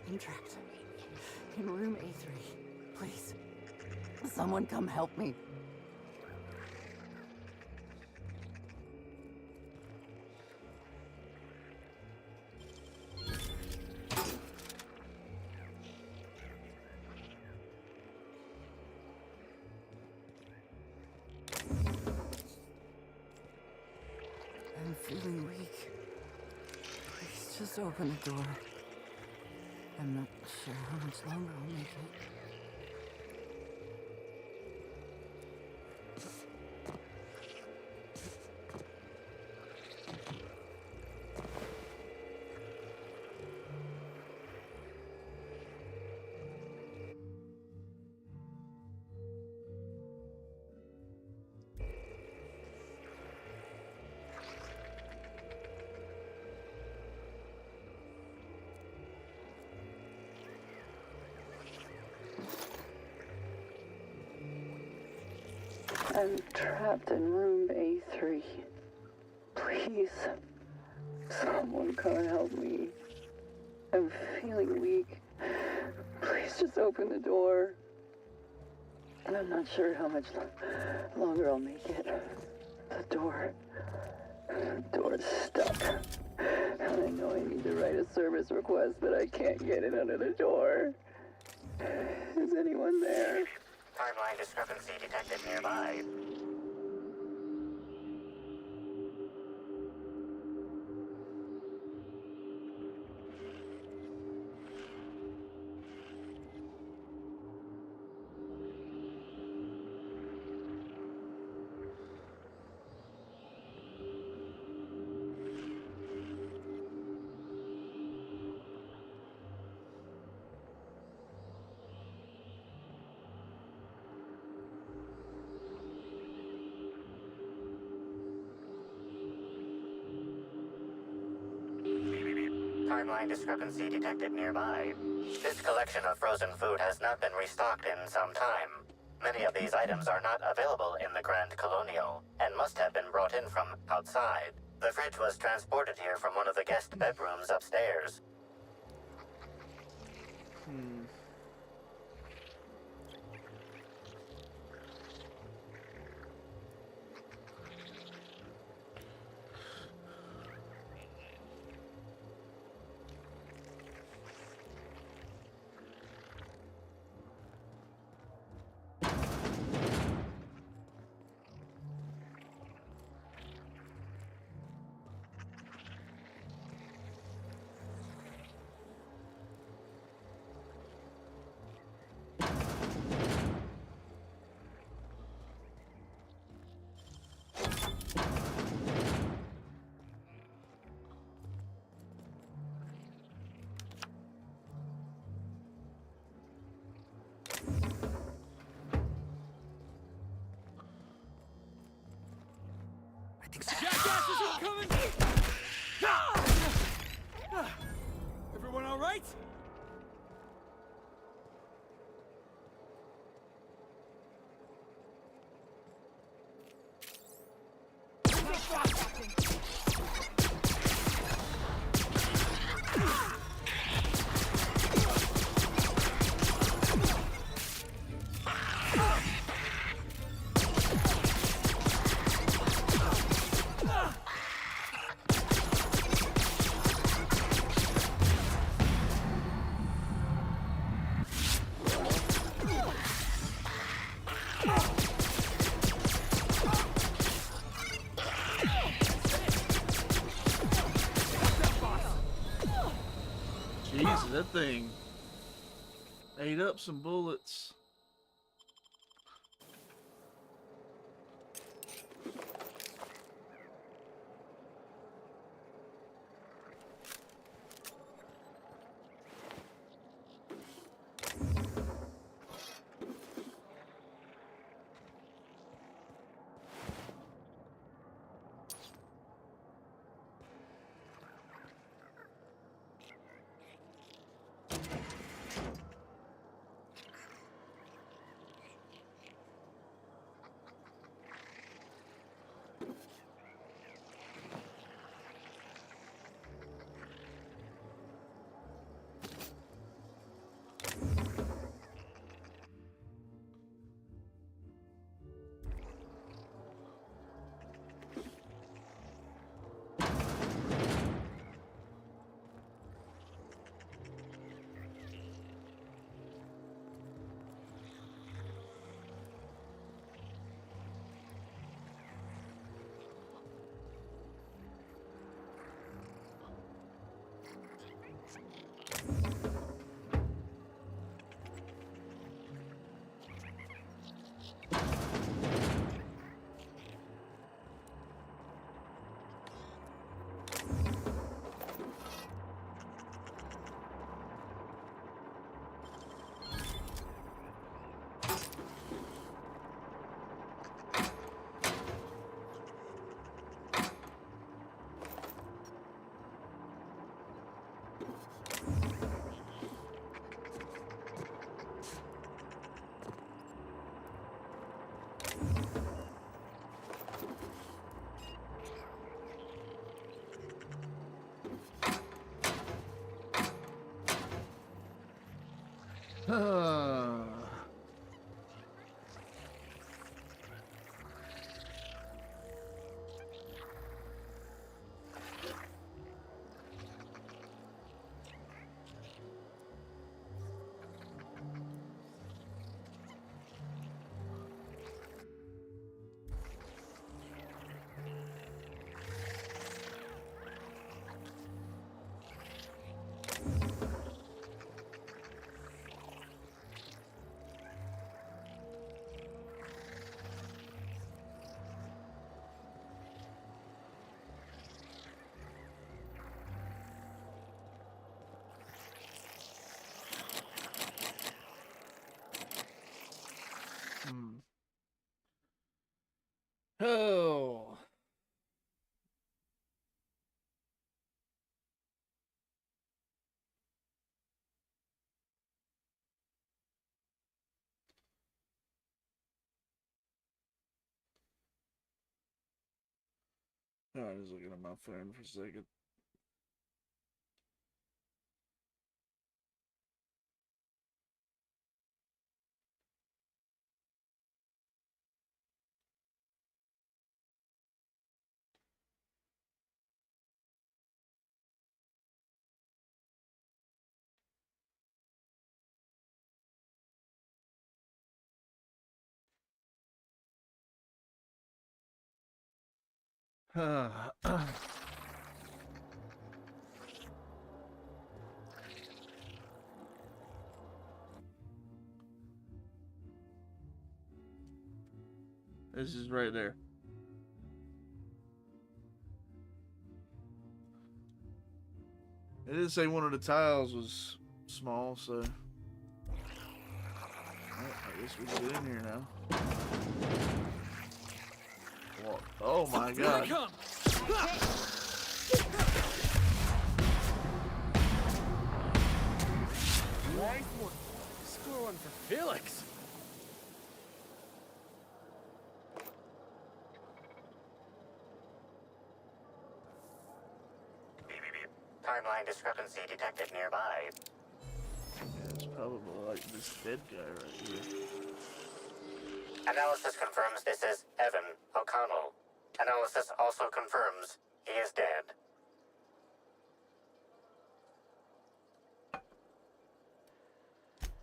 I'm trapped in room A3. Please, someone come help me. I'm feeling weak. Please just open the door. I'm not sure how much longer I'll make it. I'm trapped in room A3. Please, someone come help me. I'm feeling weak. Please just open the door. I'm not sure how much longer I'll make it. The door's stuck. I know I need to write a service request, but I can't get it under the door. Is anyone there? Timeline discrepancy detected nearby. Timeline discrepancy detected nearby. This collection of frozen food has not been restocked in some time. Many of these items are not available in the Grand Colonial, and must have been brought in from outside. The fridge was transported here from one of the guest bedrooms upstairs. Jackasses are coming! Everyone all right? Jesus, that thing ate up some bullets. Oh. I was looking at my phone for a second. This is right there. It didn't say one of the tiles was small, so I guess we get in here now. What? Oh my god. Nice one. Score one for Felix. Timeline discrepancy detected nearby. Yeah, it's probably like this Fed guy right here. Analysis confirms this is Evan O'Connell. Analysis also confirms he is dead.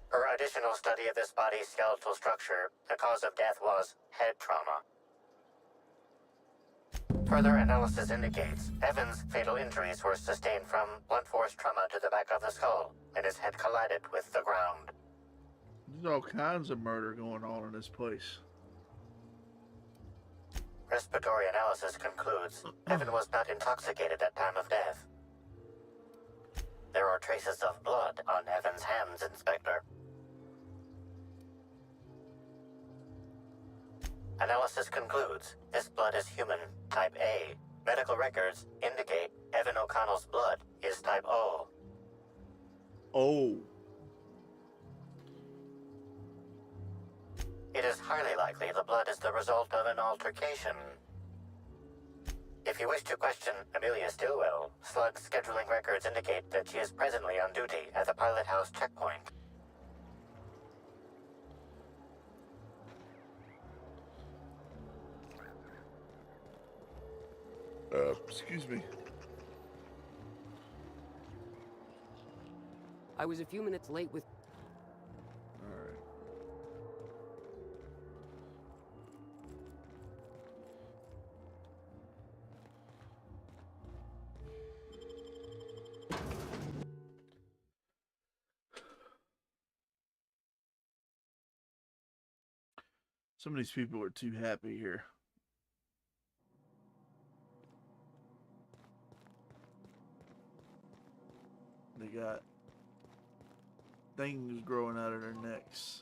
Per additional study of this body's skeletal structure, the cause of death was head trauma. Further analysis indicates Evan's fatal injuries were sustained from blunt force trauma to the back of the skull, and his head collided with the ground. There's all kinds of murder going on in this place. Respiratory analysis concludes Evan was not intoxicated at time of death. There are traces of blood on Evan's hands, Inspector. Analysis concludes this blood is human, type A. Medical records indicate Evan O'Connell's blood is type O. Oh. It is highly likely the blood is the result of an altercation. If you wish to question Amelia Stillwell, Slug's scheduling records indicate that she is presently on duty at the Pilot House checkpoint. Excuse me. I was a few minutes late with... Alright. Some of these people are too happy here. They got things growing out of their necks,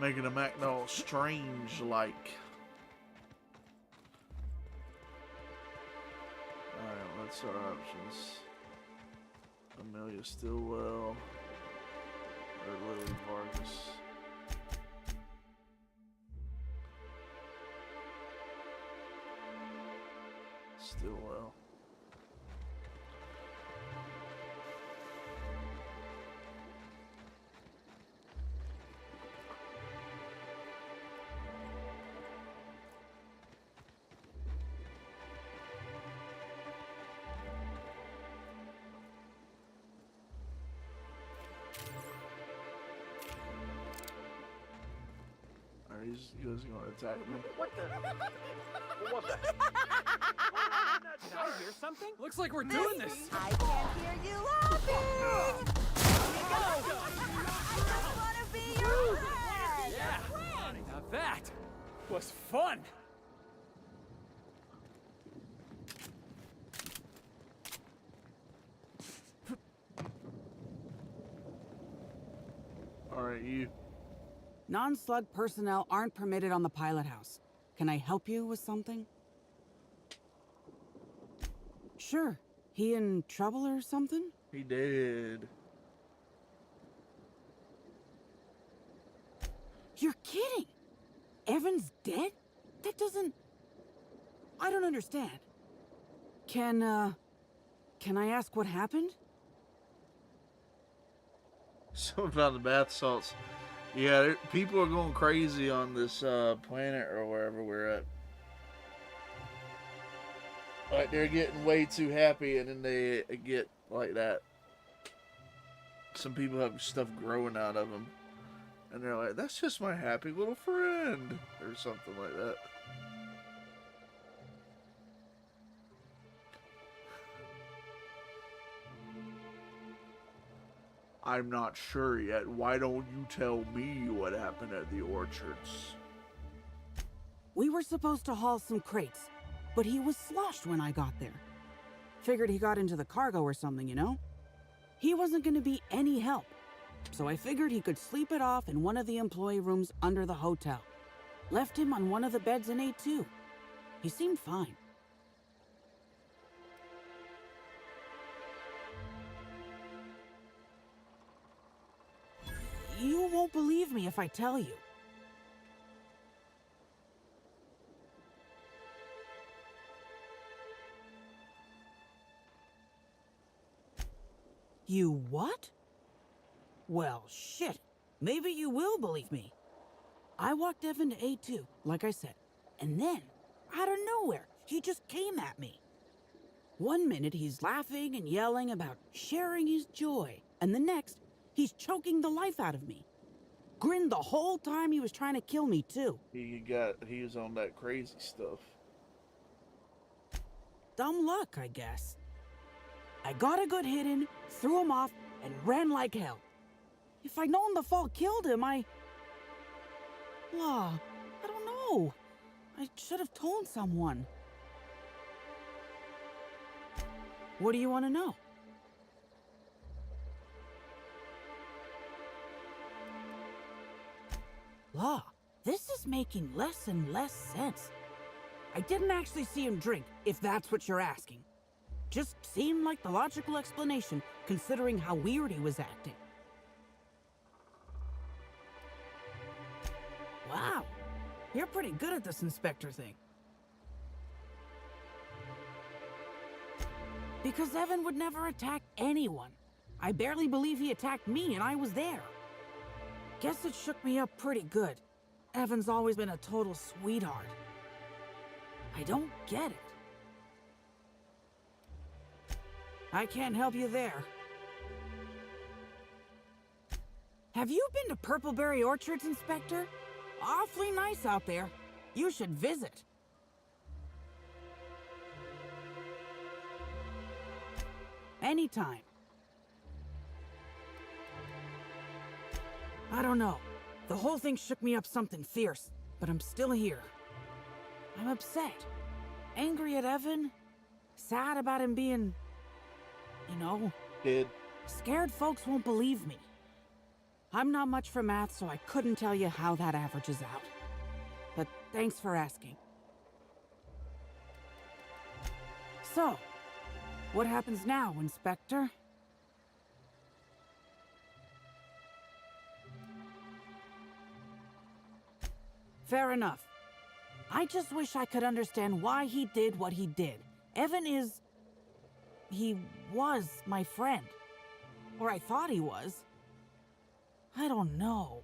making them act all strange-like. Alright, what's our options? Amelia Stillwell or Lily Vargas. Stillwell. he was going to attack me. What the? What the? Did I hear something? Looks like we're doing this. I can't hear you laughing! I just want to be your friend! Yeah. Now that was fun. Alright, you. Non-slug personnel aren't permitted on the pilot house. Can I help you with something? Sure. He in trouble or something? He did. You're kidding! Evan's dead? That doesn't... I don't understand. Can I ask what happened? Something about the bath salts. Yeah, people are going crazy on this planet or wherever we're at. Like, they're getting way too happy and then they get like that. Some people have stuff growing out of them. And they're like, that's just my happy little friend. Or something like that. I'm not sure yet. Why don't you tell me what happened at the orchards? We were supposed to haul some crates, but he was sloshed when I got there. Figured he got into the cargo or something, you know? He wasn't going to be any help, so I figured he could sleep it off in one of the employee rooms under the hotel. Left him on one of the beds in A2. He seemed fine. You won't believe me if I tell you. You what? Well, shit. Maybe you will believe me. I walked Evan to A2, like I said, and then, out of nowhere, he just came at me. One minute he's laughing and yelling about sharing his joy, and the next, he's choking the life out of me. Grinned the whole time he was trying to kill me, too. He was on that crazy stuff. Dumb luck, I guess. I got a good hit in, threw him off, and ran like hell. If I'd known the fall killed him, I don't know. I should have told someone. What do you want to know? Law, this is making less and less sense. I didn't actually see him drink, if that's what you're asking. Just seemed like the logical explanation, considering how weird he was acting. Wow, you're pretty good at this inspector thing. Because Evan would never attack anyone. I barely believe he attacked me and I was there. Guess it shook me up pretty good. Evan's always been a total sweetheart. I don't get it. I can't help you there. Have you been to Purpleberry Orchards, Inspector? Awfully nice out there. You should visit. Anytime. I don't know. The whole thing shook me up something fierce, but I'm still here. I'm upset. Angry at Evan. Sad about him being, you know, dead. Scared folks won't believe me. I'm not much for math, so I couldn't tell you how that averages out. But thanks for asking. So, what happens now, Inspector? Fair enough. I just wish I could understand why he did what he did. Evan is... he was my friend. Or I thought he was. I don't know.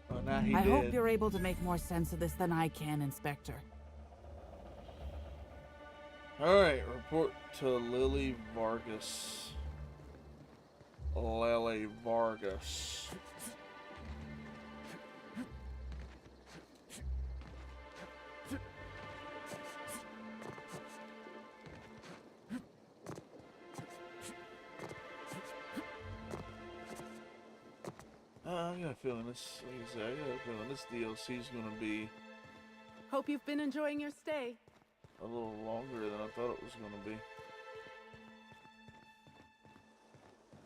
Well, now he I did. hope you're able to make more sense of this than I can, Inspector. Alright, report to Lily Vargas. Lily Vargas. I got a feeling this, like I said, I got a feeling this DLC is gonna be Hope you've been enjoying your stay. a little longer than I thought it was gonna be.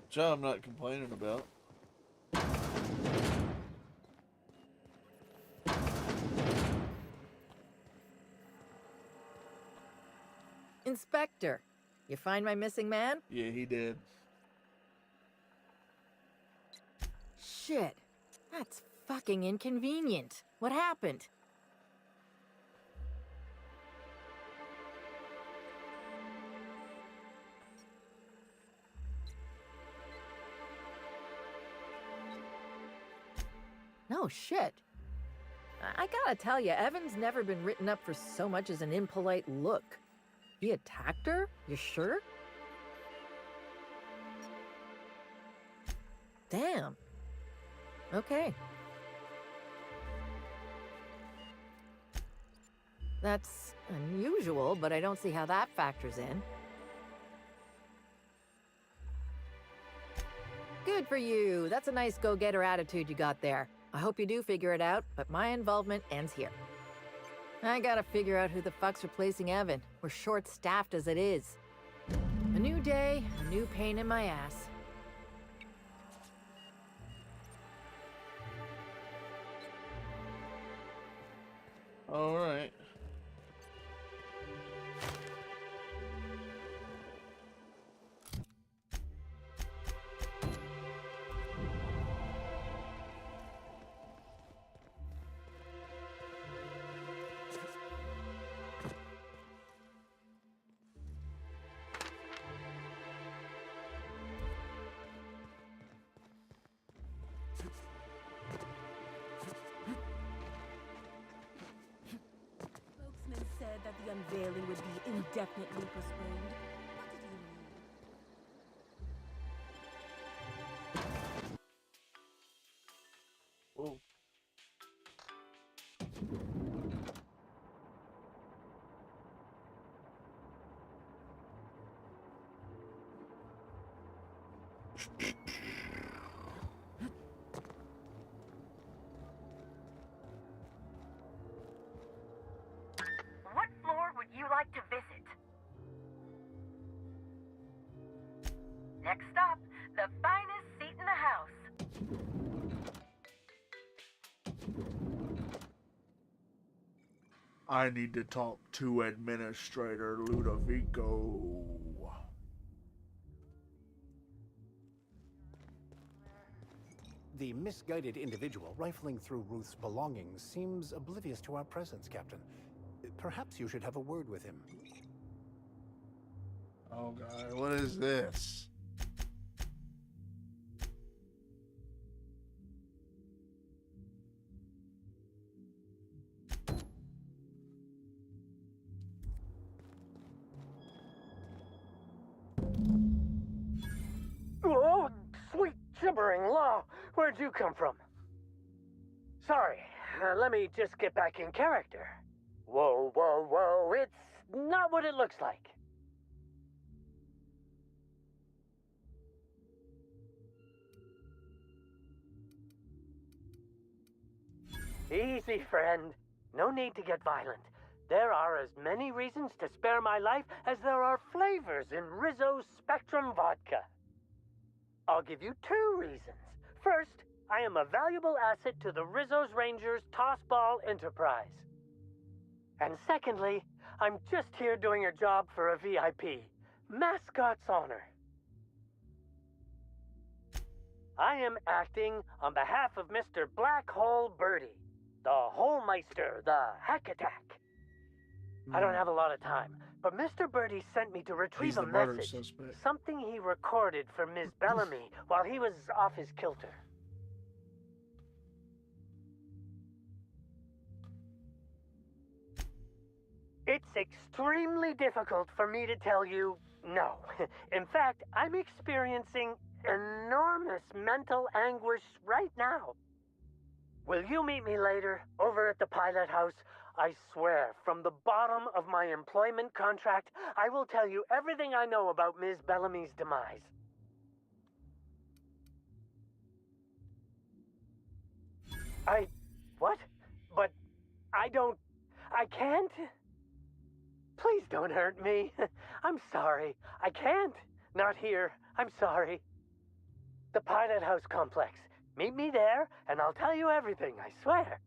Which I'm not complaining about. Inspector, you find my missing man? Yeah, he did. Shit. That's fucking inconvenient. What happened? No shit. I gotta tell you, Evan's never been written up for so much as an impolite look. He attacked her? You sure? Damn. Okay. That's unusual, but I don't see how that factors in. Good for you. That's a nice go-getter attitude you got there. I hope you do figure it out, but my involvement ends here. I gotta figure out who the fuck's replacing Evan. We're short-staffed as it is. A new day, a new pain in my ass. All right. Spokesman said that the unveiling would be indefinitely postponed. What did he mean? Oh. What floor would you like to visit? Next stop, the finest seat in the house. I need to talk to Administrator Ludovico. The misguided individual rifling through Ruth's belongings seems oblivious to our presence, Captain. Perhaps you should have a word with him. Oh god, what is this? Oh, sweet gibbering law! Where'd you come from? Sorry, let me just get back in character. Whoa, whoa, whoa, it's not what it looks like. Easy, friend. No need to get violent. There are as many reasons to spare my life as there are flavors in Rizzo's Spectrum Vodka. I'll give you 2 reasons. First, I am a valuable asset to the Rizzo's Rangers Tossball Enterprise. And secondly, I'm just here doing a job for a VIP. Mascot's honor. I am acting on behalf of Mr. Black Hole Birdie, the Holmeister, the Hack Attack. I don't have a lot of time, but Mr. Birdie sent me to retrieve He's a the murder message. suspect. Something he recorded for Ms. Bellamy while he was off his kilter. It's extremely difficult for me to tell you no. In fact, I'm experiencing enormous mental anguish right now. Will you meet me later, over at the pilot house? I swear, from the bottom of my employment contract, I will tell you everything I know about Ms. Bellamy's demise. What? But I don't... I can't? Please don't hurt me. I'm sorry. I can't. Not here. I'm sorry. The Pilot House complex. Meet me there, and I'll tell you everything, I swear.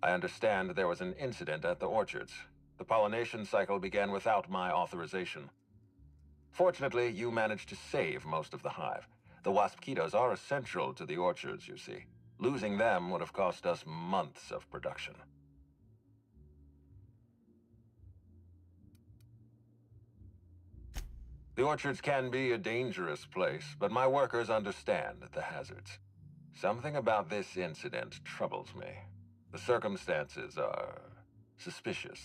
I understand there was an incident at the orchards. The pollination cycle began without my authorization. Fortunately, you managed to save most of the hive. The Waspkitos are essential to the orchards, you see. Losing them would have cost us months of production. The orchards can be a dangerous place, but my workers understand the hazards. Something about this incident troubles me. The circumstances are suspicious.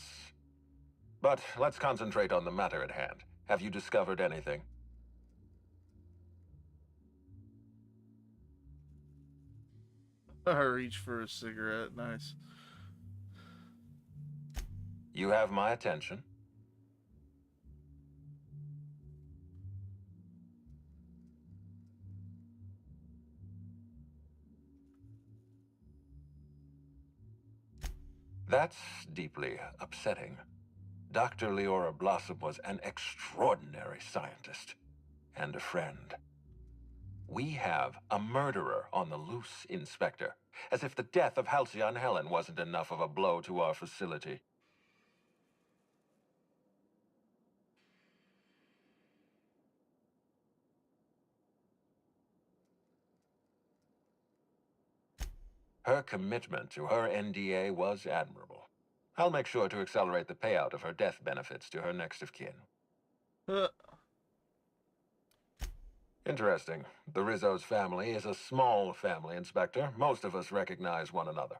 But let's concentrate on the matter at hand. Have you discovered anything? I reach for a cigarette. Nice. You have my attention. That's deeply upsetting. Dr. Leora Blossom was an extraordinary scientist and a friend. We have a murderer on the loose, Inspector, as if the death of Halcyon Helen wasn't enough of a blow to our facility. Her commitment to her NDA was admirable. I'll make sure to accelerate the payout of her death benefits to her next of kin. Interesting. The Rizzo's family is a small family, Inspector. Most of us recognize one another.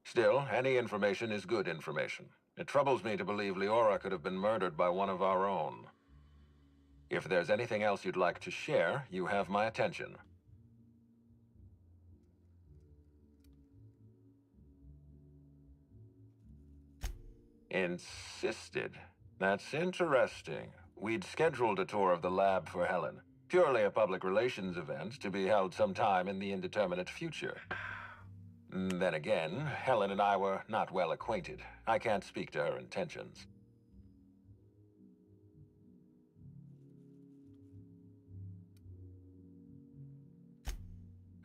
Still, any information is good information. It troubles me to believe Leora could have been murdered by one of our own. If there's anything else you'd like to share, you have my attention. Insisted. That's interesting. We'd scheduled a tour of the lab for Helen. Purely a public relations event to be held sometime in the indeterminate future. Then again, Helen and I were not well acquainted. I can't speak to her intentions.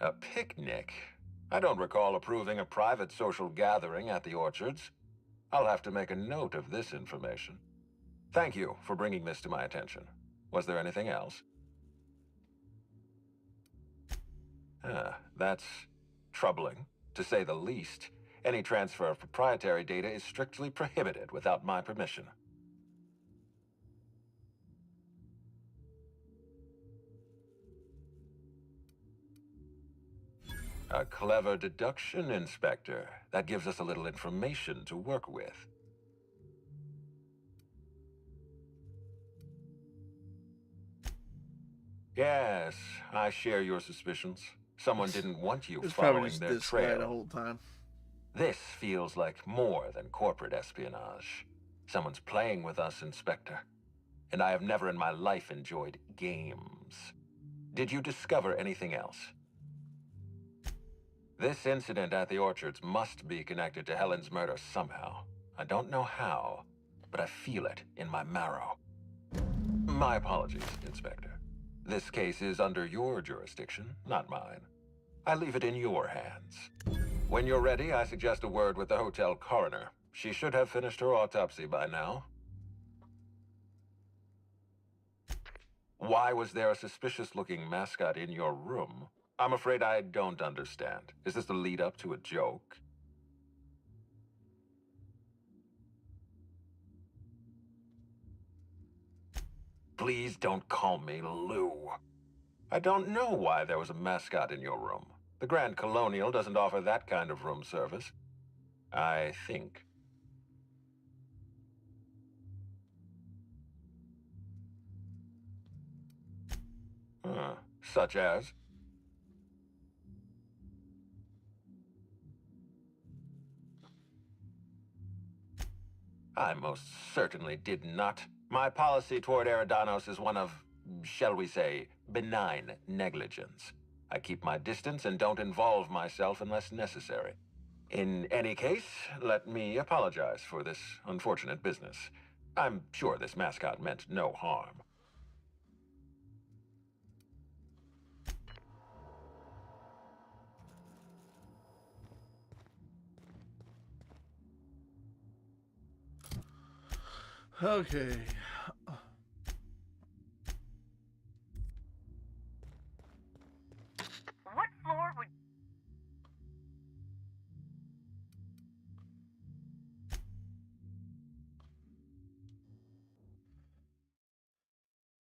A picnic? I don't recall approving a private social gathering at the orchards. I'll have to make a note of this information. Thank you for bringing this to my attention. Was there anything else? That's troubling, to say the least. Any transfer of proprietary data is strictly prohibited without my permission. A clever deduction, Inspector. That gives us a little information to work with. Yes, I share your suspicions. Someone didn't want you It's probably following just their this guy trail. the whole time. This feels like more than corporate espionage. Someone's playing with us, Inspector. And I have never in my life enjoyed games. Did you discover anything else? This incident at the orchards must be connected to Helen's murder somehow. I don't know how, but I feel it in my marrow. My apologies, Inspector. This case is under your jurisdiction, not mine. I leave it in your hands. When you're ready, I suggest a word with the hotel coroner. She should have finished her autopsy by now. Why was there a suspicious-looking mascot in your room? I'm afraid I don't understand. Is this the lead-up to a joke? Please don't call me Lou. I don't know why there was a mascot in your room. The Grand Colonial doesn't offer that kind of room service. I think. Such as? I most certainly did not. My policy toward Eridanos is one of, shall we say, benign negligence. I keep my distance and don't involve myself unless necessary. In any case, let me apologize for this unfortunate business. I'm sure this mascot meant no harm. Okay. What floor would...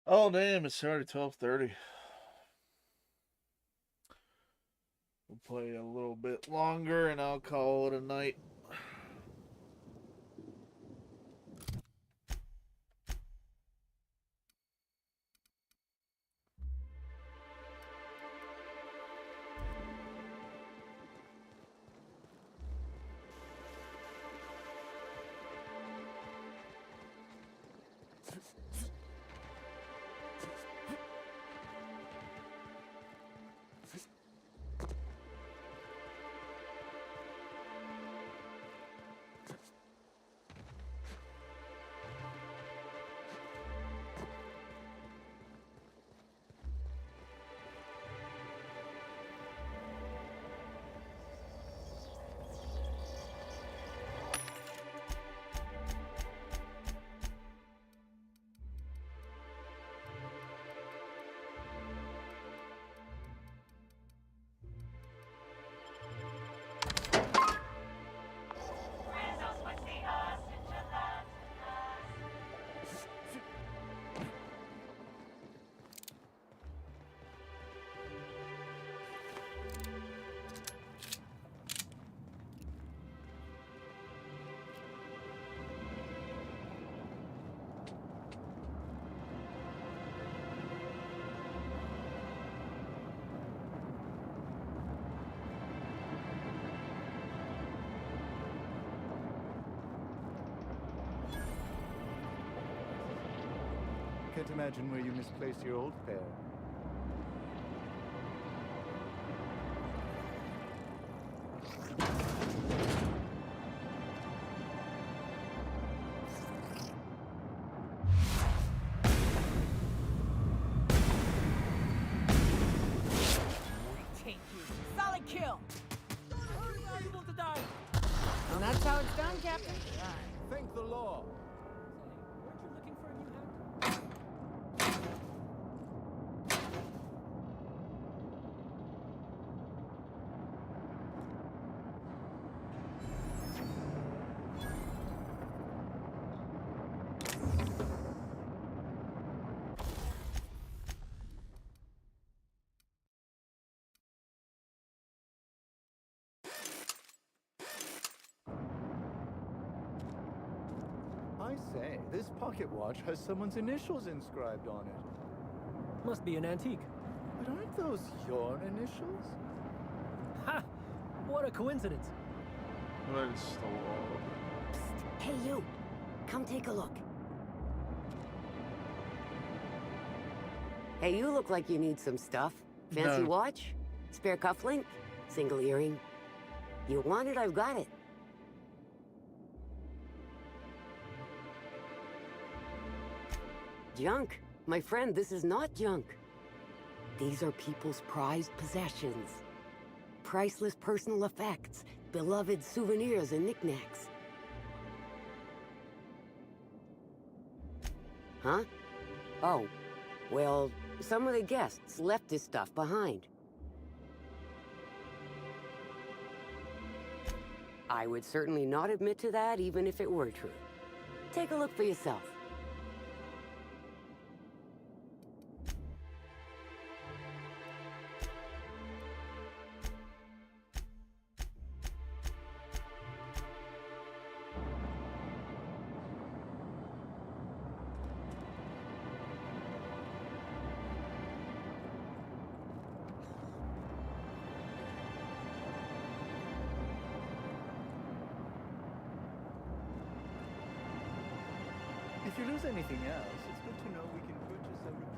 Oh damn, it's already 12:30. We'll play a little bit longer and I'll call it a night. Can't imagine where you misplaced your old pair. Take you. Solid kill. Able to die. And that's how it's done, Captain. Thank the law. Weren't you looking for a new hat? I say, this pocket watch has someone's initials inscribed on it. Must be an antique. But aren't those your initials? Ha! What a coincidence. Against the wall. Hey, you. Come take a look. Hey, you look like you need some stuff. Fancy No. watch? Spare cufflink? Single earring? You want it, I've got it. Junk. My friend, this is not junk. These are people's prized possessions. Priceless personal effects, beloved souvenirs and knickknacks. Huh? Oh, well, some of the guests left this stuff behind. I would certainly not admit to that, even if it were true. Take a look for yourself. If you lose anything else, it's good to know we can purchase a...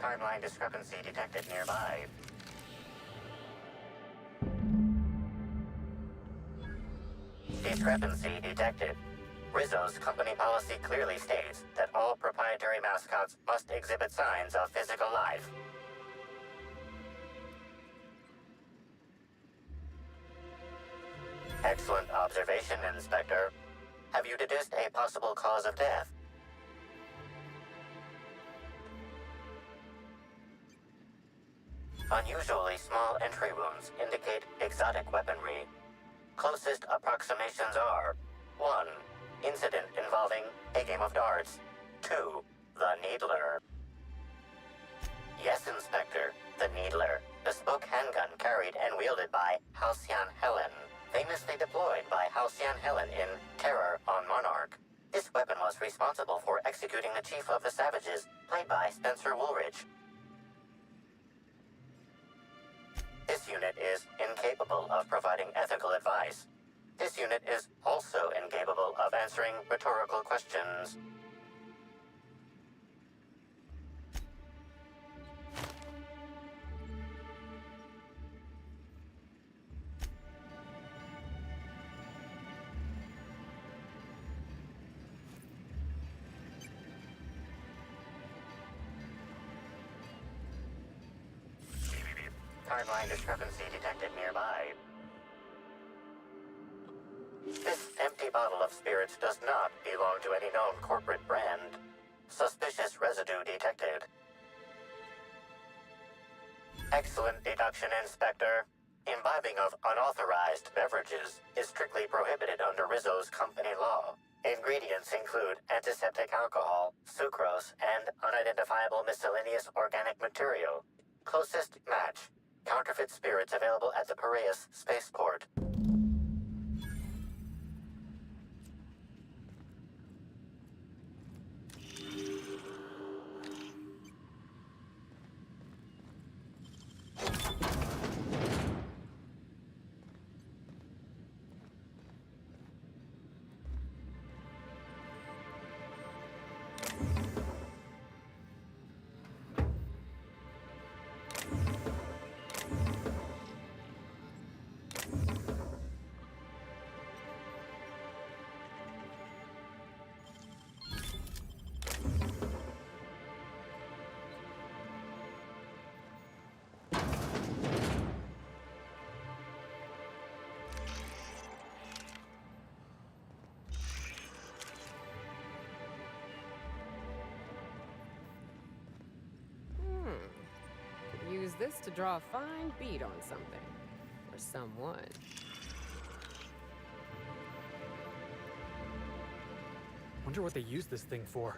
Timeline discrepancy detected nearby. Discrepancy detected. Rizzo's company policy clearly states that all proprietary mascots must exhibit signs of physical life. Excellent observation, Inspector. Have you deduced a possible cause of death? Unusually small entry wounds indicate exotic weaponry. Closest approximations are 1. Incident involving a game of darts. 2. The Needler. Yes, Inspector. The Needler. Bespoke handgun carried and wielded by Halcyon Helen. Famously deployed by Halcyon Helen in Terror on Monarch. This weapon was responsible for executing the Chief of the Savages, played by Spencer Woolridge. This unit is incapable of providing ethical advice. This unit is also incapable of answering rhetorical questions. Timeline discrepancy detected nearby. This empty bottle of spirits does not belong to any known corporate brand. Suspicious residue detected. Excellent deduction, Inspector. Imbibing of unauthorized beverages is strictly prohibited under Rizzo's company law. Ingredients include antiseptic alcohol, sucrose, and unidentifiable miscellaneous organic material. Closest match. Counterfeit spirits available at the Piraeus spaceport. this to draw a fine bead on something. Or someone. Wonder what they use this thing for.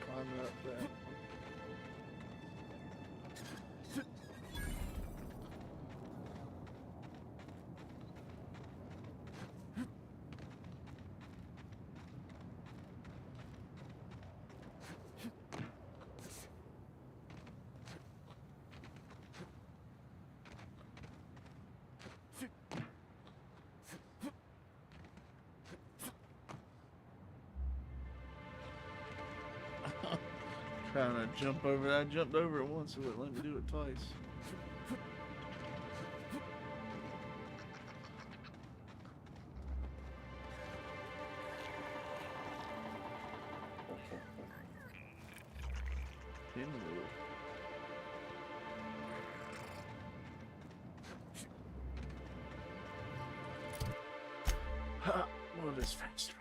Climbing up that. Trying to jump over it. I jumped over it once, so it wouldn't let me do it twice. Pinwheel. Ha! Well, it is faster.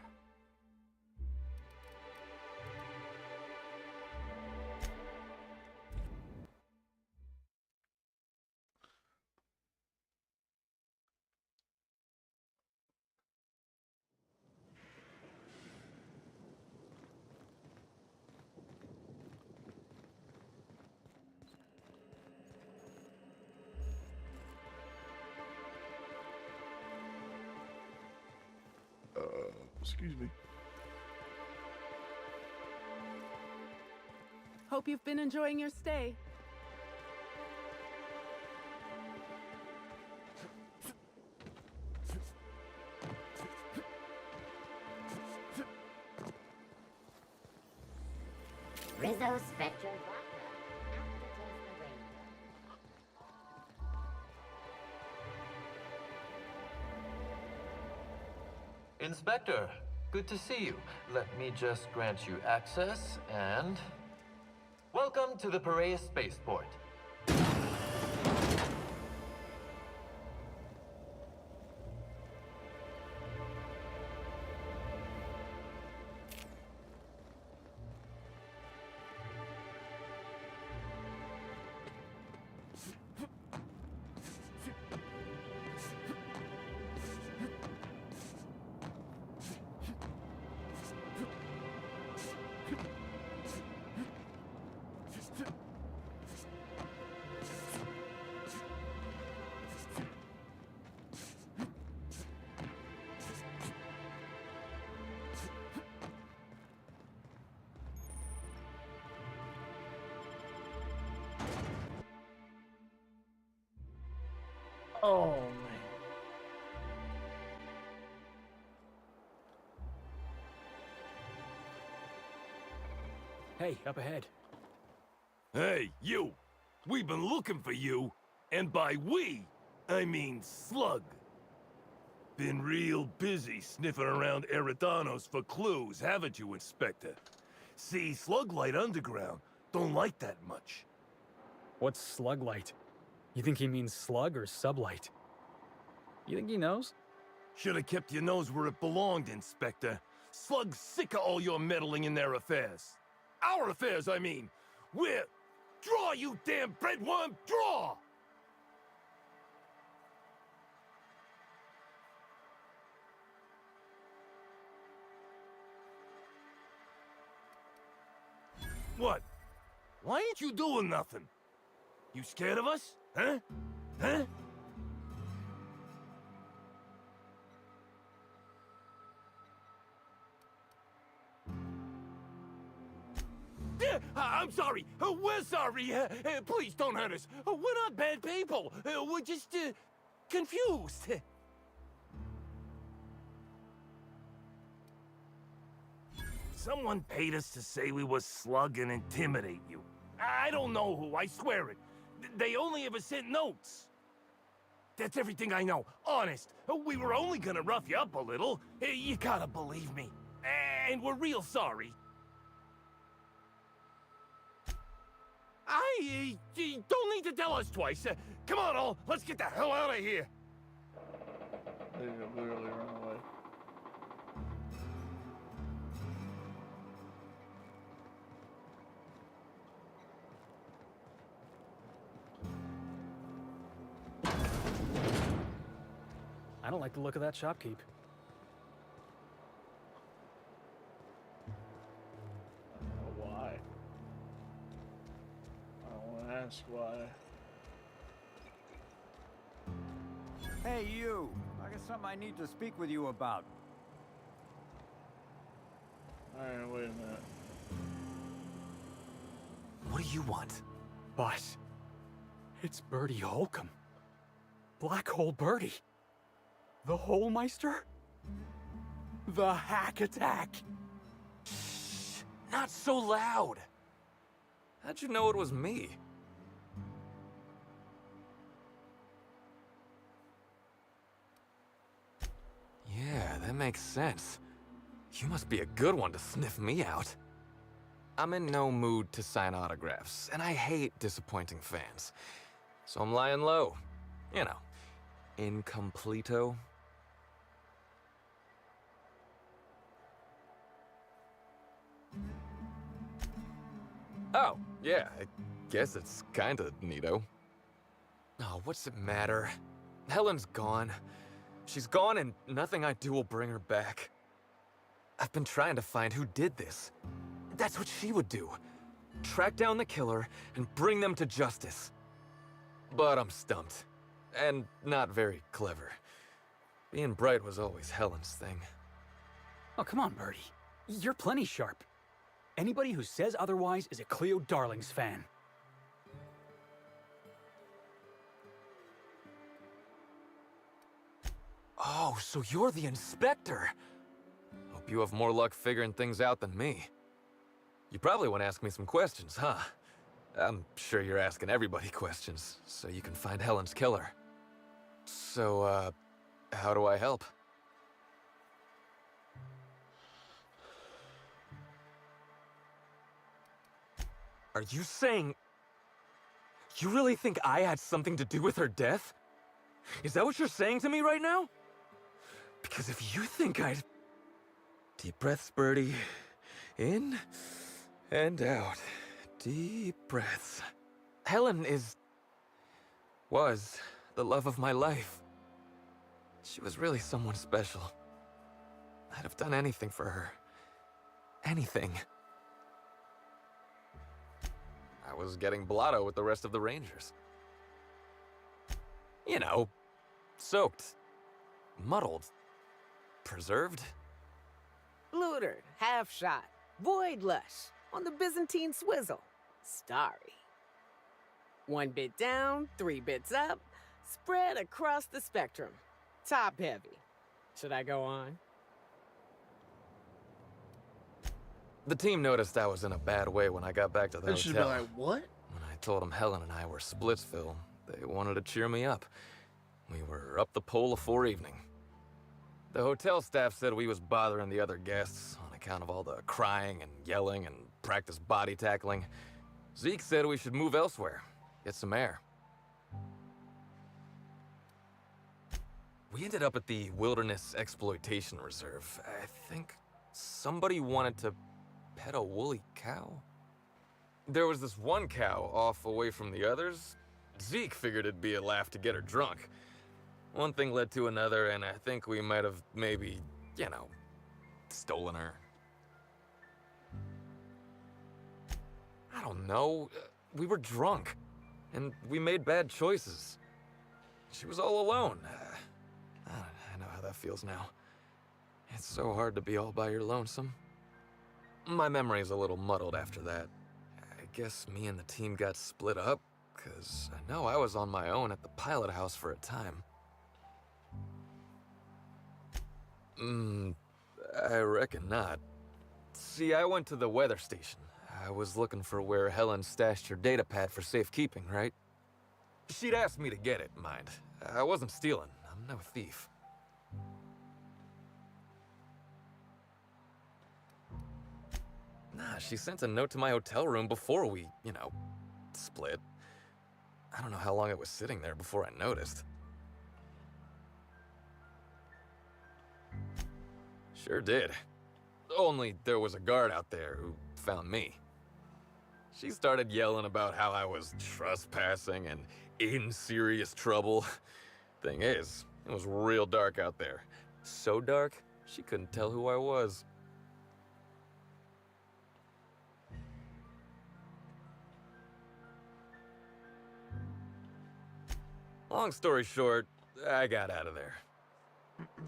Excuse me. Hope you've been enjoying your stay. Rizzo Spectrum Vodka. Inspector, good to see you. Let me just grant you access and... Welcome to the Piraeus Spaceport. Oh, man. Hey, up ahead. Hey, you! We've been looking for you, and by we, I mean Slug. Been real busy sniffing around Eridanos for clues, haven't you, Inspector? See, Sluglight Underground don't like that much. What's Sluglight? You think he means slug or sublight? You think he knows? Should have kept your nose where it belonged, Inspector. Slug's sick of all your meddling in their affairs. Our affairs, I mean. We're... Draw, you damn breadworm, draw! What? Why ain't you doing nothing? You scared of us? Huh? Huh? I'm sorry. We're sorry. Please don't hurt us. We're not bad people. We're just confused. Someone paid us to say we were Slug and intimidate you. I don't know who, I swear it. They only ever sent notes. That's everything I know, honest. We were only gonna rough you up a little. You gotta believe me. And we're real sorry. You don't need to tell us twice. Come on, all. Let's get the hell out of here. They literally run away. I don't like the look of that shopkeep. I don't know why. I don't want to ask why. Hey, you! I got something I need to speak with you about. Alright, wait a minute. What do you want? Boss, it's Bertie Holcomb. Black Hole Bertie. The Holmeister? The Hack Attack. Shh, not so loud. How'd you know it was me? Yeah, that makes sense. You must be a good one to sniff me out. I'm in no mood to sign autographs, and I hate disappointing fans. So I'm lying low. You know, incompleto. Oh, yeah, I guess it's kinda neato. Oh, what's it matter? Helen's gone. She's gone and nothing I do will bring her back. I've been trying to find who did this. That's what she would do. Track down the killer and bring them to justice. But I'm stumped. And not very clever. Being bright was always Helen's thing. Oh, come on, Bertie. You're plenty sharp. Anybody who says otherwise is a Cleo Darlings fan. Oh, so you're the inspector. Hope you have more luck figuring things out than me. You probably want to ask me some questions, huh? I'm sure you're asking everybody questions, so you can find Helen's killer. So, how do I help? Are you saying... You really think I had something to do with her death? Is that what you're saying to me right now? Because if you think I'd... Deep breaths, Bertie. In and out. Deep breaths. Helen was the love of my life. She was really someone special. I'd have done anything for her. Anything. I was getting blotto with the rest of the Rangers. You know, soaked, muddled, preserved. Blutered, half shot, void lush, on the Byzantine swizzle, starry. 1 bit down, 3 bits up, spread across the spectrum. Top heavy. Should I go on? The team noticed I was in a bad way when I got back to the They should be hotel. like, what? When I told them Helen and I were Splitsville, they wanted to cheer me up. We were up the pole afore evening. The hotel staff said we was bothering the other guests on account of all the crying and yelling and practice body tackling. Zeke said we should move elsewhere, get some air. We ended up at the Wilderness Exploitation Reserve. I think somebody wanted to pet a woolly cow? There was this one cow off away from the others. Zeke figured it'd be a laugh to get her drunk. One thing led to another, and I think we might have maybe, you know, stolen her. I don't know. We were drunk, and we made bad choices. She was all alone. I know how that feels now. It's so hard to be all by your lonesome. My memory's a little muddled after that. I guess me and the team got split up, because I know I was on my own at the pilot house for a time. I reckon not. See, I went to the weather station. I was looking for where Helen stashed her data pad for safekeeping, right? She'd asked me to get it, mind. I wasn't stealing. I'm no thief. Nah, she sent a note to my hotel room before we, you know, split. I don't know how long it was sitting there before I noticed. Sure did. Only there was a guard out there who found me. She started yelling about how I was trespassing and in serious trouble. Thing is, it was real dark out there. So dark, she couldn't tell who I was. Long story short, I got out of there.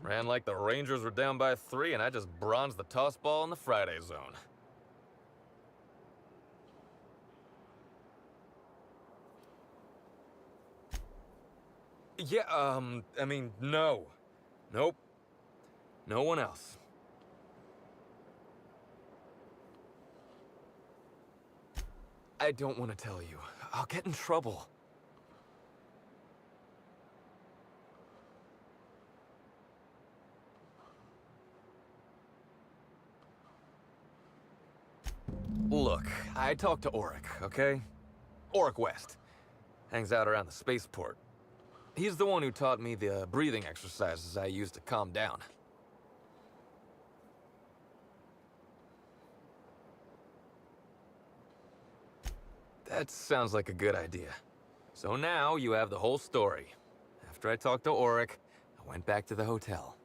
Ran like the Rangers were down by 3, and I just bronzed the toss ball in the Friday zone. Yeah, I mean, no. Nope. No one else. I don't want to tell you. I'll get in trouble. Look, I talked to Auric, okay? Auric West. Hangs out around the spaceport. He's the one who taught me the breathing exercises I use to calm down. That sounds like a good idea. So now you have the whole story. After I talked to Auric, I went back to the hotel.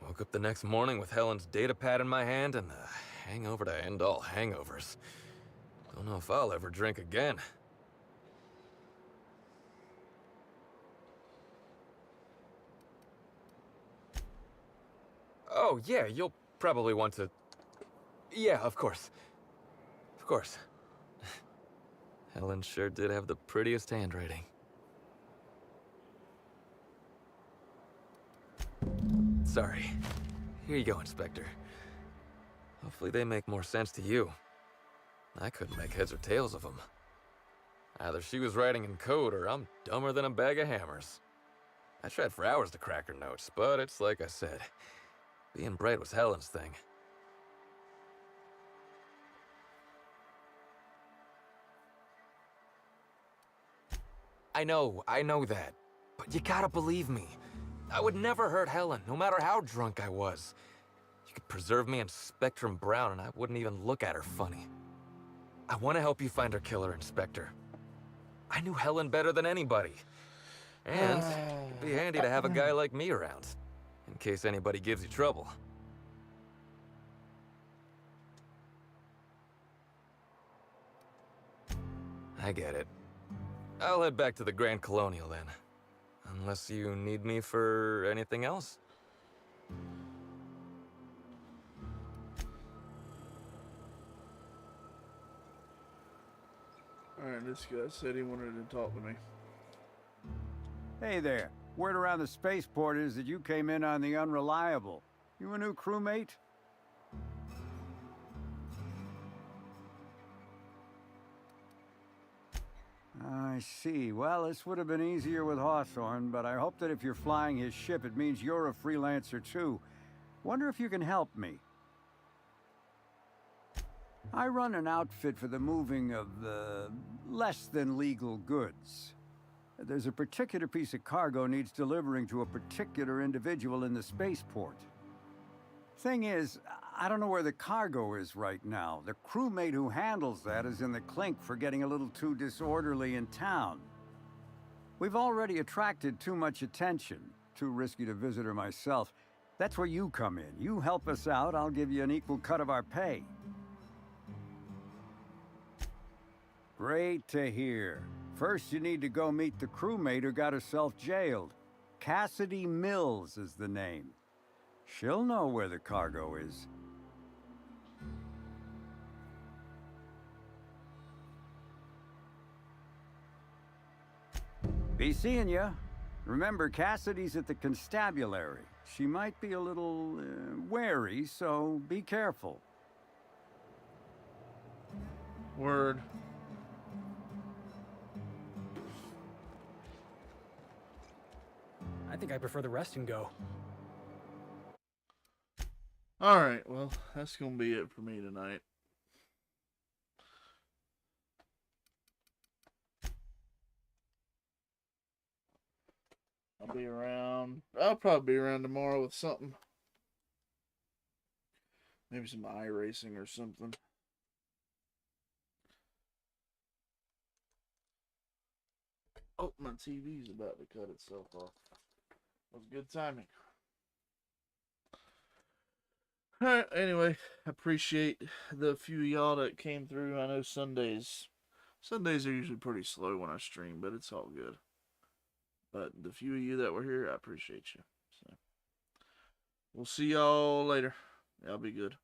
Woke up the next morning with Helen's data pad in my hand and the hangover to end all hangovers. Don't know if I'll ever drink again. Oh, yeah, you'll probably want to... Yeah, of course. Of course. Helen sure did have the prettiest handwriting. Sorry. Here you go, Inspector. Hopefully they make more sense to you. I couldn't make heads or tails of them. Either she was writing in code or I'm dumber than a bag of hammers. I tried for hours to crack her notes, but it's like I said. Being bright was Helen's thing. I know that. But you gotta believe me. I would never hurt Helen, no matter how drunk I was. You could preserve me in Spectrum Brown and I wouldn't even look at her funny. I want to help you find her killer, Inspector. I knew Helen better than anybody. And it'd be handy to have a guy like me around, in case anybody gives you trouble. I get it. I'll head back to the Grand Colonial then. Unless you need me for anything else? Alright, this guy said he wanted to talk to me. Hey there. Word around the spaceport is that you came in on the Unreliable. You a new crewmate? I see. Well, this would have been easier with Hawthorne, but I hope that if you're flying his ship, it means you're a freelancer too. Wonder if you can help me. I run an outfit for the moving of less than legal goods. There's a particular piece of cargo needs delivering to a particular individual in the spaceport. Thing is, I don't know where the cargo is right now. The crewmate who handles that is in the clink for getting a little too disorderly in town. We've already attracted too much attention. Too risky to visit her myself. That's where you come in. You help us out, I'll give you an equal cut of our pay. Great to hear. First, you need to go meet the crewmate who got herself jailed. Cassidy Mills is the name. She'll know where the cargo is. Be seeing ya. Remember, Cassidy's at the constabulary. She might be a little wary, so be careful. Word. I think I prefer the rest and go. Alright, well, that's gonna be it for me tonight. I'll be around. I'll probably be around tomorrow with something. Maybe some iRacing or something. Oh, my TV's about to cut itself off. That was good timing. Alright, anyway, I appreciate the few of y'all that came through. I know Sundays are usually pretty slow when I stream, but it's all good. But the few of you that were here, I appreciate you. So we'll see y'all later. Y'all be good.